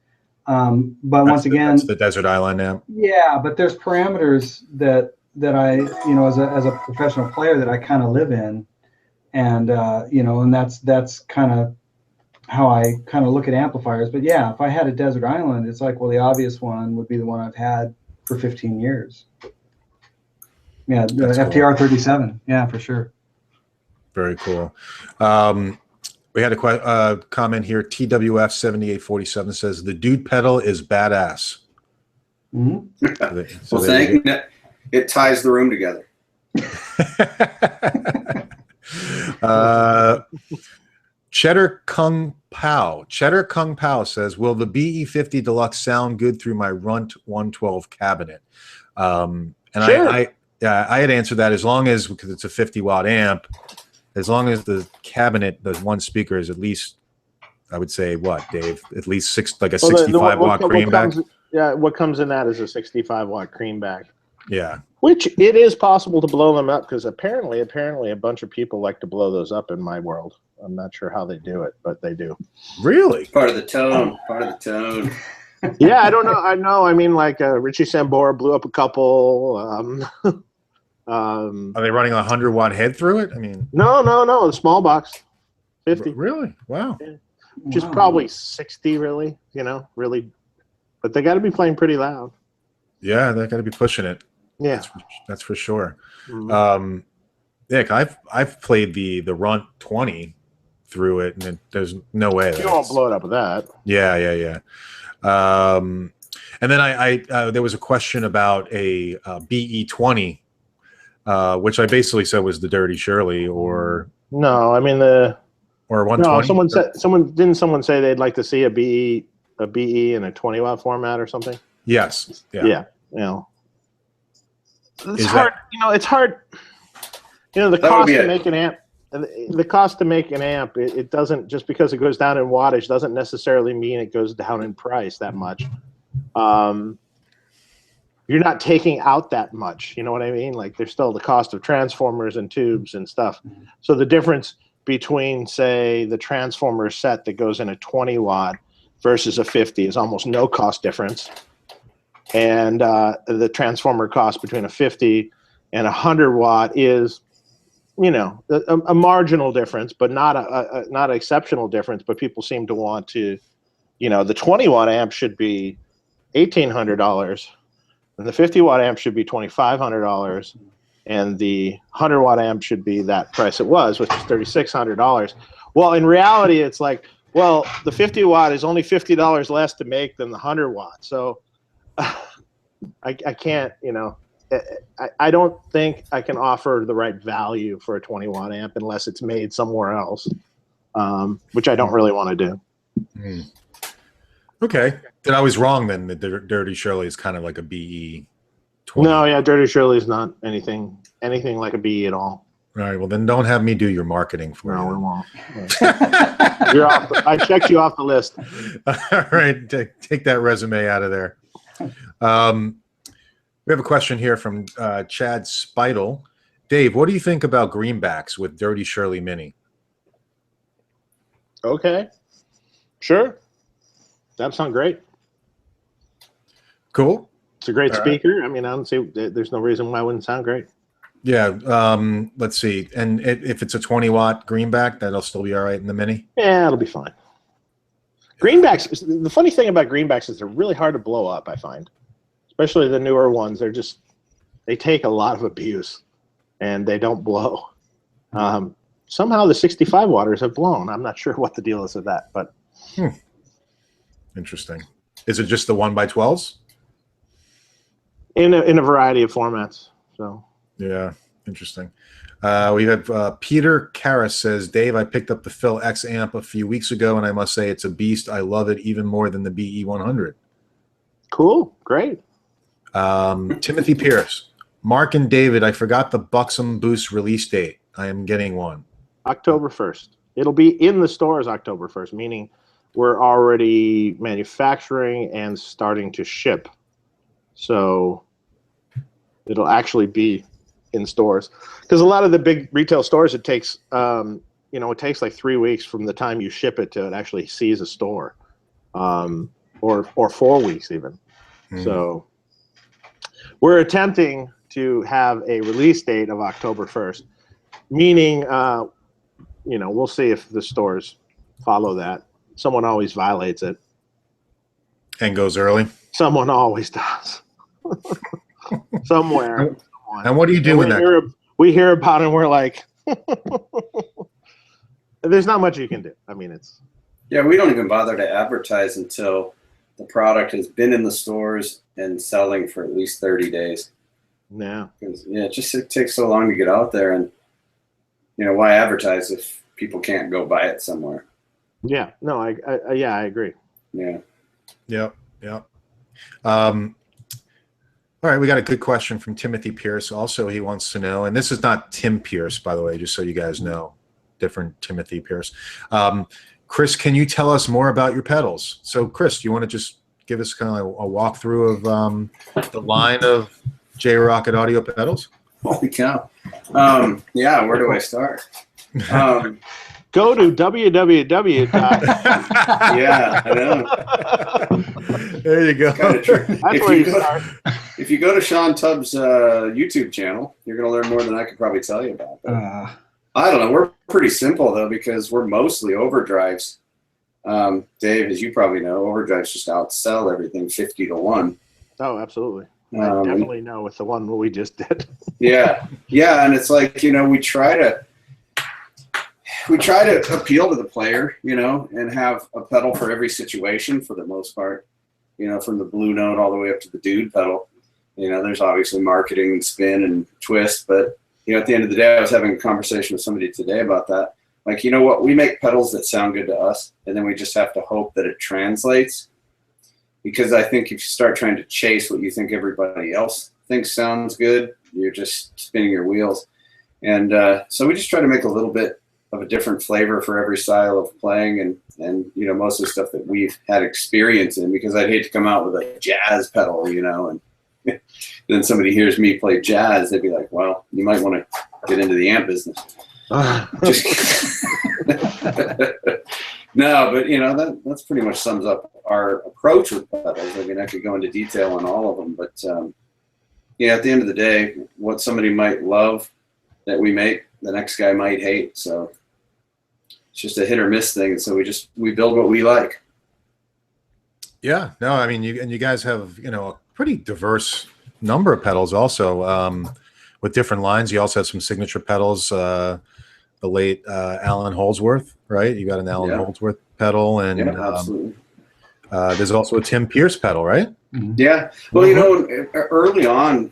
But once again, that's the Desert Island amp. Yeah, but there's parameters that I, as a professional player, that I kind of live in, and and that's kind of how I kind of look at amplifiers. But yeah, if I had a Desert Island, it's like, well, the obvious one would be the one I've had for 15 years. Yeah, the That's FTR 37. Yeah, for sure. Very cool. We had a comment here. TWF 7847 says the dude pedal is badass. Mm-hmm. Well, thank you. It ties the room together. Cheddar Kung Pao says, will the BE50 Deluxe sound good through my Runt 112 cabinet? And sure. I had answered that, as long as, because it's a 50-watt amp, as long as the cabinet, the one speaker is at least, I would say, what, Dave? At least 65-watt greenback. What comes in that is a 65-watt greenback. Yeah. Which it is possible to blow them up, because apparently a bunch of people like to blow those up in my world. I'm not sure how they do it, but they do. Really? Part of the tone. Yeah, I don't know. I know. I mean, like Richie Sambora blew up a couple. Are they running a 100-watt head through it? I mean, no, the small box, 50. Really? Wow. Yeah. Which is probably 60, really. Really, but they got to be playing pretty loud. Yeah, they got to be pushing it. Yeah, that's for sure. Mm-hmm. Yeah, I've played the Runt 20 through it, and there's no way. You won't blow it up with that. Yeah. And then I there was a question about a BE20, which I basically said was the Dirty Shirley, or no, I mean or 120. No, someone say they'd like to see a BE in a 20-watt format or something. Yes. Yeah. It's hard. It's hard. The cost to make an amp. The cost to make an amp, it doesn't, just because it goes down in wattage doesn't necessarily mean it goes down in price that much. You're not taking out that much. You know what I mean? Like, there's still the cost of transformers and tubes and stuff. So the difference between, say, the transformer set that goes in a 20-watt versus a 50 is almost no cost difference. And the transformer cost between a 50 and a 100-watt is, a marginal difference, but not an exceptional difference. But people seem to want to, the 20-watt amp should be $1,800, and the 50-watt amp should be $2,500, and the 100-watt amp should be that price it was, which is $3,600. Well, in reality, it's like, well, the 50-watt is only $50 less to make than the 100-watt. So I can't, I don't think I can offer the right value for a 20-watt amp unless it's made somewhere else, which I don't really want to do. Okay. Then I was wrong then. The Dirty Shirley is kind of like a BE 20. No, yeah, Dirty Shirley is not anything like a BE at all. All right, well, then don't have me do your marketing for you. No, we won't. You're off I checked you off the list. All right, take that resume out of there. We have a question here from Chad Spidel. Dave, what do you think about greenbacks with Dirty Shirley Mini? Okay, sure. That sounds great. Cool. It's a great speaker. Right. I mean, I don't see. There's no reason why it wouldn't sound great. Yeah. Let's see. And if it's a 20-watt greenback, that'll still be all right in the Mini? Yeah, it'll be fine. Greenbacks. The funny thing about greenbacks is they're really hard to blow up, I find. Especially the newer ones. They take a lot of abuse, and they don't blow. Somehow the 65-watters have blown. I'm not sure what the deal is with that, but. Interesting. Is it just the 1x12s? In a variety of formats. So. Yeah, interesting. We have Peter Karras says, Dave, I picked up the Phil X amp a few weeks ago, and I must say it's a beast. I love it even more than the BE100. Cool. Great. Timothy Pierce. Mark and David, I forgot the Buxom Boost release date. I am getting one. October 1st. It'll be in the stores October 1st, meaning we're already manufacturing and starting to ship. So it'll actually be in stores, because a lot of the big retail stores, it takes it takes like 3 weeks from the time you ship it to it actually sees a store, or 4 weeks even. So we're attempting to have a release date of October 1st, meaning we'll see if the stores follow that. Someone always violates it and goes early. Someone always does. somewhere. And what do you do with that? We hear about it and we're like, there's not much you can do. I mean, it's. Yeah, we don't even bother to advertise until the product has been in the stores and selling for at least 30 days. Yeah. Yeah, it takes so long to get out there, and why advertise if people can't go buy it somewhere? Yeah. No, I agree. Yeah. Yep. All right, we got a good question from Timothy Pierce. Also, he wants to know, and this is not Tim Pierce, by the way, just so you guys know, different Timothy Pierce. Chris, can you tell us more about your pedals? So, Chris, do you want to just give us kind of a walkthrough of the line of Rockett audio pedals? Holy cow! Yeah, where do I start? Go to www. Yeah, I know. There you go. That's where you start. If you go to Shawn Tubbs' YouTube channel, you're going to learn more than I could probably tell you about. I don't know. We're pretty simple, though, because we're mostly overdrives. Dave, as you probably know, overdrives just outsell everything 50 to 1. Oh, absolutely. I definitely know with the one we just did. Yeah, and it's like, we try to appeal to the player, and have a pedal for every situation for the most part, from the blue note all the way up to the dude pedal. There's obviously marketing and spin and twist, but at the end of the day, I was having a conversation with somebody today about that. Like, what? We make pedals that sound good to us, and then we just have to hope that it translates. Because I think if you start trying to chase what you think everybody else thinks sounds good, you're just spinning your wheels. And so we just try to make a little bit of a different flavor for every style of playing, and most of the stuff that we've had experience in, because I'd hate to come out with a jazz pedal, and then somebody hears me play jazz, they'd be like, well, you might want to get into the amp business. No, but that's pretty much sums up our approach with pedals. I mean, I could go into detail on all of them, but at the end of the day, what somebody might love that we make, the next guy might hate. So it's just a hit or miss thing. So we build what we like. Yeah, no, I mean, you guys have a pretty diverse number of pedals also, with different lines. You also have some signature pedals. The late Alan Holdsworth, right? You got an Alan Holdsworth pedal, and absolutely. There's also a Tim Pierce pedal, right? Yeah. Well, early on,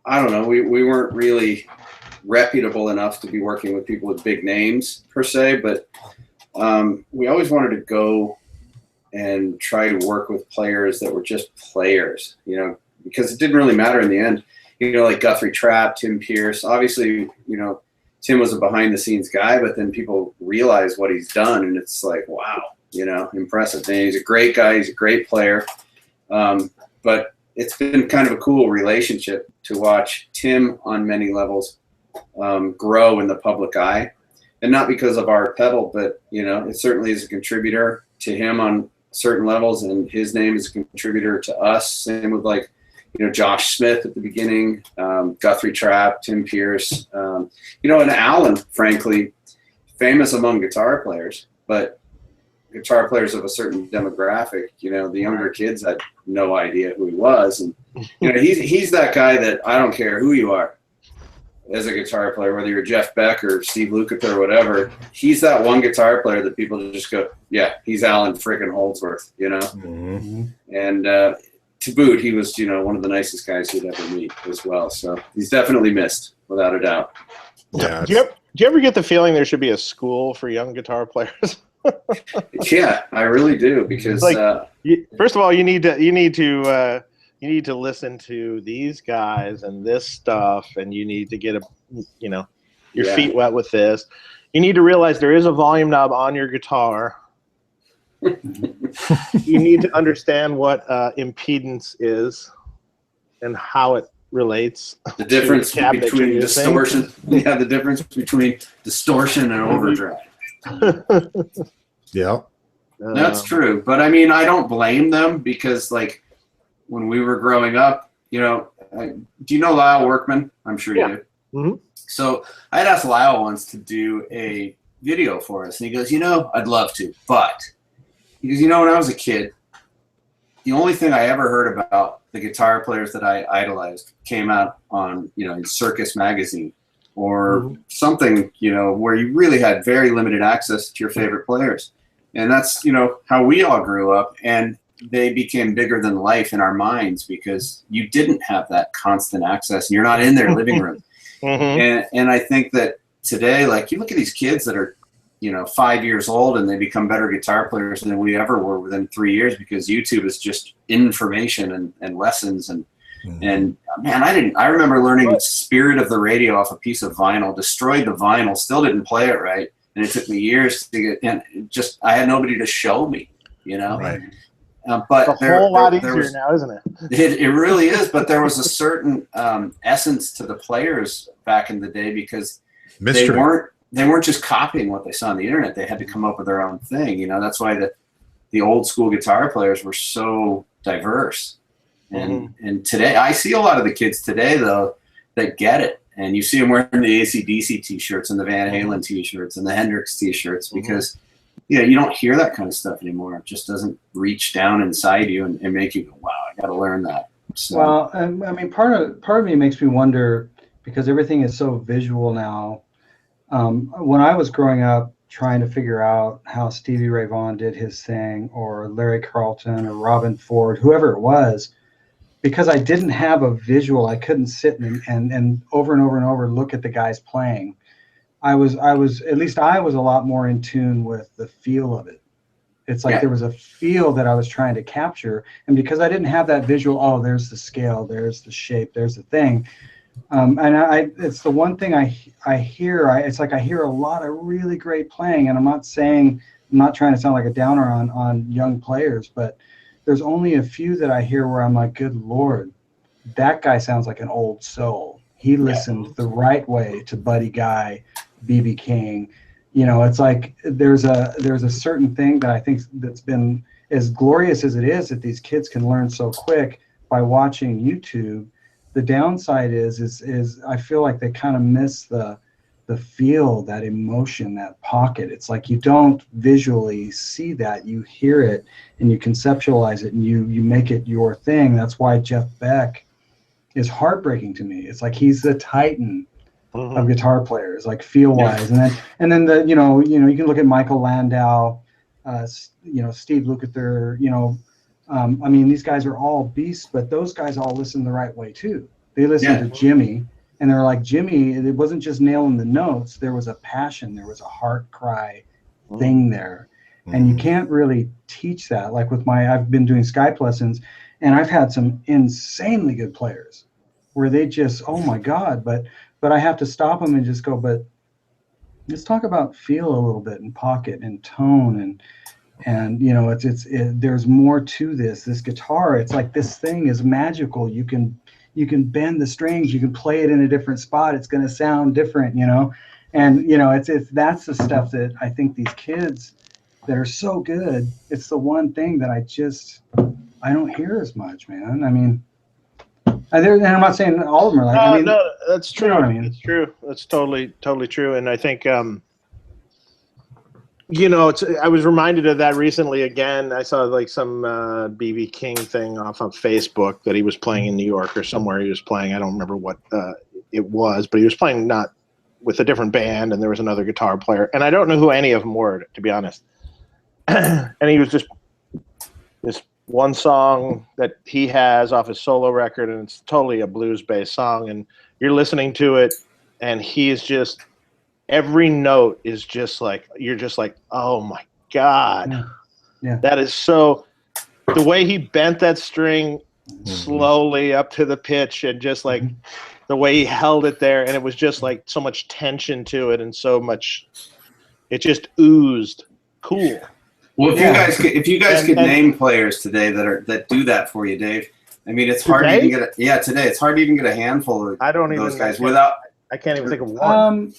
I don't know, we weren't really reputable enough to be working with people with big names per se, but we always wanted to go and try to work with players that were just players, because it didn't really matter in the end. Like Guthrie Trapp, Tim Pierce. Obviously, Tim was a behind-the-scenes guy, but then people realize what he's done, and it's like, wow, impressive. And he's a great guy. He's a great player. But it's been kind of a cool relationship to watch Tim on many levels grow in the public eye. And not because of our pedal, but, it certainly is a contributor to him on certain levels, and his name is a contributor to us. Same with Josh Smith at the beginning, Guthrie Trapp, Tim Pierce, and Alan, frankly, famous among guitar players, but guitar players of a certain demographic, the younger kids had no idea who he was. And, he's that guy that I don't care who you are as a guitar player, whether you're Jeff Beck or Steve Lukather or whatever, he's that one guitar player that people just go, yeah, he's Alan freaking Holdsworth, And, to boot, he was, one of the nicest guys you'd ever meet as well. So he's definitely missed, without a doubt. Yeah. Do you ever get the feeling there should be a school for young guitar players? Yeah, I really do, because first of all, you need to listen to these guys and this stuff, and you need to get your feet wet with this. You need to realize there is a volume knob on your guitar. You need to understand what impedance is and how it relates. The difference between distortion. Yeah, the difference between distortion and overdrive. Yeah. That's true. But I mean, I don't blame them, because when we were growing up, do you know Lyle Workman? I'm sure you do. Mm-hmm. So I had asked Lyle once to do a video for us, and he goes, I'd love to, but he goes, when I was a kid, the only thing I ever heard about the guitar players that I idolized came out on, in Circus magazine or something, where you really had very limited access to your favorite players. And that's, how we all grew up, and they became bigger than life in our minds because you didn't have that constant access and you're not in their living room. And I think that today, like, you look at these kids that are, 5 years old and they become better guitar players than we ever were within 3 years because YouTube is just information and lessons. And man, I remember learning Spirit of the Radio off a piece of vinyl, destroyed the vinyl, still didn't play it right. And it took me years to get, and I had nobody to show me, Right. But it's a whole lot easier now, isn't it? It really is. But there was a certain essence to the players back in the day because they weren't just copying what they saw on the internet. They had to come up with their own thing. That's why the old school guitar players were so diverse. And today, I see a lot of the kids today, though, that get it. And you see them wearing the AC/DC T-shirts and the Van Halen T-shirts and the Hendrix T-shirts because, you don't hear that kind of stuff anymore. It just doesn't reach down inside you and make you go, wow, I got to learn that. So. Well, I mean, part of me makes me wonder, because everything is so visual now. When I was growing up trying to figure out how Stevie Ray Vaughan did his thing, or Larry Carlton or Robin Ford, whoever it was, because I didn't have a visual, I couldn't sit and over and over and over look at the guys playing. I was at least I was a lot more in tune with the feel of it. It's like there was a feel that I was trying to capture, and because I didn't have that visual, there's the scale, there's the shape, there's the thing. And it's the one thing I hear. It's like I hear a lot of really great playing, and I'm not trying to sound like a downer on young players, but there's only a few that I hear where I'm like, good Lord, that guy sounds like an old soul. He listened the right way to Buddy Guy, B.B. King. It's like there's a certain thing that I think that's been as glorious as it is that these kids can learn so quick by watching YouTube. The downside is I feel like they kind of miss the feel, that emotion, that pocket. It's like you don't visually see that, you hear it and you conceptualize it and you make it your thing. That's why Jeff Beck is heartbreaking to me. It's like he's the titan of guitar players, like feel wise. And then the you can look at Michael Landau, Steve Lukather, I mean, these guys are all beasts, but those guys all listen the right way too. They listen to Jimmy, and they're like, Jimmy, it wasn't just nailing the notes. There was a passion. There was a heart cry thing there. And you can't really teach that. Like I've been doing Skype lessons, and I've had some insanely good players where they just, oh my God, but I have to stop them and just go, but let's talk about feel a little bit and pocket and tone and there's more to this guitar. It's like this thing is magical. You can bend the strings, you can play it in a different spot, it's going to sound different, and it's that's the stuff that I think these kids that are so good, it's the one thing that I don't hear as much, man. I mean, and I'm not saying all of them are like, no, that's true. You know what I mean? It's true. That's totally true. And I think I was reminded of that recently again. I saw like some B.B. King thing off of Facebook that he was playing in New York or somewhere he was playing. I don't remember what it was, but he was playing not with a different band, and there was another guitar player. And I don't know who any of them were, to be honest. And he was just this one song that he has off his solo record, and it's totally a blues-based song. And you're listening to it, and he is just... every note is just like, you're just like, oh my God. Yeah. That is so, the way he bent that string slowly up to the pitch, and just like the way he held it there. And it was just like so much tension to it, and so much, it just oozed cool. Well, if you guys could name players today that do that for you, Dave, I mean, it's hard to even get today it's hard to even get a handful of those guys without, I can't even think of one.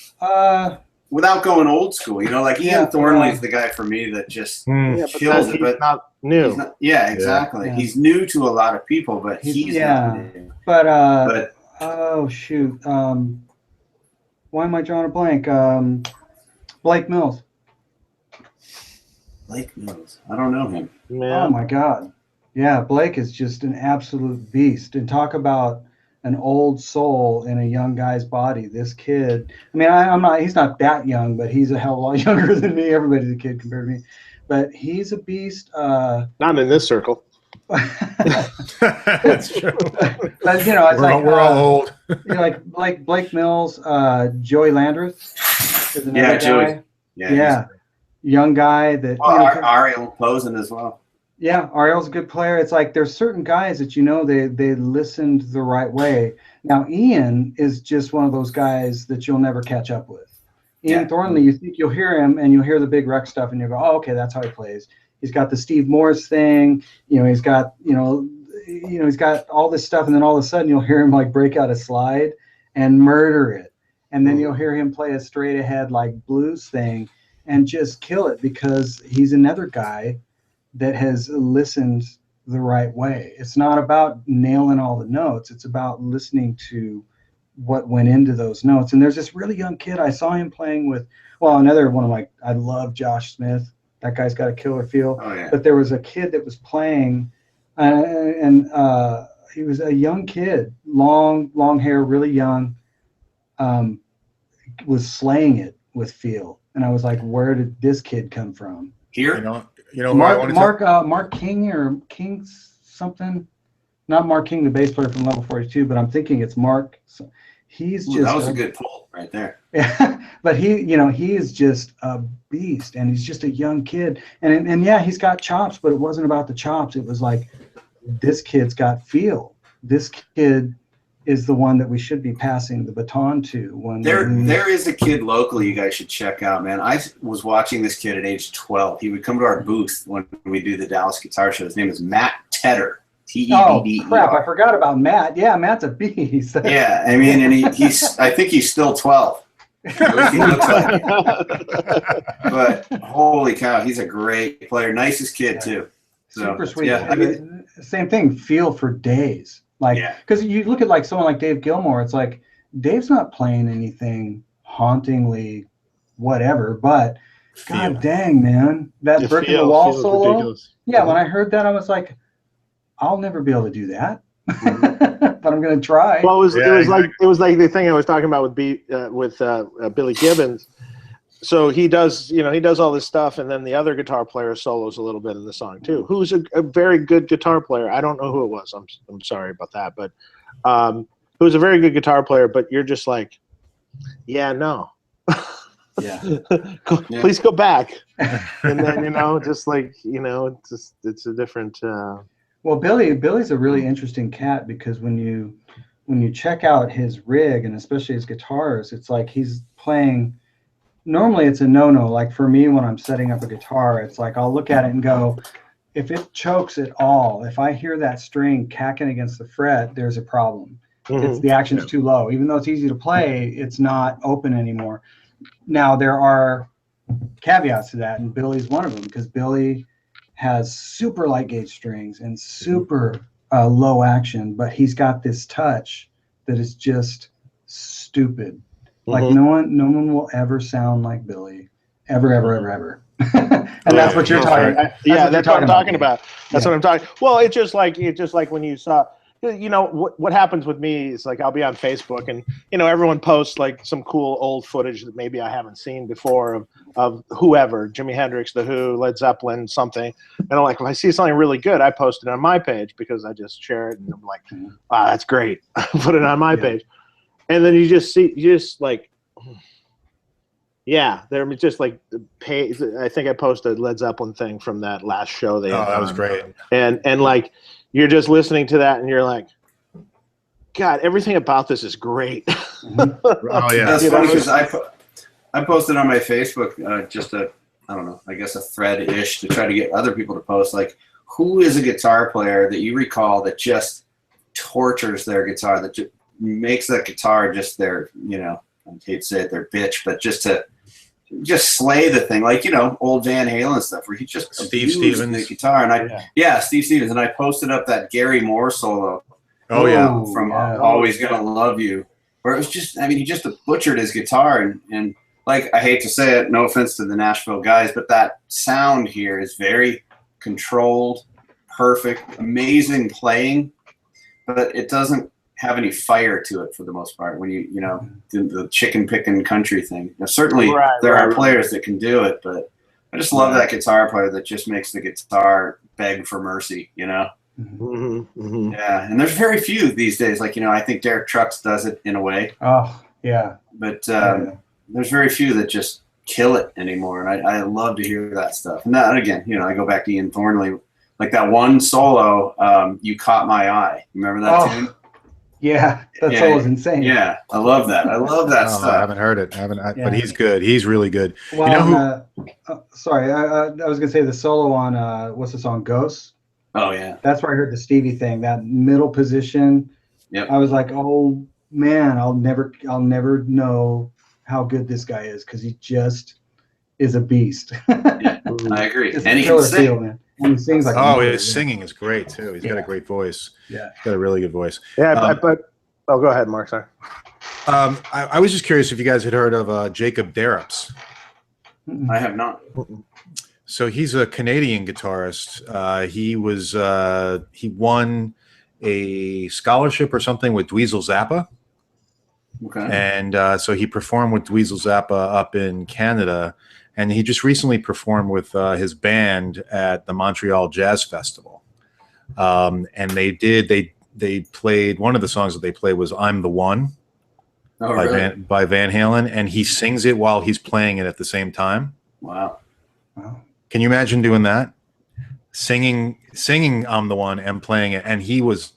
Without going old school, like Ian Thornley's the guy for me that just kills it. But not new. Exactly. Yeah. He's new to a lot of people, but he's not new. But oh shoot, why am I drawing a blank? Blake Mills. Blake Mills. I don't know him. Man. Oh my God. Yeah, Blake is just an absolute beast. And talk about an old soul in a young guy's body. This kid, I mean, he's not that young, but he's a hell of a lot younger than me. Everybody's a kid compared to me. But he's a beast. Not in this circle. That's true. But, you know, it's we're all old. You know, like Blake Mills, Joey Landreth is another guy. Joey. Yeah. Young guy that. Well, Ariel Posen as well. Yeah, Ariel's a good player. It's like there's certain guys that, you know, they listened the right way. Now, Ian is just one of those guys that you'll never catch up with. Ian Thornley, you think you'll hear him and you'll hear the big rec stuff and you go, oh, okay, that's how he plays. He's got the Steve Morris thing, you know, he's got all this stuff, and then all of a sudden you'll hear him like break out a slide and murder it. And then you'll hear him play a straight ahead like blues thing and just kill it because he's another guy that has listened the right way. It's not about nailing all the notes. It's about listening to what went into those notes. And there's this really young kid. I saw him playing with, another one of my, I love Josh Smith. That guy's got a killer feel. Oh, yeah. But there was a kid that was playing, and he was a young kid, long hair, really young, was slaying it with feel. And I was like, where did this kid come from? Here? You know, Mark King or King something, not Mark King, the bass player from Level 42, but I'm thinking it's Mark. So he's just that was a good pull right there. Yeah, but he is just a beast, and he's just a young kid, and yeah, he's got chops, but it wasn't about the chops. It was like, this kid's got feel. This kid is the one that we should be passing the baton to. When there is a kid locally you guys should check out, man. I was watching this kid at age 12. He would come to our booth when we do the Dallas Guitar Show. His name is Matt Tedder. T-E-D-D-E-R. Oh crap! I forgot about Matt. Yeah, Matt's a beast. Yeah, I mean, and he's I think he's still 12. He looks like it. But holy cow, he's a great player. Nicest kid too. So, super sweet. Yeah, I mean, same thing. Feel for days. Like, because you look at like someone like Dave Gilmore, it's like Dave's not playing anything hauntingly whatever, but god dang, man, that brick in the wall solo. Ridiculous. Yeah, when I heard that, I was like, I'll never be able to do that. But I'm gonna try. Well, it was like the thing I was talking about with Billy Gibbons. So he does all this stuff, and then the other guitar player solos a little bit in the song too. Who's a very good guitar player? I don't know who it was. I'm sorry about that, but who's a very good guitar player. But you're just like, yeah, no, please go back, and then just like it's a different. Well, Billy's a really interesting cat because when you check out his rig and especially his guitars, it's like he's playing. Normally it's a no-no. Like for me, when I'm setting up a guitar, it's like I'll look at it and go, if it chokes at all, if I hear that string cacking against the fret, there's a problem. It's the action's too low. Even though it's easy to play, it's not open anymore. Now there are caveats to that, and Billy's one of them because Billy has super light gauge strings and super low action, but he's got this touch that is just stupid. Like no one will ever sound like Billy, ever. And that's what you're talking about. Yeah, that's what I'm talking about. That's what I'm talking. Well, it's just like when you saw, what happens with me is like I'll be on Facebook and everyone posts like some cool old footage that maybe I haven't seen before of whoever, Jimi Hendrix, The Who, Led Zeppelin, something. And I'm like, if I see something really good, I post it on my page because I just share it and I'm like, wow, that's great. Put it on my page. And then they're just like I think I posted a Led Zeppelin thing from that last show they had. That was great. And like you're just listening to that and you're like, God, everything about this is great. Oh yeah. That's funny because I posted on my Facebook just I don't know, I guess a thread-ish to try to get other people to post like, who is a guitar player that you recall that just tortures their guitar, that just makes that guitar just their, I hate to say it, their bitch, but just to slay the thing, like old Van Halen stuff, where he just Steve Stevens the guitar, and Steve Stevens, and I posted up that Gary Moore solo. Oh yeah, from Always Gonna Love You, where it was just, he just butchered his guitar, and like I hate to say it, no offense to the Nashville guys, but that sound here is very controlled, perfect, amazing playing, but it doesn't have any fire to it for the most part. When you know, the chicken picking country thing. Now, certainly there are players that can do it, but I just love that guitar player that just makes the guitar beg for mercy, you know? Yeah, and there's very few these days. Like, you know, I think Derek Trucks does it in a way. Oh, yeah. But there's very few that just kill it anymore, and I love to hear that stuff. And that, again, you know, I go back to Ian Thornley, like that one solo, "You Caught My Eye." Remember that tune? Yeah, that solo's insane. Yeah, I love that. I love that stuff. I haven't heard it. But he's good. He's really good. Well, you know who? Sorry, I was gonna say the solo on what's the song, Ghosts? Oh yeah, that's where I heard the Stevie thing. That middle position. Yep. I was like, oh man, I'll never know how good this guy is, because he just is a beast. Yeah, I agree. It's and he can sing. Feel, man. And he sings like his singing is great too. He's got a great voice. Yeah, he's got a really good voice. Yeah, but go ahead, Mark. Sorry. I was just curious if you guys had heard of Jacob Darrups. I have not. So he's a Canadian guitarist. He won a scholarship or something with Dweezil Zappa. Okay. And so he performed with Dweezil Zappa up in Canada, and he just recently performed with his band at the Montreal Jazz Festival. And they played, one of the songs that they played was "I'm the One" by Van Halen, and he sings it while he's playing it at the same time. Wow. Can you imagine doing that? Singing "I'm the One" and playing it, and he was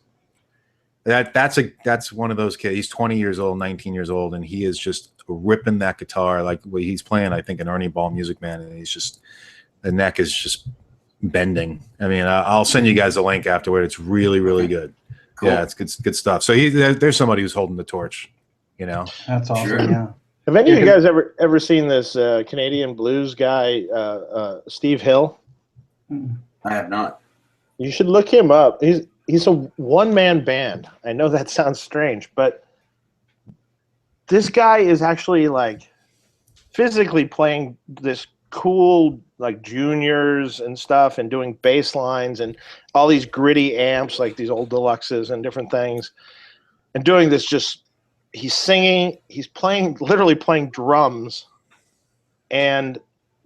that's one of those kids. He's 20 years old, 19 years old, and he is just ripping that guitar like he's playing, I think, an Ernie Ball Music Man, and he's just, the neck is just bending. I mean, I'll send you guys a link afterward. It's really, really good. Cool. Yeah, it's good stuff. So there's somebody who's holding the torch, you know. That's awesome. Sure. Yeah. Have any of you guys ever seen this Canadian blues guy, Steve Hill? I have not. You should look him up. He's a one-man band. I know that sounds strange, but this guy is actually like physically playing this cool like juniors and stuff, and doing bass lines and all these gritty amps, like these old deluxes and different things, and doing this. Just he's singing, he's literally playing drums and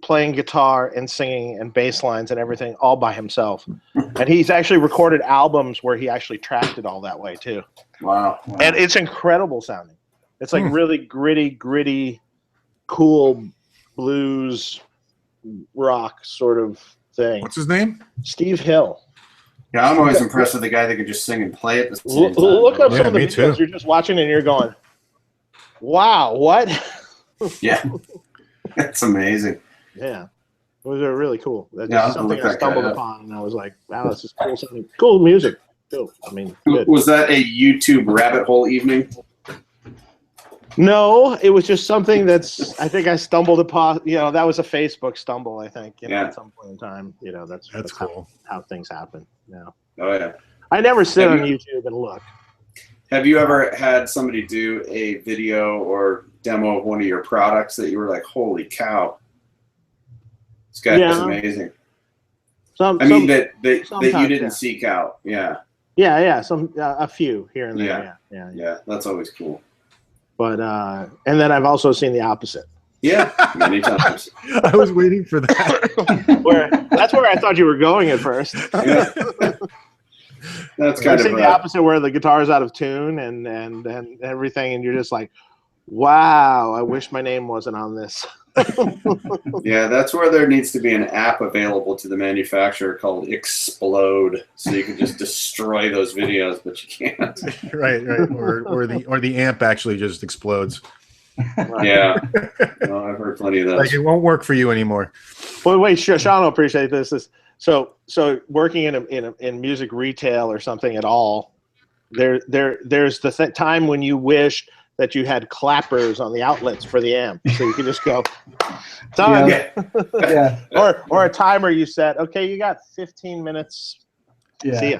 playing guitar and singing and bass lines and everything all by himself. And he's actually recorded albums where he actually tracked it all that way too. Wow. And it's incredible sounding. It's like really gritty, cool blues rock sort of thing. What's his name? Steve Hill. Yeah, I'm always impressed with the guy that can just sing and play at the same time. Look up some of the videos. Too. You're just watching and you're going, wow, what? Yeah. That's amazing. Yeah. It was really cool. That's Yeah, something I stumbled upon, and I was like, wow, this is cool. Cool music. Cool. I mean, good. Was that a YouTube rabbit hole evening? No, it was just something I think I stumbled upon. You know, that was a Facebook stumble, I think, you know, at some point in time. You know, that's cool. How things happen. Yeah. Oh, yeah. I never sit on YouTube and look. Have you ever had somebody do a video or demo of one of your products that you were like, holy cow, this guy is amazing? That you didn't seek out. Yeah. Yeah. A few here and there. Yeah. That's always cool. But and then I've also seen the opposite. Yeah, many times. I was waiting for that. That's where I thought you were going at first. Yeah. That's kind of the opposite, where the guitar's out of tune and everything, and you're just like, wow, I wish my name wasn't on this. Yeah, that's where there needs to be an app available to the manufacturer called Explode, so you can just destroy those videos, but you can't. Right. Or the amp actually just explodes. Yeah, no, I've heard plenty of those. Like it won't work for you anymore. Well, wait, Shawn will appreciate this. So working in music retail or something at all, there's the time when you wish that you had clappers on the outlets for the amp, so you can just go done. Yeah. Or a timer you set. Okay, you got 15 minutes. Yeah. See ya.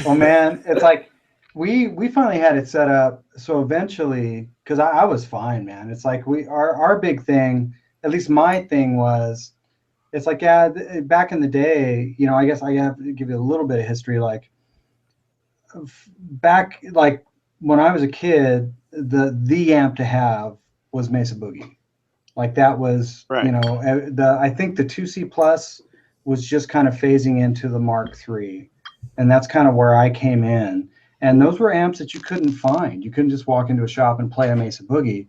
Well, man, it's like we finally had it set up. So eventually, because I was fine, man. It's like our big thing, at least my thing was, it's like, yeah, back in the day, you know, I guess I have to give you a little bit of history. Like back, like when I was a kid, the amp to have was Mesa Boogie. Like that was, you know, I think the 2C Plus was just kind of phasing into the Mark III, and that's kind of where I came in. And those were amps that you couldn't find. You couldn't just walk into a shop and play a Mesa Boogie.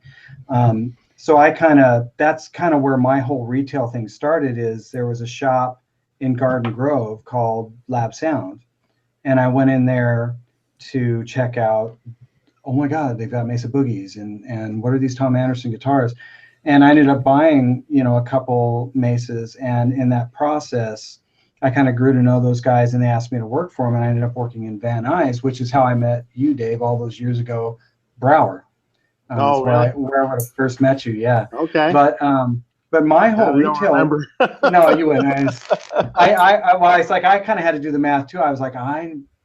So that's kind of where my whole retail thing started. Is there was a shop in Garden Grove called Lab Sound, and I went in there to check out, oh my God, they've got Mesa Boogies, and what are these Tom Anderson guitars? And I ended up buying, you know, a couple Mesas, and in that process, I kind of grew to know those guys, and they asked me to work for them, and I ended up working in Van Nuys, which is how I met you, Dave, all those years ago, Brower. Oh, really? Where I would have first met you, yeah. Okay. But my whole retail, no, you wouldn't. Well, it's like I kind of had to do the math too. I was like,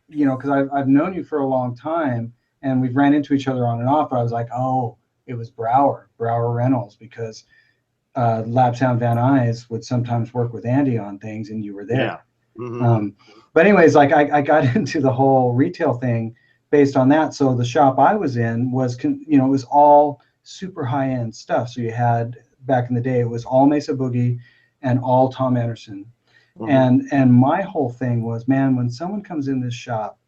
you know, because I've known you for a long time, and we've ran into each other on and off. But I was like, oh, it was Brower Reynolds, because Lab Sound Van Nuys would sometimes work with Andy on things, and you were there. Yeah. But anyways, like I got into the whole retail thing based on that. So the shop I was in was, you know, it was all super high-end stuff. So you had, back in the day, it was all Mesa Boogie and all Tom Anderson. And my whole thing was, man, when someone comes in this shop,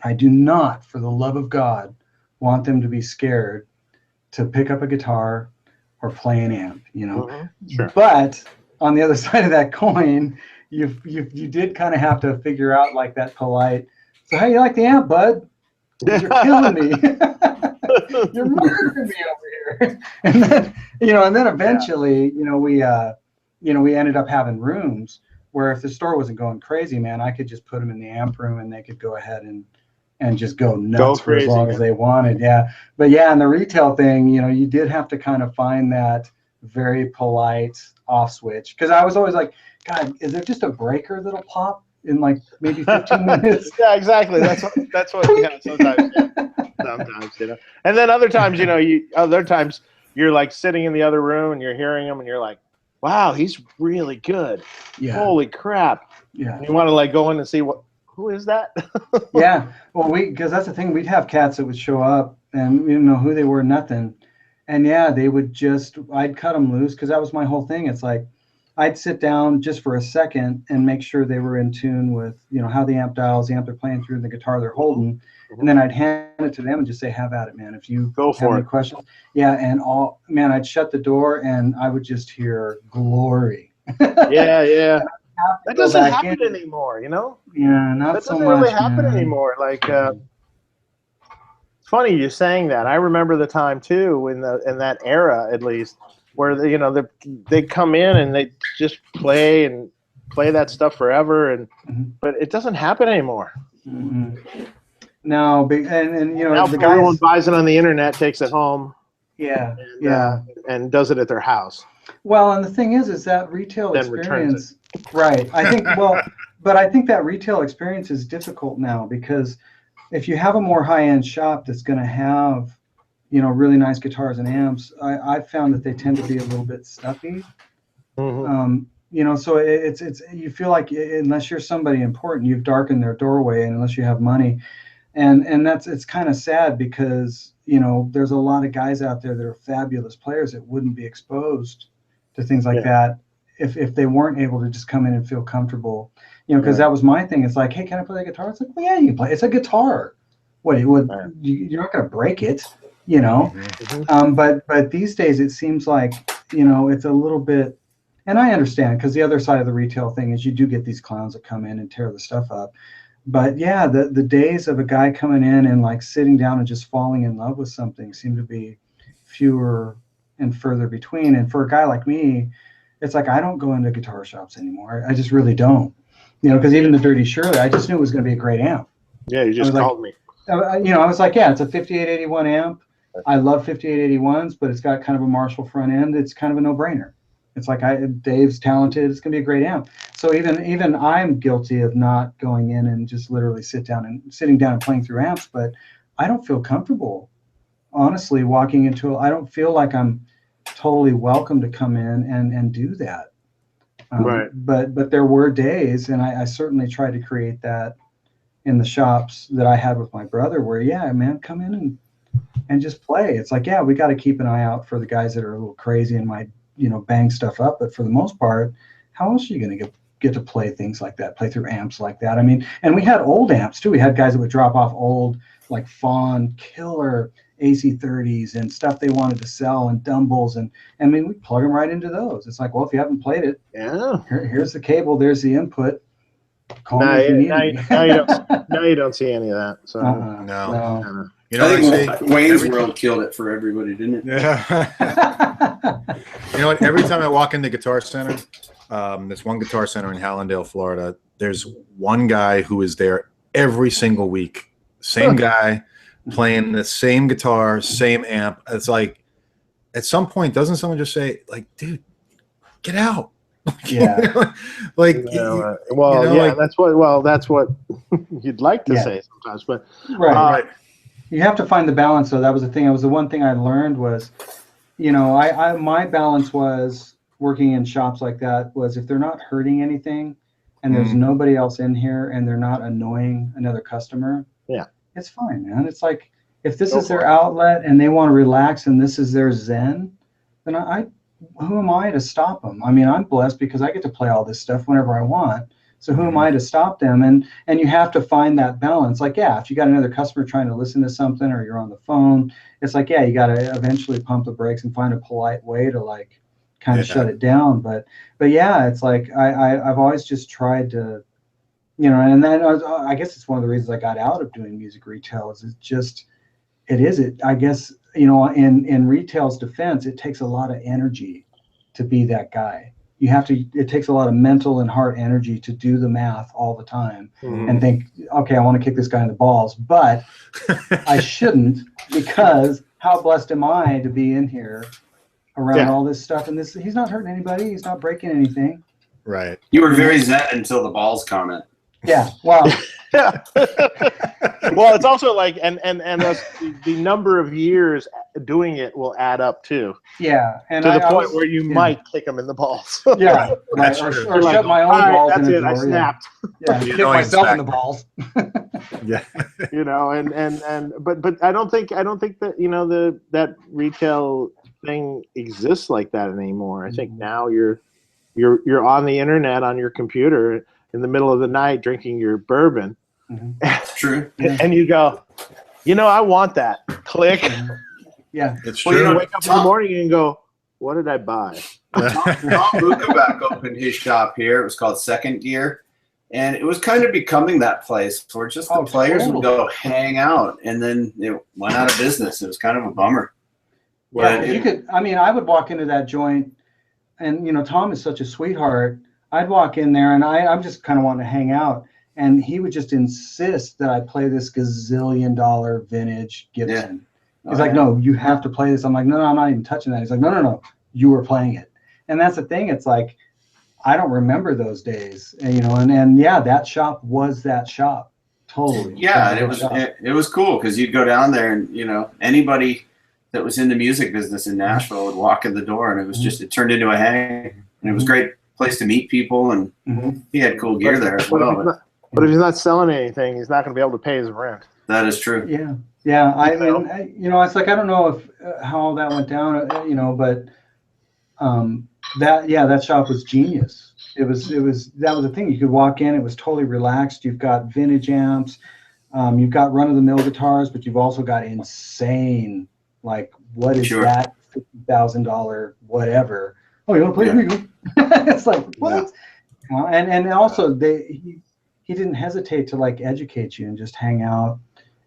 I do not, for the love of God, want them to be scared to pick up a guitar or play an amp, you know. Sure. But on the other side of that coin, you did kind of have to figure out, like, that polite, so how you like the amp, bud? You're killing me. You're murdering me over here. And then, you know, and then eventually, you know, we ended up having rooms where if the store wasn't going crazy, man, I could just put them in the amp room, and they could go ahead and just go nuts for as long as they wanted. Yeah. But yeah, in the retail thing, you know, you did have to kind of find that very polite off switch. Because I was always like, God, is there just a breaker that'll pop in like maybe 15 minutes? Yeah, exactly. That's what yeah, sometimes, you know. And then other times, you know, you're like sitting in the other room and you're hearing him and you're like, wow, he's really good. Yeah. Holy crap. Yeah. And you want to like go in and see who is that? Yeah. Well, because that's the thing, we'd have cats that would show up and we didn't know who they were, nothing. And yeah, they would I'd cut them loose, because that was my whole thing. It's like, I'd sit down just for a second and make sure they were in tune with, you know, how the amp dials, the amp they're playing through, and the guitar they're holding. And then I'd hand it to them and just say, have at it, man. If you have any questions. Yeah. And I'd shut the door and I would just hear glory. Yeah. That doesn't happen anymore, you know? Yeah, not so much. That doesn't really happen anymore. Like, it's funny you saying that. I remember the time too, in that era at least, where they come in and they just play that stuff forever, and but it doesn't happen anymore. No, and you know, now everyone buys it on the internet, takes it home. Yeah, and does it at their house. Well, and the thing is that retail experience, right? I think but I think that retail experience is difficult now, because if you have a more high-end shop that's going to have, you know, really nice guitars and amps, I've found that they tend to be a little bit stuffy. You know, so it's you feel like unless you're somebody important, you've darkened their doorway, and unless you have money, and it's kind of sad, because, you know, there's a lot of guys out there that are fabulous players that wouldn't be exposed to things like that if they weren't able to just come in and feel comfortable. You know, because that was my thing. It's like, hey, can I play the guitar? It's like, well, yeah, you can play. It's a guitar. What? You're not going to break it, you know. But these days it seems like, you know, it's a little bit. And I understand, because the other side of the retail thing is you do get these clowns that come in and tear the stuff up. But yeah, the days of a guy coming in and like sitting down and just falling in love with something seem to be fewer and further between. And for a guy like me, it's like, I don't go into guitar shops anymore. I just really don't. You know, because even the Dirty Shirley, I just knew it was going to be a great amp. Yeah, you just called me. You know, I was like, yeah, it's a 5881 amp. I love 5881s, but it's got kind of a Marshall front end. It's kind of a no-brainer. It's like, Dave's talented. It's going to be a great amp. So even I'm guilty of not going in and just literally sitting down and playing through amps. But I don't feel comfortable, honestly, walking into I don't feel like I'm totally welcome to come in and do that. Right. But there were days, and I certainly tried to create that in the shops that I had with my brother, where, yeah, man, come in and just play. It's like, yeah, we got to keep an eye out for the guys that are a little crazy and might, bang stuff up. But for the most part, how else are you going to get to play things like that, play through amps like that? I mean, and we had old amps too. We had guys that would drop off old, like Fawn killer AC30s and stuff they wanted to sell, and Dumbles, and I mean, we plug them right into those. It's like, well, if you haven't played it, Yeah. here's the cable, there's the input. Call Now, me if you need me. now you don't see any of that. So No. You know, I what think I say? Wayne's World killed it for everybody, didn't it? Yeah. You know what? Every time I walk into Guitar Center, there's one Guitar Center in Hallandale, Florida. There's one guy who is there every single week. Same guy playing the same guitar, same amp. It's like, at some point, doesn't someone just say, like, dude, get out? Yeah. Like, that's what you'd like to say sometimes, but right. You have to find the balance, though. That was the thing. It was the one thing I learned was, my balance was working in shops like that was, if they're not hurting anything and there's nobody else in here and they're not annoying another customer, it's fine, man. It's like, if this is their outlet and they want to relax and this is their zen, then who am I to stop them? I mean, I'm blessed because I get to play all this stuff whenever I want. So who am I to stop them? And you have to find that balance. Like, yeah, if you got another customer trying to listen to something, or you're on the phone, it's like, yeah, you got to eventually pump the brakes and find a polite way to, like, kind of shut it down. But yeah, it's like, I've always just tried to, and then I guess it's one of the reasons I got out of doing music retail is I guess, in retail's defense, it takes a lot of energy to be that guy. It takes a lot of mental and heart energy to do the math all the time and think, okay, I want to kick this guy in the balls, but I shouldn't, because how blessed am I to be in here around all this stuff? And he's not hurting anybody. He's not breaking anything. Right. You were very zen until the balls comment. Yeah. Well, yeah. Well, it's also like, and the number of years doing it will add up too. Yeah, and to the point where you might kick them in the balls. Yeah, right. Or shut my own balls in the door. I snapped. Yeah, kick myself in the balls. Yeah. But I don't think that that retail thing exists like that anymore. I think now you're on the internet on your computer in the middle of the night drinking your bourbon. True. And you go, I want that. Click. Yeah. It's true. true. You wake up in the morning and go, what did I buy? Tom Bukovac opened his shop here. It was called Second Gear. And it was kind of becoming that place where just the players would go hang out, and then it went out of business. It was kind of a bummer. Yeah, I would walk into that joint, and Tom is such a sweetheart. I'd walk in there and I'm just kind of wanting to hang out. And he would just insist that I play this gazillion-dollar vintage Gibson. He's like, no, you have to play this. I'm like, no, I'm not even touching that. He's like, no, you were playing it. And that's the thing. It's like, I don't remember those days. And yeah, that shop was that shop. Totally. Yeah, and it was cool because you'd go down there and, anybody that was in the music business in Nashville would walk in the door, and it was just, it turned into a hang. And it was a great place to meet people, and he had cool gear there as well. But if he's not selling anything, he's not going to be able to pay his rent. That is true. Yeah. It's like, I don't know if how that went down, but that shop was genius. That was the thing. You could walk in, it was totally relaxed. You've got vintage amps, you've got run-of-the-mill guitars, but you've also got insane, like, what is that $50,000 whatever? Oh, you want to play? Here you go. It's like, what? Yeah. And also he didn't hesitate to, like, educate you and just hang out.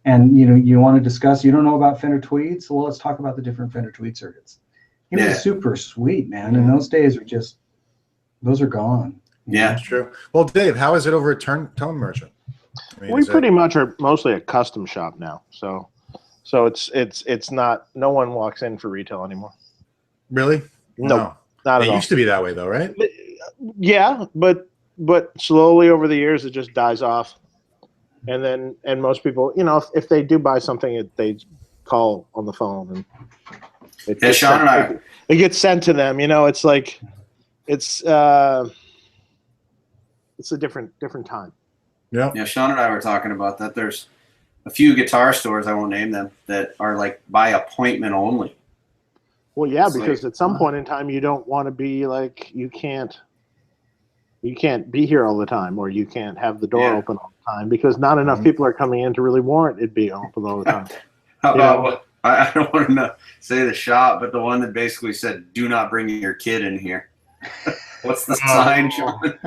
And you want to discuss. You don't know about Fender Tweeds? Well, let's talk about the different Fender Tweed circuits. He was super sweet, man. And those days those are gone. Yeah, that's true. Well, Dave, how is it over at Tone Merchant? We pretty much are mostly a custom shop now. So it's not. No one walks in for retail anymore. Really? No, not at all. It used to be that way, though, right? Yeah, but slowly over the years it just dies off. And most people, if they do buy something, they call on the phone, and Shawn and I, it gets sent to them. It's like, it's it's a different time. Yeah. Yeah, Shawn and I were talking about that. There's a few guitar stores, I won't name them, that are like by appointment only. Well, yeah, It's because like, at some point in time, you don't want to be like, you can't be here all the time, or you can't have the door open all the time, because not enough people are coming in to really warrant it be open all the time. How about, I don't want to say the shop, but the one that basically said, "Do not bring your kid in here." What's the sign, Shawn?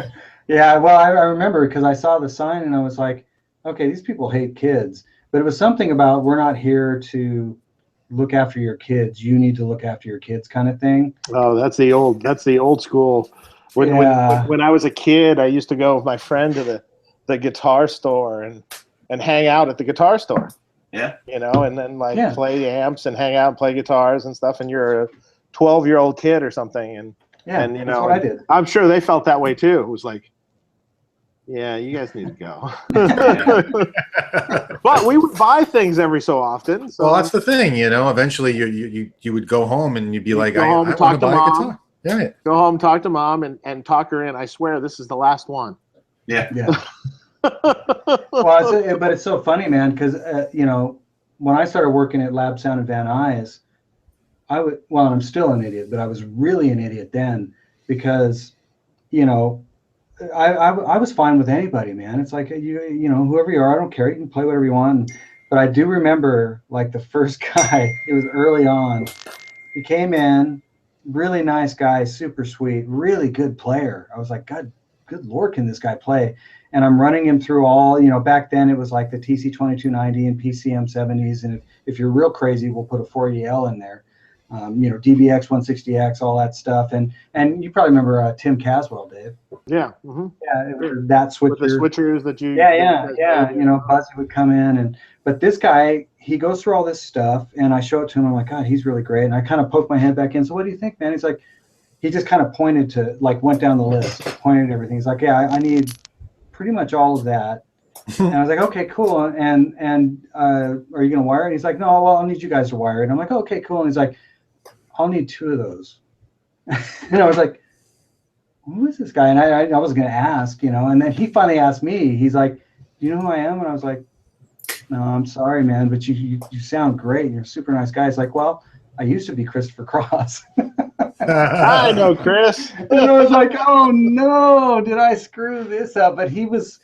Yeah, well, I remember because I saw the sign and I was like, okay, these people hate kids. But it was something about, we're not here to look after your kids. You need to look after your kids, kind of thing. Oh, that's the old school. When I was a kid, I used to go with my friend to the guitar store and hang out at the guitar store. Yeah. You know, and then play amps and hang out and play guitars and stuff. And you're a 12-year-old kid or something, and you know, that's what I did. I'm sure they felt that way too. It was like, yeah, you guys need to go. But we would buy things every so often. So. Well, that's the thing, you know. Eventually, you would go home and you'd be like, I want to buy a guitar. Yeah. Go home, talk to mom, and talk her in. I swear, this is the last one. Yeah. Well, but it's so funny, man, because you know, when I started working at Lab Sound and Van Nuys, and I'm still an idiot, but I was really an idiot then, because, you know, I was fine with anybody, man. It's like, you know, whoever you are, I don't care. You can play whatever you want. But I do remember, like, the first guy, it was early on. He came in, really nice guy, super sweet, really good player. I was like, good Lord, can this guy play? And I'm running him through all, you know, back then it was like the TC2290 and PCM 70s. And if you're real crazy, we'll put a 4EL in there. You know, DBX 160X, all that stuff. And you probably remember Tim Caswell, Dave. Yeah. Mm-hmm. Yeah, that switcher. With the switchers that you. Yeah. You know, Buzzy would come in, but this guy, he goes through all this stuff, and I show it to him. I'm like, God, he's really great. And I kind of poke my head back in. So what do you think, man? He's like, he just kind of pointed to, like, went down the list, pointed at everything. He's like, yeah, I need pretty much all of that. And I was like, okay, cool. And are you gonna wire it? He's like, no, well, I'll need you guys to wire it. And I'm like, okay, cool. And he's like, I'll need 2 of those. And I was like, who is this guy? And I was going to ask, you know, and then he finally asked me, he's like, do you know who I am? And I was like, no, I'm sorry, man, but you sound great. You're a super nice guy. He's like, well, I used to be Christopher Cross. I know, Chris. And I was like, oh no, did I screw this up? But he was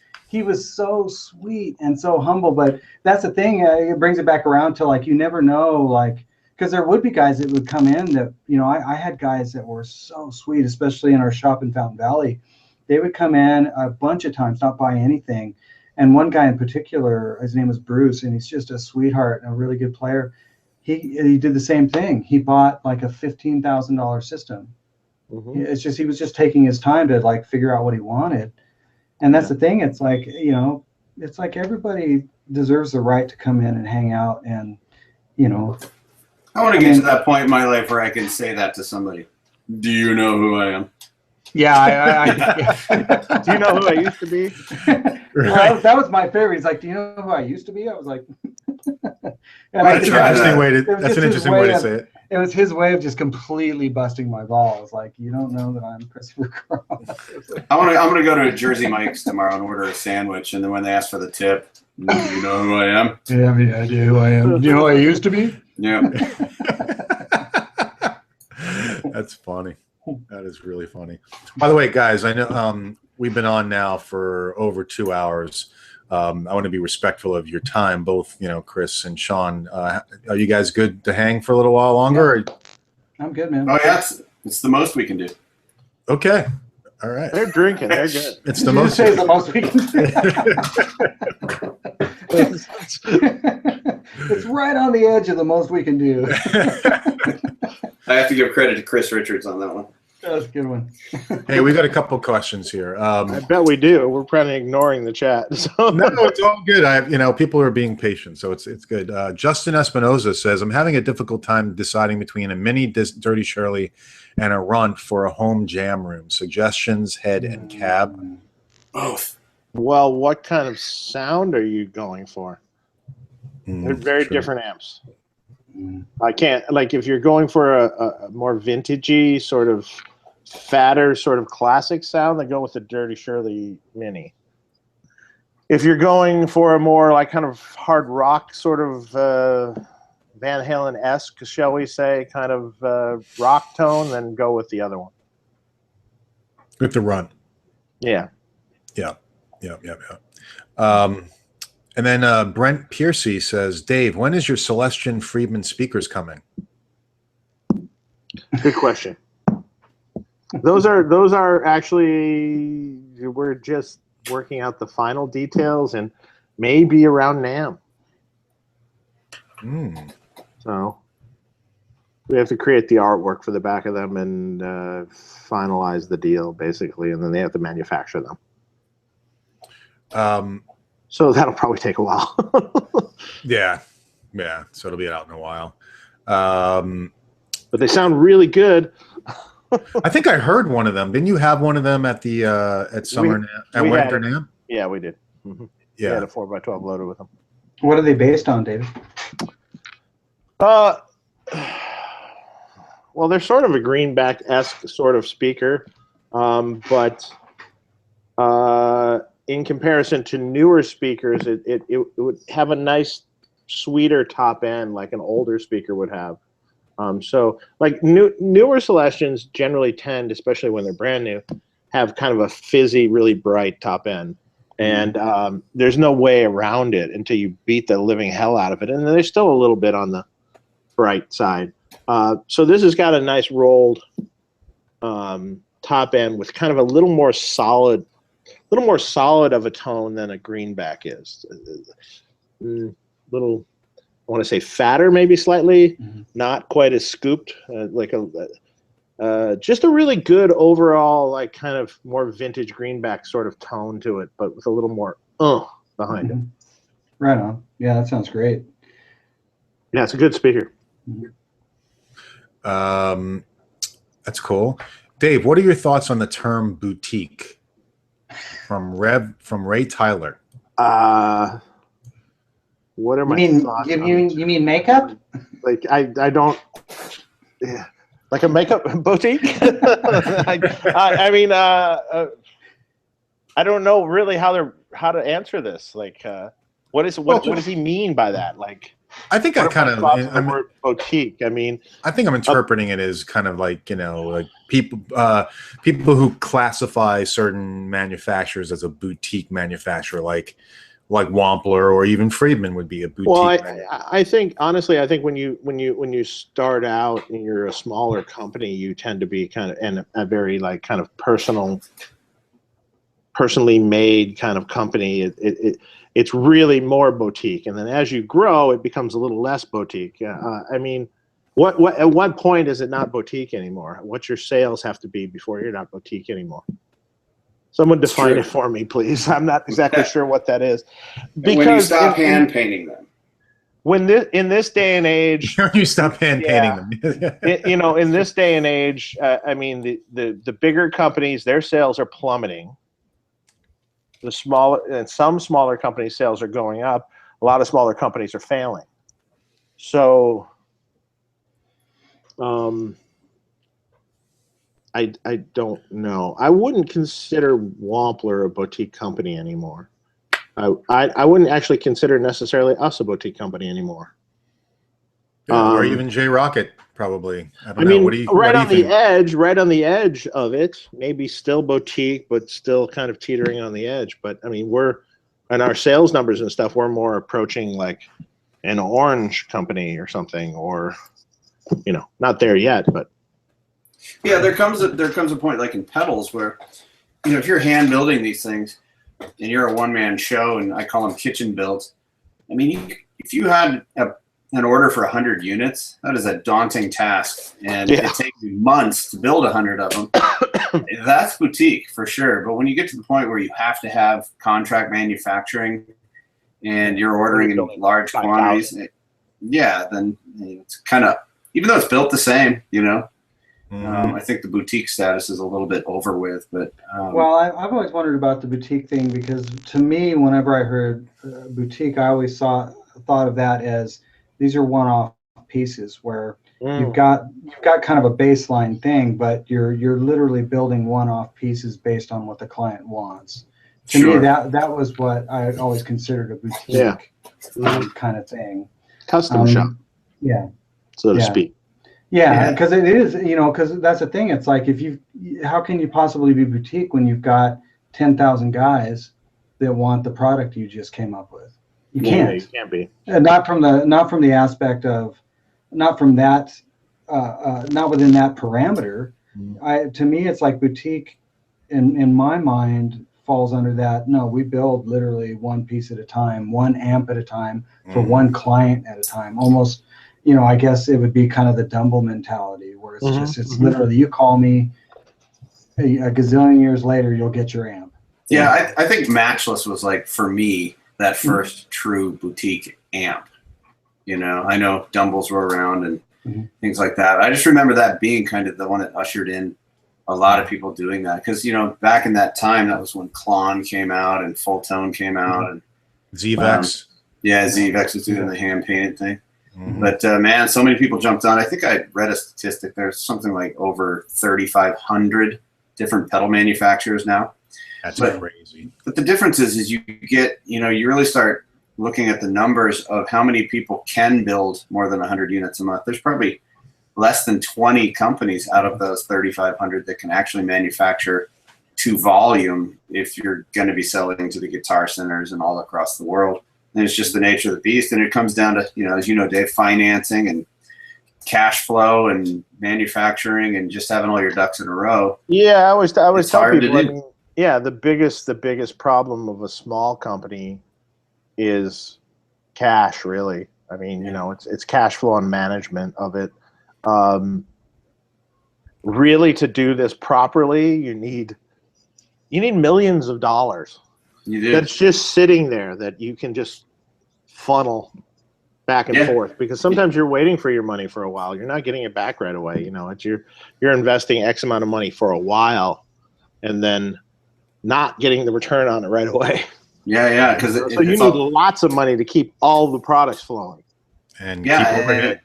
so sweet and so humble. But that's the thing, it brings it back around to, like, you never know, like, because there would be guys that would come in that, you know, I had guys that were so sweet, especially in our shop in Fountain Valley. They would come in a bunch of times, not buy anything. And one guy in particular, his name was Bruce, and he's just a sweetheart and a really good player. He did the same thing. He bought like a $15,000 system. Mm-hmm. It's just, he was just taking his time to, like, figure out what he wanted. And that's the thing. It's like, you know, it's like everybody deserves the right to come in and hang out and, you know. I want to get to that point in my life where I can say that to somebody. Do you know who I am? Yeah, do you know who I used to be? Well, that was my favorite. He's like, do you know who I used to be? I was like, that's an interesting way to say it. It was his way of just completely busting my balls. Like, you don't know that I'm Christopher Cross. I'm gonna go to Jersey Mike's tomorrow and order a sandwich, and then when they ask for the tip, do you know who I am? Do you have any idea who I am? Do you know who I used to be? Yeah. That's funny. That is really funny. By the way, guys, I know we've been on now for over 2 hours. I want to be respectful of your time, both, you know, Chris and Shawn. Are you guys good to hang for a little while longer? Yeah. I'm good, man. Oh, yeah, it's the most we can do. Okay. All right. They're drinking. They're good. It's the most. Say the most we can do. It's right on the edge of the most we can do. I have to give credit to Chris Richards on that one. That's a good one. Hey, we got a couple questions here. I bet we do. We're probably ignoring the chat. So. No, it's all good. You know, people are being patient, so it's good. Justin Espinoza says, I'm having a difficult time deciding between a mini Dirty Shirley and a Runt for a home jam room. Suggestions, head and cab. Both. Well, what kind of sound are you going for? They're very different amps. I can't, like, if you're going for a more vintagey sort of fatter sort of classic sound, then go with the Dirty Shirley Mini. If you're going for a more like kind of hard rock sort of Van Halen-esque, shall we say, kind of rock tone, then go with the other one. With the Run. Yeah. Yeah. And then Brent Piercy says, Dave, when is your Celestion Friedman speakers coming? Good question. Those are actually, we're just working out the final details and maybe around NAMM. So we have to create the artwork for the back of them and finalize the deal, basically, and then they have to manufacture them. So that'll probably take a while. Yeah. So it'll be out in a while. But they sound really good. I think I heard one of them. Didn't you have one of them at the at Summer at Winter NAMM? Yeah, we did. Yeah, we had a 4x12 loader with them. What are they based on, David? Well, they're sort of a greenback-esque sort of speaker, but in comparison to newer speakers, it would have a nice, sweeter top end like an older speaker would have. So like newer Celestions generally tend, especially when they're brand new, have kind of a fizzy, really bright top end. And there's no way around it until you beat the living hell out of it. And there's still a little bit on the bright side. So this has got a nice rolled top end with kind of a little more solid of a tone than a greenback is. Little, I want to say fatter, maybe slightly, not quite as scooped, like just a really good overall, like kind of more vintage greenback sort of tone to it, but with a little more behind it. Right on. Yeah, that sounds great. Yeah, it's a good speaker. That's cool. Dave, what are your thoughts on the term boutique from Ray Tyler? What are my thoughts? You mean makeup? Like I don't. Yeah. Like a makeup boutique? I mean, I don't know really how to answer this. Like, what does he mean by that? Like, I think I kind of the word boutique. I mean, I think I'm interpreting it as kind of like, like people who classify certain manufacturers as a boutique manufacturer, like Wampler or even Friedman would be a boutique. Well, I think honestly, I think when you start out and you're a smaller company, you tend to be kind of in a very like kind of personally made kind of company. It's really more boutique, and then as you grow, it becomes a little less boutique. I mean, at what point is it not boutique anymore? What your sales have to be before you're not boutique anymore? Someone define it for me, please. I'm not exactly sure what that is. Because when you stop hand painting them. In this day and age, you stop hand painting them. In this day and age, I mean, the bigger companies, their sales are plummeting. Some smaller companies' sales are going up. A lot of smaller companies are failing. So, I don't know. I wouldn't consider Wampler a boutique company anymore. I wouldn't actually consider necessarily us a boutique company anymore. Or even Rockett, probably. I mean, right on the edge of it, maybe still boutique, but still kind of teetering on the edge. But I mean, and our sales numbers and stuff, we're more approaching like an Orange company or something, or not there yet, but. Yeah, there comes a point like in pedals where, if you're hand building these things and you're a one-man show, and I call them kitchen builds. I mean, if you had an order for 100 units, that is a daunting task, and it takes you months to build 100 of them. That's boutique for sure. But when you get to the point where you have to have contract manufacturing and you're ordering in large quantities, then it's kind of, even though it's built the same, I think the boutique status is a little bit over with, but well, I've always wondered about the boutique thing, because to me, whenever I heard boutique, I always thought of that as these are one-off pieces where you've got kind of a baseline thing, but you're literally building one-off pieces based on what the client wants. To me, that was what I always considered a boutique kind of thing. Custom shop. Yeah. So to speak. Yeah, because it is, because that's the thing. It's like how can you possibly be boutique when you've got 10,000 guys that want the product you just came up with? You can't. You can't be. And not from the aspect of, not from that, not within that parameter. To me, it's like boutique, in my mind, falls under that. No, we build literally one piece at a time, one amp at a time, for one client at a time. Almost, I guess it would be kind of the Dumble mentality, where it's it's literally, you call me a gazillion years later, you'll get your amp. Yeah, I think Matchless was, like, for me, that first true boutique amp. I know Dumbles were around and things like that. I just remember that being kind of the one that ushered in a lot of people doing that. Because, back in that time, that was when Klon came out and Full Tone came out. And Zvex. Zvex was doing the hand-painted thing. But, man, so many people jumped on. I think I read a statistic. There's something like over 3,500 different pedal manufacturers now. That's crazy. But the difference is you get, you really start looking at the numbers of how many people can build more than 100 units a month. There's probably less than 20 companies out of those 3,500 that can actually manufacture to volume if you're going to be selling to the guitar centers and all across the world. And it's just the nature of the beast. And it comes down to, as you know, Dave, financing and cash flow and manufacturing and just having all your ducks in a row. Yeah, I always tell people, the biggest problem of a small company is cash, really. I mean, it's cash flow and management of it. Really, to do this properly, you need millions of dollars. You do. That's just sitting there that you can just funnel back and forth, because sometimes you're waiting for your money for a while. You're not getting it back right away. It's you're investing X amount of money for a while and then not getting the return on it right away. Yeah, because so you need lots of money to keep all the products flowing. And keep overhead.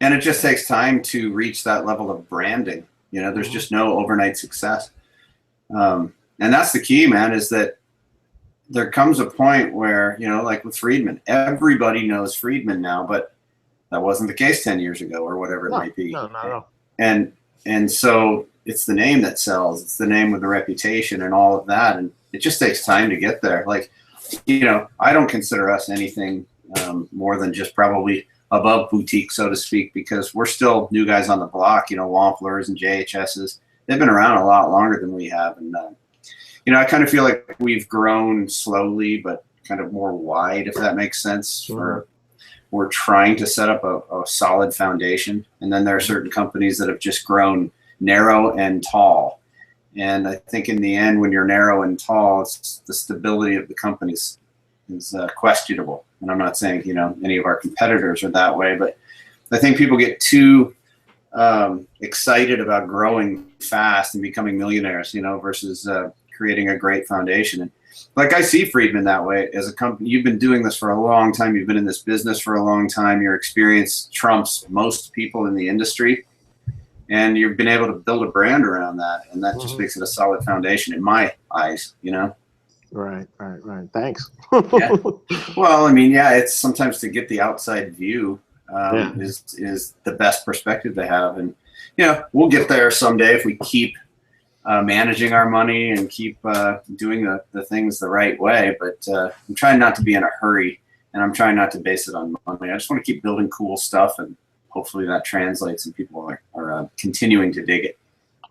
And it just takes time to reach that level of branding. There's just no overnight success. And that's the key, man, is that there comes a point where, like with Friedman, everybody knows Friedman now, but that wasn't the case 10 years ago or whatever it might be. No, not at all. And so it's the name that sells. It's the name with the reputation and all of that. And it just takes time to get there. Like, I don't consider us anything more than just probably above boutique, so to speak, because we're still new guys on the block, Wamplers and JHSs. They've been around a lot longer than we have. And, I kind of feel like we've grown slowly, but kind of more wide, if that makes sense. We're trying to set up a solid foundation. And then there are certain companies that have just grown narrow and tall. And I think in the end, when you're narrow and tall, it's the stability of the companies is questionable. And I'm not saying, any of our competitors are that way, but I think people get too excited about growing fast and becoming millionaires, versus creating a great foundation. And like, I see Friedman that way as a company. You've been doing this for a long time. You've been in this business for a long time. Your experience trumps most people in the industry. And you've been able to build a brand around that. And that just makes it a solid foundation in my eyes, Right. Thanks. Yeah. Well, I mean, it's sometimes to get the outside view is the best perspective to have. And, we'll get there someday if we keep managing our money and keep doing the things the right way. But I'm trying not to be in a hurry, and I'm trying not to base it on money. I just want to keep building cool stuff, and hopefully that translates and people are continuing to dig it.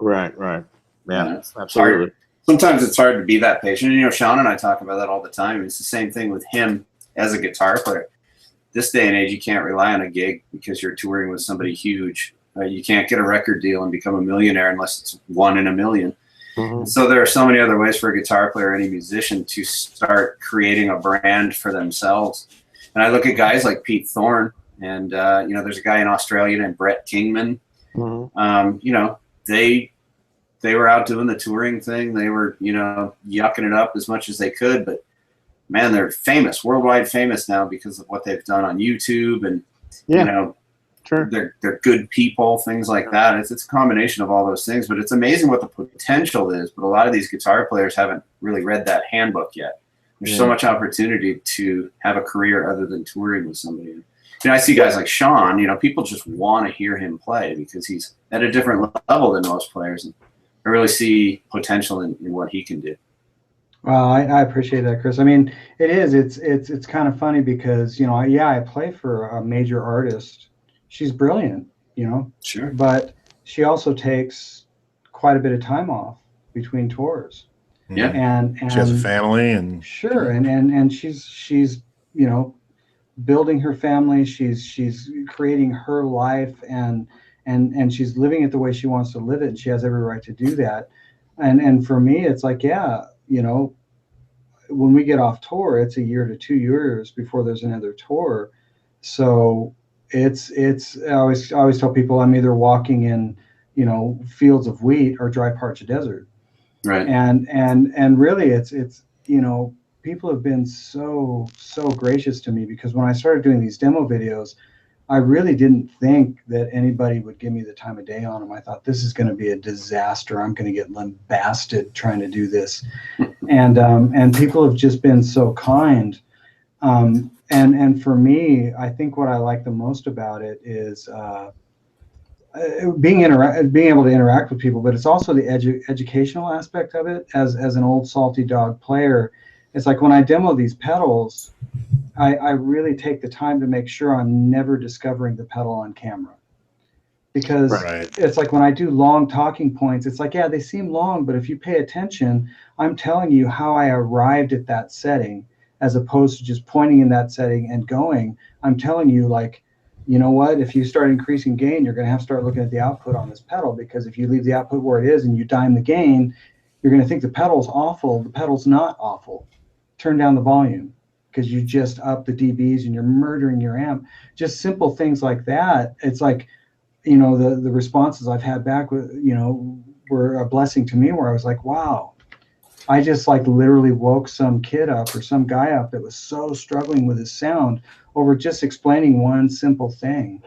Right. Yeah, absolutely. Sometimes it's hard to be that patient. Shawn and I talk about that all the time. It's the same thing with him as a guitar player. This day and age, you can't rely on a gig because you're touring with somebody huge. You can't get a record deal and become a millionaire unless it's 1 in a million. So there are so many other ways for a guitar player, any musician, to start creating a brand for themselves. And I look at guys like Pete Thorne, and there's a guy in Australia named Brett Kingman. They were out doing the touring thing. They were, yucking it up as much as they could. But, man, they're famous, worldwide famous now because of what they've done on YouTube and, Sure. They're good people, things like that. It's a combination of all those things, but it's amazing what the potential is. But a lot of these guitar players haven't really read that handbook yet. There's so much opportunity to have a career other than touring with somebody. You know, I see guys like Shawn, you know, people just want to hear him play because he's at a different level than most players. And I really see potential in what he can do. Well, I appreciate that, Chris. I mean, it's kind of funny because, you know, I play for a major artist. She's brilliant, you know. Sure. But she also takes quite a bit of time off between tours. Yeah. And she has a family and sure, and she's you know, building her family. She's creating her life and she's living it the way she wants to live it, and she has every right to do that. And for me, it's like, yeah, you know, when we get off tour, it's a year to 2 years before there's another tour. So it's I always tell people I'm either walking in, you know, fields of wheat or dry parched desert. Right. And really it's you know, people have been so gracious to me, because when I started doing these demo videos, I really didn't think that anybody would give me the time of day on them. I thought, this is going to be a disaster. I'm going to get lambasted trying to do this. And people have just been so kind. And for me, I think what I like the most about it is being able to interact with people, but it's also the educational aspect of it. As an old salty dog player, it's like when I demo these pedals, I really take the time to make sure I'm never discovering the pedal on camera. Because it's like when I do long talking points, it's like, yeah, they seem long, but if you pay attention, I'm telling you how I arrived at that setting, as opposed to just pointing in that setting and going. I'm telling you, like, you know what, if you start increasing gain, you're going to have to start looking at the output on this pedal, because if you leave the output where it is and you dime the gain, you're going to think the pedal's awful. The pedal's not awful. Turn down the volume, because you just up the dBs and you're murdering your amp. Just simple things like that. It's like, you know, the responses I've had back with, you know, were a blessing to me, where I was like, wow, I just like literally woke some kid up or some guy up that was so struggling with his sound over just explaining one simple thing.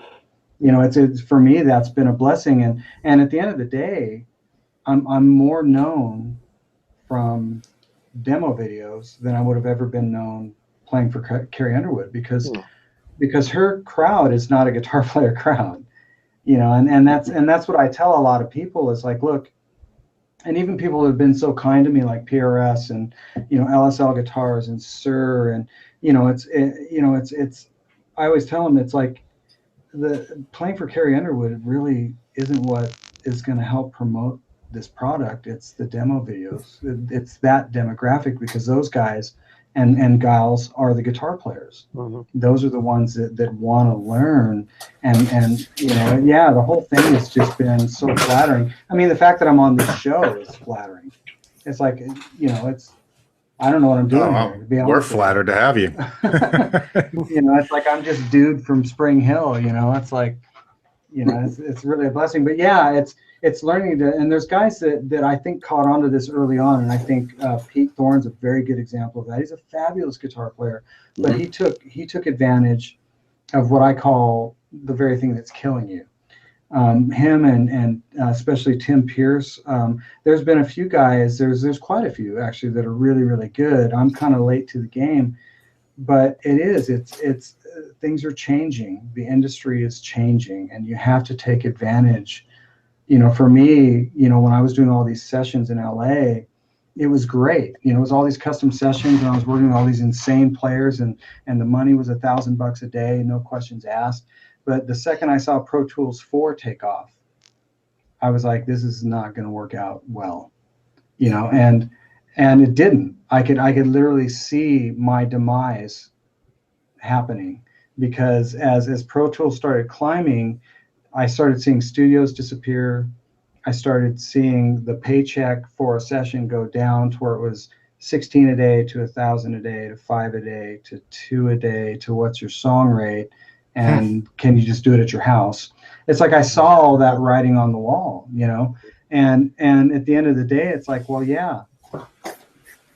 You know, it's for me, that's been a blessing. And at the end of the day, I'm more known from demo videos than I would have ever been known playing for Carrie Underwood, because her crowd is not a guitar player crowd, you know, and that's what I tell a lot of people is like, look, and even people who have been so kind to me, like PRS and, you know, LSL Guitars and Sir, and, you know, it's I always tell them, it's like, the playing for Carrie Underwood really isn't what is going to help promote this product. It's the demo videos. It's that demographic, because those guys and gals are the guitar players. Those are the ones that want to learn. And you know, yeah, the whole thing has just been so flattering. I mean, the fact that I'm on this show is flattering. It's like, you know, it's, I don't know what I'm doing here, to be honest. We're flattered to have you. You know, it's like I'm just dude from Spring Hill, you know. It's like, you know, it's really a blessing. But yeah, it's learning to, and there's guys that I think caught on to this early on, and I think Pete Thorne's a very good example of that. He's a fabulous guitar player, but he took advantage of what I call the very thing that's killing you. Him and especially Tim Pierce. There's been a few guys. There's quite a few actually that are really, really good. I'm kind of late to the game, but it's things are changing. The industry is changing, and you have to take advantage. You know, for me, you know, when I was doing all these sessions in LA, it was great. You know, it was all these custom sessions, and I was working with all these insane players, and the money was $1,000 a day, no questions asked. But the second I saw Pro Tools 4 take off, I was like, this is not going to work out well, you know, and it didn't. I could literally see my demise happening, because as Pro Tools started climbing, I started seeing studios disappear. I started seeing the paycheck for a session go down to where it was 16 a day to 1,000 a day to 5 a day to 2 a day to what's your song rate, and can you just do it at your house? It's like I saw all that writing on the wall, you know, and at the end of the day, it's like, well, yeah,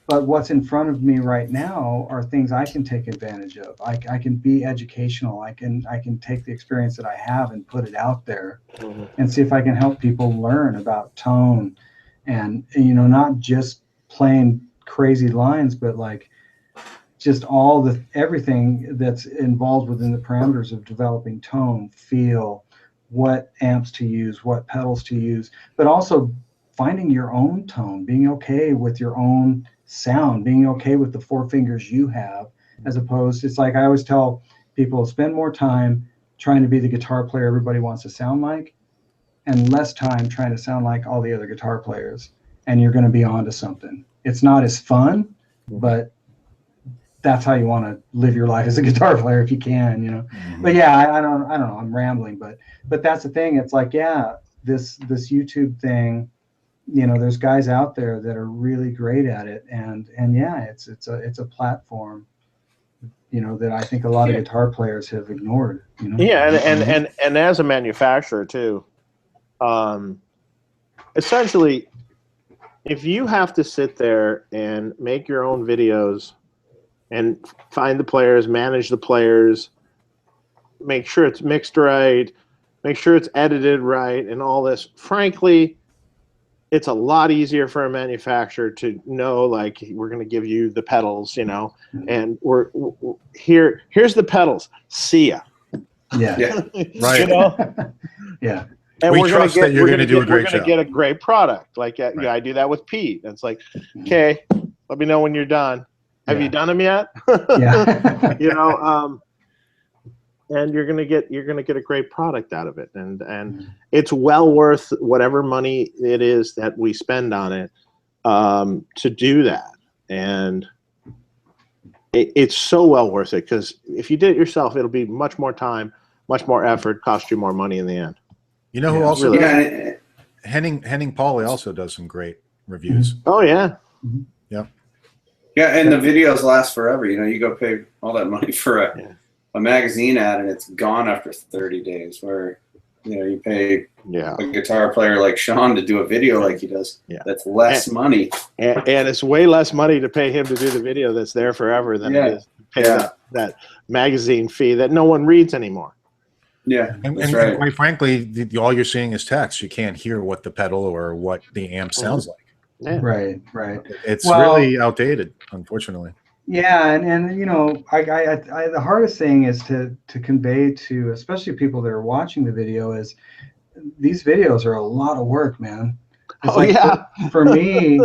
But what's in front of me right now are things I can take advantage of. I can be educational. I can take the experience that I have and put it out there, and see if I can help people learn about tone, and not just playing crazy lines, but like just everything that's involved within the parameters of developing tone, feel, what amps to use, what pedals to use, but also finding your own tone, being okay with your own sound, being okay with the 4 fingers you have, as opposed, it's like I always tell people, spend more time trying to be the guitar player everybody wants to sound like, and less time trying to sound like all the other guitar players, and you're going to be onto something. It's not as fun, but that's how you want to live your life as a guitar player if you can, But yeah, I don't know, I'm rambling, but that's the thing. It's like, yeah, this YouTube thing, there's guys out there that are really great at it, and yeah, it's a platform, that I think a lot of guitar players have ignored. Yeah, and as a manufacturer too, essentially, if you have to sit there and make your own videos and find the players, manage the players, make sure it's mixed right, make sure it's edited right, and all this, frankly, it's a lot easier for a manufacturer to know, like, we're going to give you the pedals, and here's the pedals. See ya. Yeah. Right. Yeah. And we trust that you're going to do a great job. We're going to get a great product. Like, I do that with Pete. It's like, okay, let me know when you're done. Have you done them yet? Yeah. And you're gonna get a great product out of it, and it's well worth whatever money it is that we spend on it to do that, and it's so well worth it, because if you did it yourself, it'll be much more time, much more effort, cost you more money in the end. You know who also does? Henning Pauly also does some great reviews. Oh yeah. Yep. Yeah, and the videos last forever. You go pay all that money for a magazine ad, and it's gone after 30 days. Where you pay a guitar player like Shawn to do a video like he does. Yeah. That's less money. And it's way less money to pay him to do the video that's there forever than it is to pay that magazine fee that no one reads anymore. Yeah, and right. Quite frankly, all you're seeing is text. You can't hear what the pedal or what the amp sounds like. Yeah. Right. It's really outdated, unfortunately. Yeah, and the hardest thing is to convey to, especially people that are watching the video, is these videos are a lot of work, man. It's for me,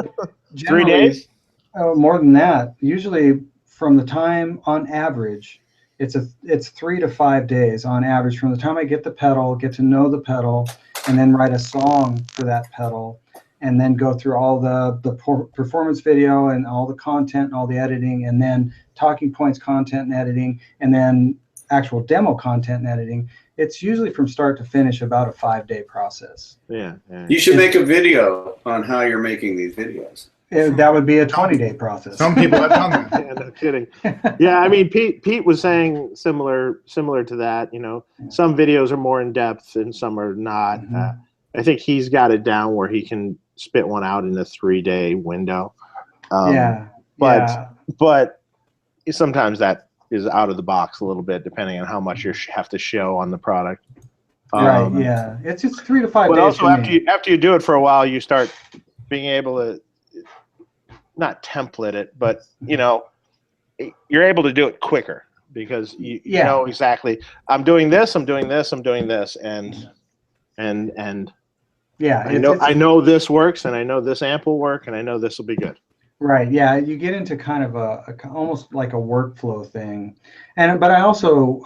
3 days? More than that. Usually, from the time on average, it's 3 to 5 days on average from the time I get the pedal, get to know the pedal, and then write a song for that pedal, and then go through all the performance video and all the content and all the editing, and then talking points, content and editing, and then actual demo content and editing. It's usually from start to finish about a 5-day process. Yeah. You should make a video on how you're making these videos. That would be a 20-day process. Some people have done that. Yeah, no kidding. Yeah, I mean, Pete was saying similar to that. Some videos are more in depth and some are not. I think he's got it down where he can spit one out in a 3-day window. But sometimes that is out of the box a little bit, depending on how much you have to show on the product. Right. Yeah. It's 3 to 5 days. But also after you do it for a while, you start being able to not template it, but you're able to do it quicker because you know exactly, I'm doing this, and I know this works, and I know this amp will work, and I know this will be good. Right. Yeah. You get into kind of a almost like a workflow thing, but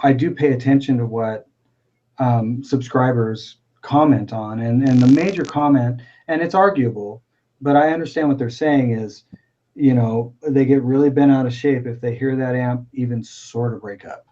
I do pay attention to what subscribers comment on, and the major comment, and it's arguable, but I understand what they're saying is, they get really bent out of shape if they hear that amp even sort of break up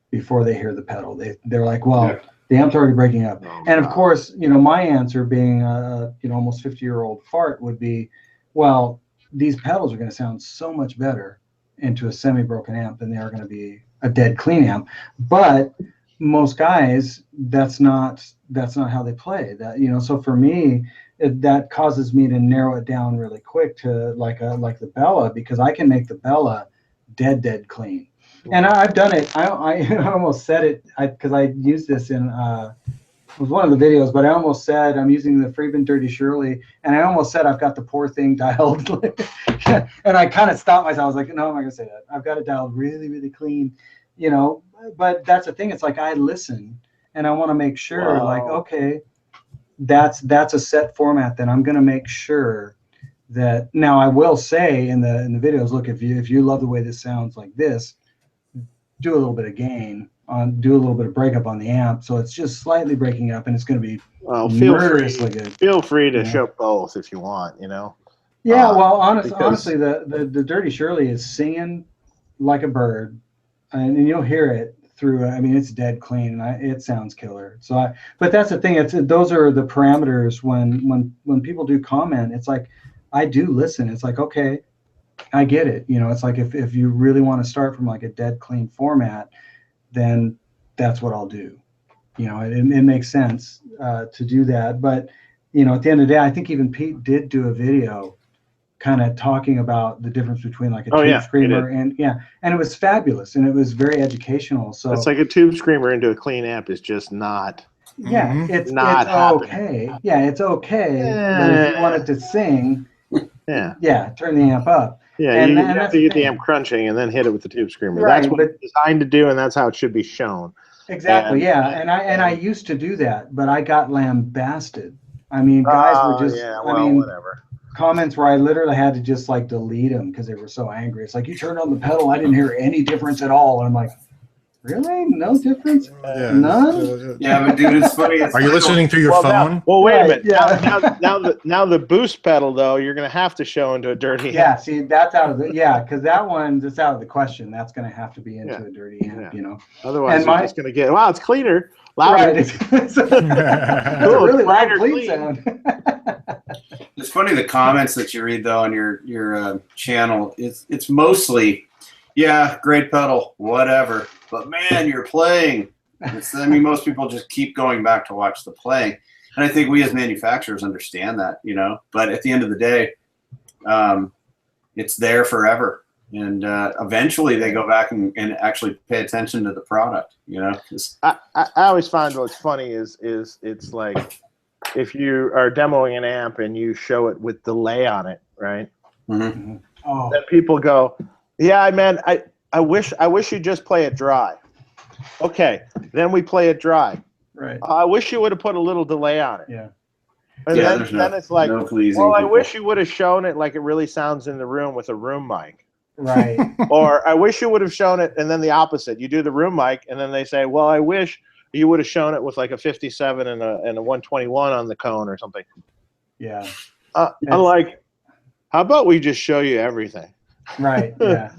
before they hear the pedal. They're like, well, the amp's already breaking up. Of course, my answer, being almost 50-year-old fart, would be, well, these pedals are going to sound so much better into a semi-broken amp than they are going to be a dead clean amp. But most guys, that's not how they play. So for me, that causes me to narrow it down really quick to like the Bella, because I can make the Bella dead clean. And I've done it. I almost said it because I used this in it was one of the videos, but I almost said I'm using the Friedman Dirty Shirley, and I almost said I've got the poor thing dialed. And I kind of stopped myself. I was like, no, I'm not gonna say that. I've got it dialed really clean, you know. But that's the thing. It's like I listen, and I want to make sure, like, okay, that's a set format. Then I'm gonna make sure that. Now I will say in the videos, look, if you love the way this sounds like this, do a little bit of gain on, do a little bit of breakup on the amp, so it's just slightly breaking up, and it's going to be murderously good. Feel free to show both if you want, you know. Yeah, well, honestly, the Dirty Shirley is singing like a bird, and you'll hear it through. I mean, it's dead clean, and it sounds killer. So, but that's the thing. Those are the parameters when people do comment. It's like I do listen. It's like, okay, I get it. You know, it's like if you really want to start from like a dead clean format, then that's what I'll do. You know, it makes sense to do that. But, you know, at the end of the day, I think even Pete did do a video kind of talking about the difference between like a tube screamer and it was fabulous, and it was very educational. So it's like a tube screamer into a clean amp is just not. Yeah, it's not okay. Yeah, it's okay. But if you wanted to sing, turn the amp up. Yeah, you have to get the amp crunching and then hit it with the tube screamer. Right, that's what it's designed to do, and that's how it should be shown. Exactly. And I used to do that, but I got lambasted. I mean, guys were just whatever. Comments where I literally had to just like delete them because they were so angry. It's like, you turned on the pedal, I didn't hear any difference at all. And I'm like, really? No difference? None? Yeah, but dude, it's funny. Are you listening through your phone? Wait a minute. Yeah. Now the boost pedal though, you're gonna have to show into a dirty amp. See, that's out of the because that one that's out of the question. That's gonna have to be into a dirty amp, you know. Otherwise, you're just gonna get it's cleaner, louder. Right. It's a really loud clean sound. It's funny, the comments that you read though on your channel. It's mostly, yeah, great pedal, whatever. But man, you're playing. I mean, most people just keep going back to watch the playing, and I think we as manufacturers understand that, you know. But at the end of the day, it's there forever, and eventually they go back and actually pay attention to the product, you know. I always find what's funny is it's like if you are demoing an amp and you show it with delay on it, right? Mm-hmm. Then people go, yeah, man, I wish you'd just play it dry. Okay, then we play it dry. Right. I wish you would have put a little delay on it. Yeah. And then it's like, I wish you would have shown it like it really sounds in the room with a room mic. Right. Or I wish you would have shown it, and then the opposite. You do the room mic, and then they say, well, I wish you would have shown it with like a 57 and a 121 on the cone or something. Yeah. I'm like, how about we just show you everything? Right. Yeah.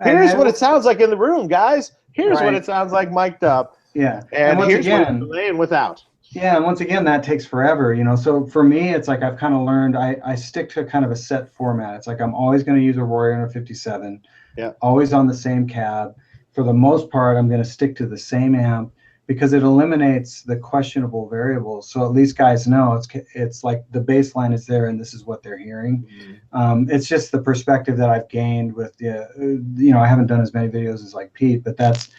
Here's what it sounds like in the room, guys. Here's what it sounds like mic'd up. Yeah. And here's what it's delaying without. Yeah, and once again, that takes forever, you know. So for me, it's like I've kind of learned I stick to kind of a set format. It's like I'm always going to use a Royer 57. Yeah. Always on the same cab. For the most part, I'm going to stick to the same amp because it eliminates the questionable variables. So at least guys know it's like the baseline is there and this is what they're hearing. Mm-hmm. It's just the perspective that I've gained with I haven't done as many videos as like Pete, but that's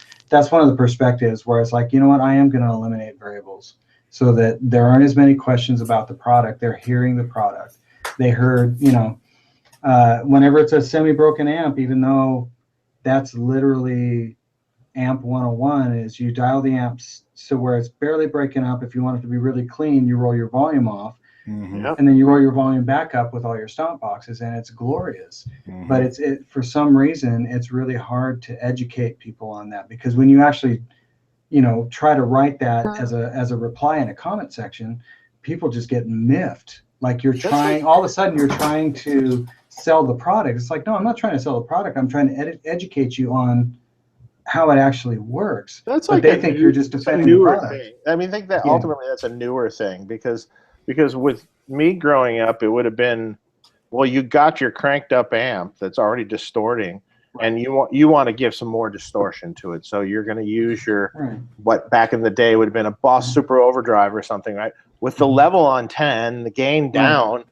one of the perspectives where it's like, you know what, I am going to eliminate variables so that there aren't as many questions about the product. They're hearing the product. They heard, whenever it's a semi-broken amp, even though that's literally amp 101, is you dial the amps so where it's barely breaking up. If you want it to be really clean, you roll your volume off, mm-hmm. and then you roll your volume back up with all your stomp boxes, and it's glorious. Mm-hmm. But for some reason, it's really hard to educate people on that, because when you actually, try to write that as a reply in a comment section, people just get miffed. Like all of a sudden you're trying to sell the product. It's like, no, I'm not trying to sell the product. I'm trying to educate you on how it actually works. That's but like they think you're just defending the product. Thing. I mean, I think that ultimately that's a newer thing, because with me growing up, it would have been, well, you got your cranked up amp that's already distorting, and you want to give some more distortion to it. So you're going to use your what back in the day would have been a Boss Super Overdrive or something, right? With the level on 10, the gain down,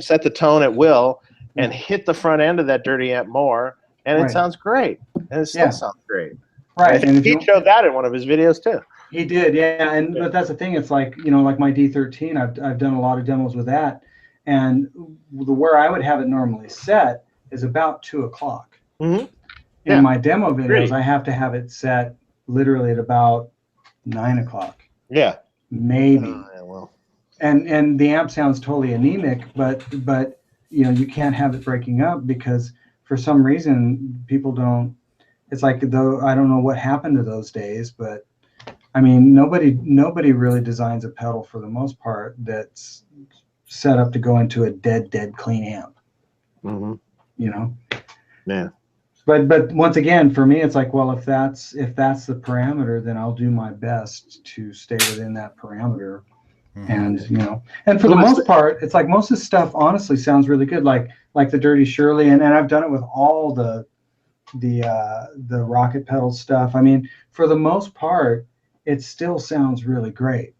set the tone at will, and hit the front end of that dirty amp more, and it sounds great. And it still sounds great. Right. And he showed that in one of his videos too. He did, yeah. But that's the thing. It's like, you know, like my D13, I've done a lot of demos with that, and where I would have it normally set is about 2 o'clock. In my demo videos, I have to have it set literally at about 9 o'clock. Yeah, maybe. And the amp sounds totally anemic, but you know, you can't have it breaking up because for some reason people don't. It's like, though, I don't know what happened to those days, but I mean, nobody really designs a pedal for the most part that's set up to go into a dead clean amp. You know. Yeah. But once again, for me, it's like, well, if that's the parameter, then I'll do my best to stay within that parameter. And you know, and for the most part, it's like most of the stuff honestly sounds really good, like the Dirty Shirley, and I've done it with all the Rockett pedal stuff. I mean, for the most part, it still sounds really great.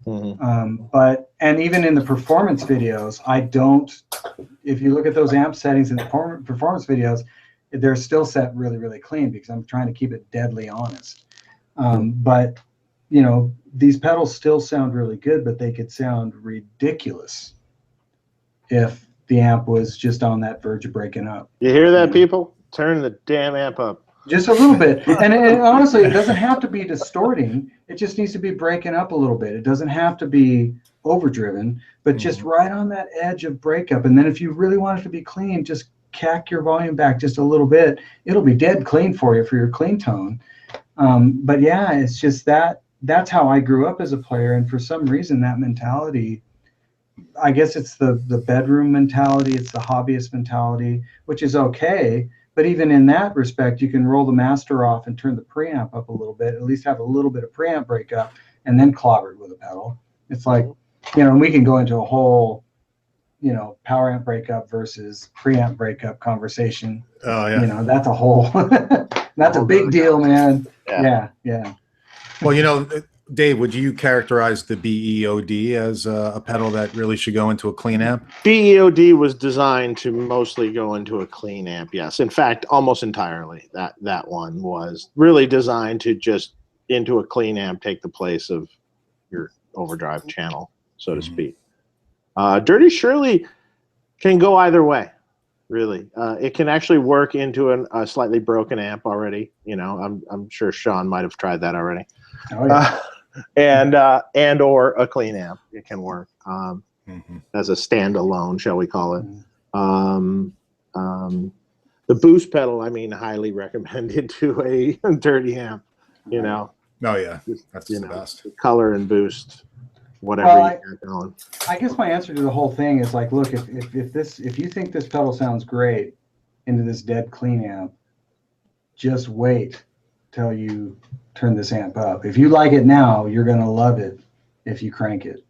But even in the performance videos, I don't. If you look at those amp settings in the performance videos, they're still set really clean because I'm trying to keep it deadly honest. But you know, these pedals still sound really good, but they could sound ridiculous if the amp was just on that verge of breaking up. You hear that, people? Turn the damn amp up. Just a little bit. And honestly, it doesn't have to be distorting. It just needs to be breaking up a little bit. It doesn't have to be overdriven, but just right on that edge of breakup. And then if you really want it to be clean, just cack your volume back just a little bit. It'll be dead clean for you for your clean tone. But yeah, it's just that's how I grew up as a player. And for some reason, that mentality, I guess it's the bedroom mentality, it's the hobbyist mentality, which is okay. But even in that respect, you can roll the master off and turn the preamp up a little bit, at least have a little bit of preamp breakup, and then clobber it with a pedal. It's like, you know, and we can go into a whole, you know, power amp breakup versus preamp breakup conversation. Oh yeah. You know, that's a whole, that's a big deal, man. Yeah. Well, you know, Dave, would you characterize the BEOD as a pedal that really should go into a clean amp? BEOD was designed to mostly go into a clean amp, yes. In fact, almost entirely. That one was really designed to just into a clean amp take the place of your overdrive channel, so to speak. Dirty Shirley can go either way, really. It can actually work into a slightly broken amp already. You know, I'm sure Shawn might have tried that already. Oh, yeah. And or a clean amp, it can work as a standalone, shall we call it. The boost pedal, I mean, highly recommended to a dirty amp. You know. Oh yeah, that's the best. Color and boost, whatever you got going. I guess my answer to the whole thing is like, look, if you think this pedal sounds great into this dead clean amp, just wait till you turn this amp up. If you like it now, you're gonna love it if you crank it.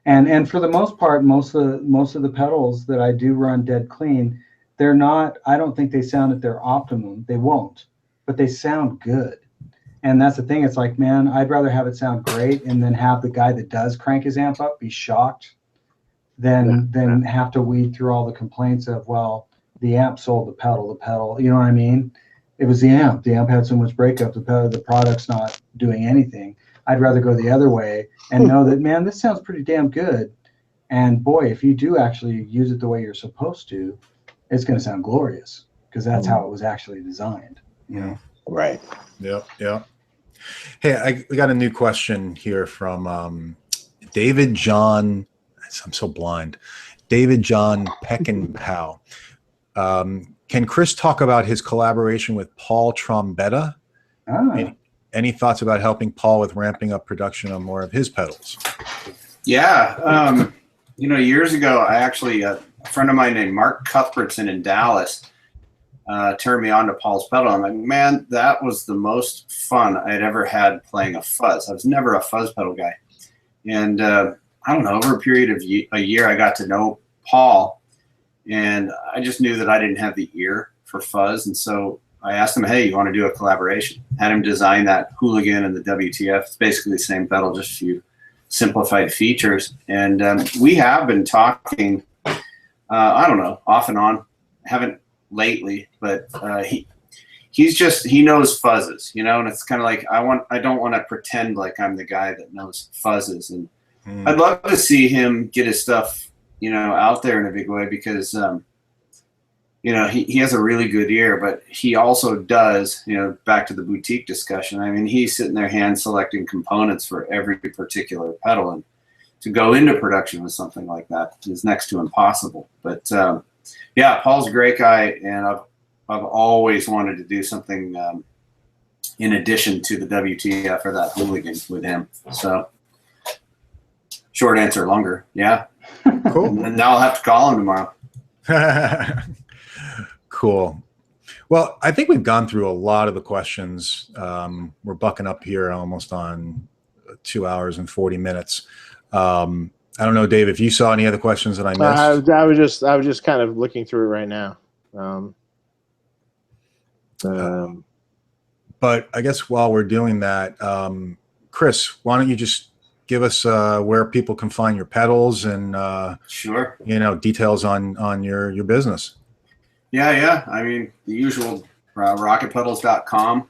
And for the most part, most of the pedals that I do run dead clean, they're not. I don't think they sound at their optimum. They won't, but they sound good. And that's the thing. It's like, man, I'd rather have it sound great and then have the guy that does crank his amp up be shocked than have to weed through all the complaints of, well, the amp sold the pedal. You know what I mean? It was the amp. The amp had so much breakup. The product's not doing anything. I'd rather go the other way and know that, man, this sounds pretty damn good. And boy, if you do actually use it the way you're supposed to, it's going to sound glorious because that's how it was actually designed. You know? Right. Yeah. Hey, we got a new question here from David John. I'm so blind. David John Peckinpah. Can Chris talk about his collaboration with Paul Trombetta? Any thoughts about helping Paul with ramping up production on more of his pedals? Yeah. You know, years ago, I actually, a friend of mine named Mark Cuthbertson in Dallas turned me on to Paul's pedal. I'm like, man, that was the most fun I'd ever had playing a fuzz. I was never a fuzz pedal guy. And I don't know, over a period of a year, I got to know Paul. And I just knew that I didn't have the ear for fuzz. And so I asked him, hey, you want to do a collaboration? Had him design that Hooligan and the WTF. It's basically the same pedal, just a few simplified features. And we have been talking, I don't know, off and on. Haven't lately, but he knows fuzzes, you know, and it's kind of like I don't want to pretend like I'm the guy that knows fuzzes, and I'd love to see him get his stuff, you know, out there in a big way, because you know, he has a really good ear, but he also does, you know, back to the boutique discussion. I mean, he's sitting there hand selecting components for every particular pedal, and to go into production with something like that is next to impossible. But yeah, Paul's a great guy, and I've always wanted to do something in addition to the WTF or that Hooligan with him. So short answer, longer. Yeah. Cool. And now I'll have to call him tomorrow. Cool. Well, I think we've gone through a lot of the questions. We're bucking up here almost on 2 hours and 40 minutes. I don't know, Dave, if you saw any other questions that I missed. I was just kind of looking through it right now. But I guess while we're doing that, Chris, why don't you just give us where people can find your pedals and sure, you know, details on your business. Yeah. I mean, the usual, rockettpedals.com.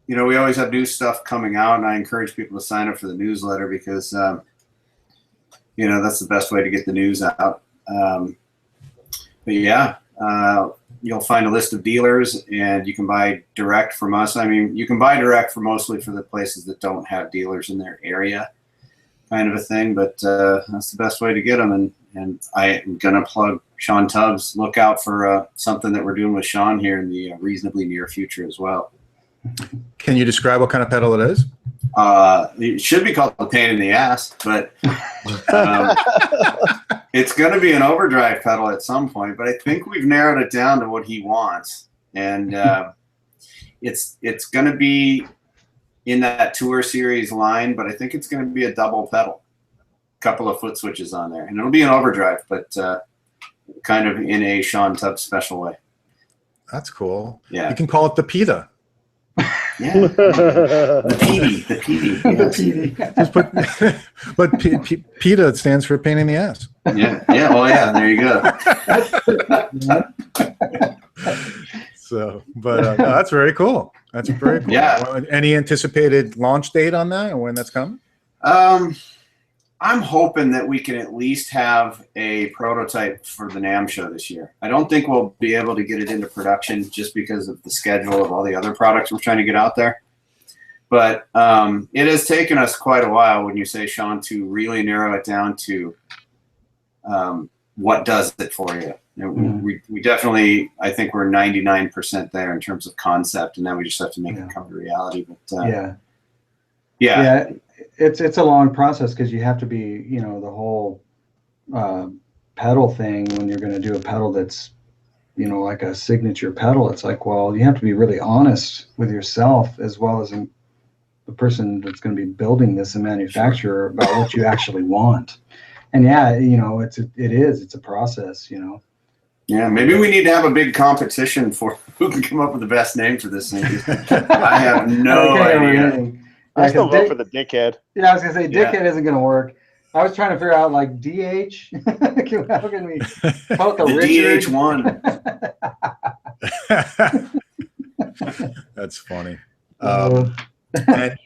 You know, we always have new stuff coming out, and I encourage people to sign up for the newsletter, because you know, that's the best way to get the news out. But yeah, you'll find a list of dealers, and you can buy direct from us. I mean, you can buy direct for mostly for the places that don't have dealers in their area, kind of a thing. But that's the best way to get them. And I am gonna plug Shawn Tubbs. Look out for something that we're doing with Shawn here in the reasonably near future as well. Can you describe what kind of pedal it is? It should be called a pain in the ass, but it's going to be an overdrive pedal at some point. But I think we've narrowed it down to what he wants, and it's going to be in that Tour Series line. But I think it's going to be a double pedal, couple of foot switches on there, and it'll be an overdrive, but kind of in a Shawn Tubbs special way. That's cool. Yeah, you can call it the PETA. Yeah, the PD. Just put, but PETA stands for pain in the ass. Yeah. Oh yeah, there you go. So, but no, that's very cool. That's very cool. Yeah. Well, any anticipated launch date on that, or when that's coming? I'm hoping that we can at least have a prototype for the NAMM show this year. I don't think we'll be able to get it into production just because of the schedule of all the other products we're trying to get out there. But it has taken us quite a while, when you say, Shawn, to really narrow it down to what does it for you. You know, we definitely, I think we're 99% there in terms of concept, and then we just have to make it come to reality. But yeah. It's a long process, because you have to be, you know, the whole pedal thing, when you're going to do a pedal that's, you know, like a signature pedal. It's like, well, you have to be really honest with yourself, as well as the person that's going to be building this, and manufacturer, about what you actually want. And yeah, you know, it's a process, you know. Yeah, maybe we need to have a big competition for who can come up with the best name for this thing. I have no idea. I still vote for the dickhead. Yeah, I was gonna say dickhead isn't gonna work. I was trying to figure out, like, DH. How can we call it the DH1? That's funny. And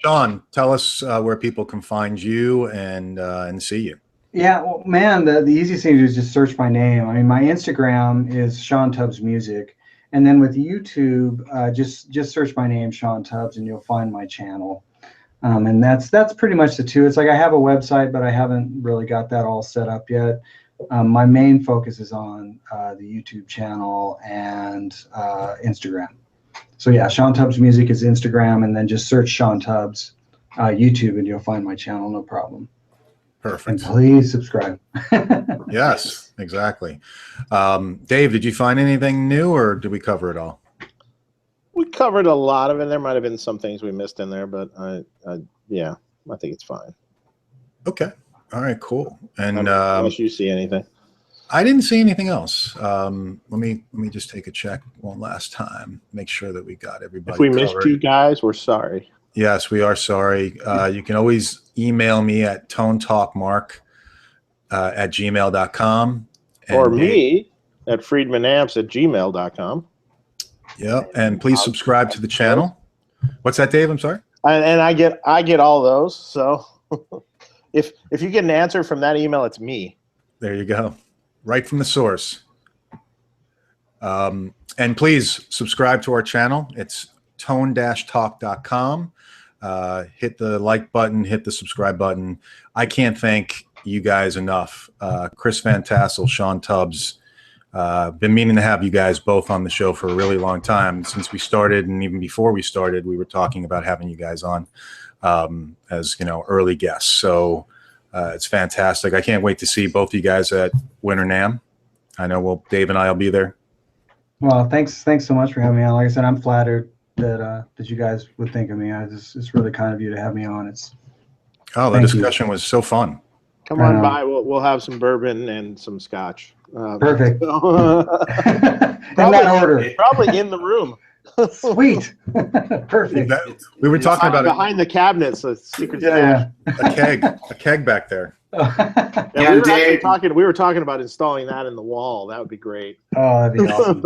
Shawn, tell us where people can find you and see you. Yeah, well, man, the easiest thing to do is just search my name. I mean, my Instagram is Shawn Tubbs Music, and then with YouTube, just search my name, Shawn Tubbs, and you'll find my channel. And that's pretty much the two. It's like I have a website, but I haven't really got that all set up yet. My main focus is on the YouTube channel and Instagram. So yeah, Shawn Tubbs Music is Instagram, and then just search Shawn Tubbs YouTube, and you'll find my channel, no problem. Perfect. And please subscribe. Yes, exactly. Dave, did you find anything new, or did we cover it all? We covered a lot of it. There might have been some things we missed in there, but yeah, I think it's fine. Okay. All right, cool. And unless you see anything. I didn't see anything else. Let me just take a check one last time. Make sure that we got everybody. If we covered. missed you guys, we're sorry. Yes, we are sorry. You can always email me at tonetalkmark@gmail.com. Or me at friedmanamps@gmail.com. Yep, and please subscribe to the channel. What's that, Dave? I'm sorry. And I get all those. So if you get an answer from that email, it's me. There you go. Right from the source. And please subscribe to our channel. It's tone-talk.com. Hit the like button, hit the subscribe button. I can't thank you guys enough. Chris Van Tassel, Shawn Tubbs. Been meaning to have you guys both on the show for a really long time. Since we started, and even before we started, we were talking about having you guys on as early guests. So it's fantastic. I can't wait to see both of you guys at Winter NAMM. I know Dave and I will be there. Well, thanks so much for having me on. Like I said, I'm flattered that you guys would think of me. It's really kind of you to have me on. The discussion was so fun. Come on by. We'll have some bourbon and some scotch. Perfect. In that order. Probably in the room. Sweet. Perfect. We were talking about behind the cabinets. A secret yeah. a keg back there. We were talking about installing that in the wall. That would be great. Oh, that'd be awesome.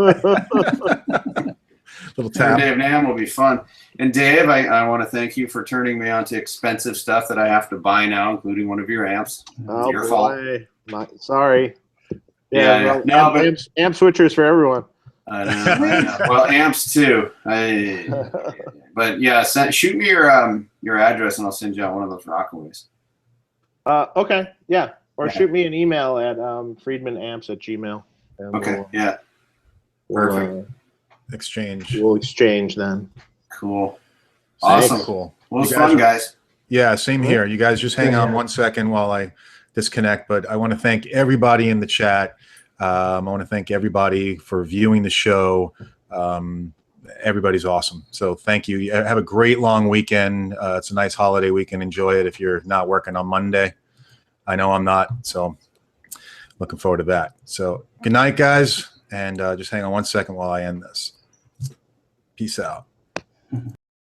Little tap. Dave NAMM will be fun. And Dave, I want to thank you for turning me on to expensive stuff that I have to buy now, including one of your amps. Oh, your fault. Sorry. Yeah. Well, amp switchers for everyone. I know. Well, amps too. But yeah, shoot me your address and I'll send you out one of those Rockaways. Okay. Yeah. Or shoot me an email at friedmanamps@gmail. Okay. Yeah. Perfect. Exchange. We'll exchange then. Cool. Awesome. Cool. Well, it's fun, guys. Yeah, same here. You guys just hang on 1 second while I disconnect. But I want to thank everybody in the chat. I want to thank everybody for viewing the show. Everybody's awesome. So thank you. Have a great long weekend. It's a nice holiday weekend. Enjoy it if you're not working on Monday. I know I'm not. So looking forward to that. So good night, guys. And just hang on 1 second while I end this. Peace out.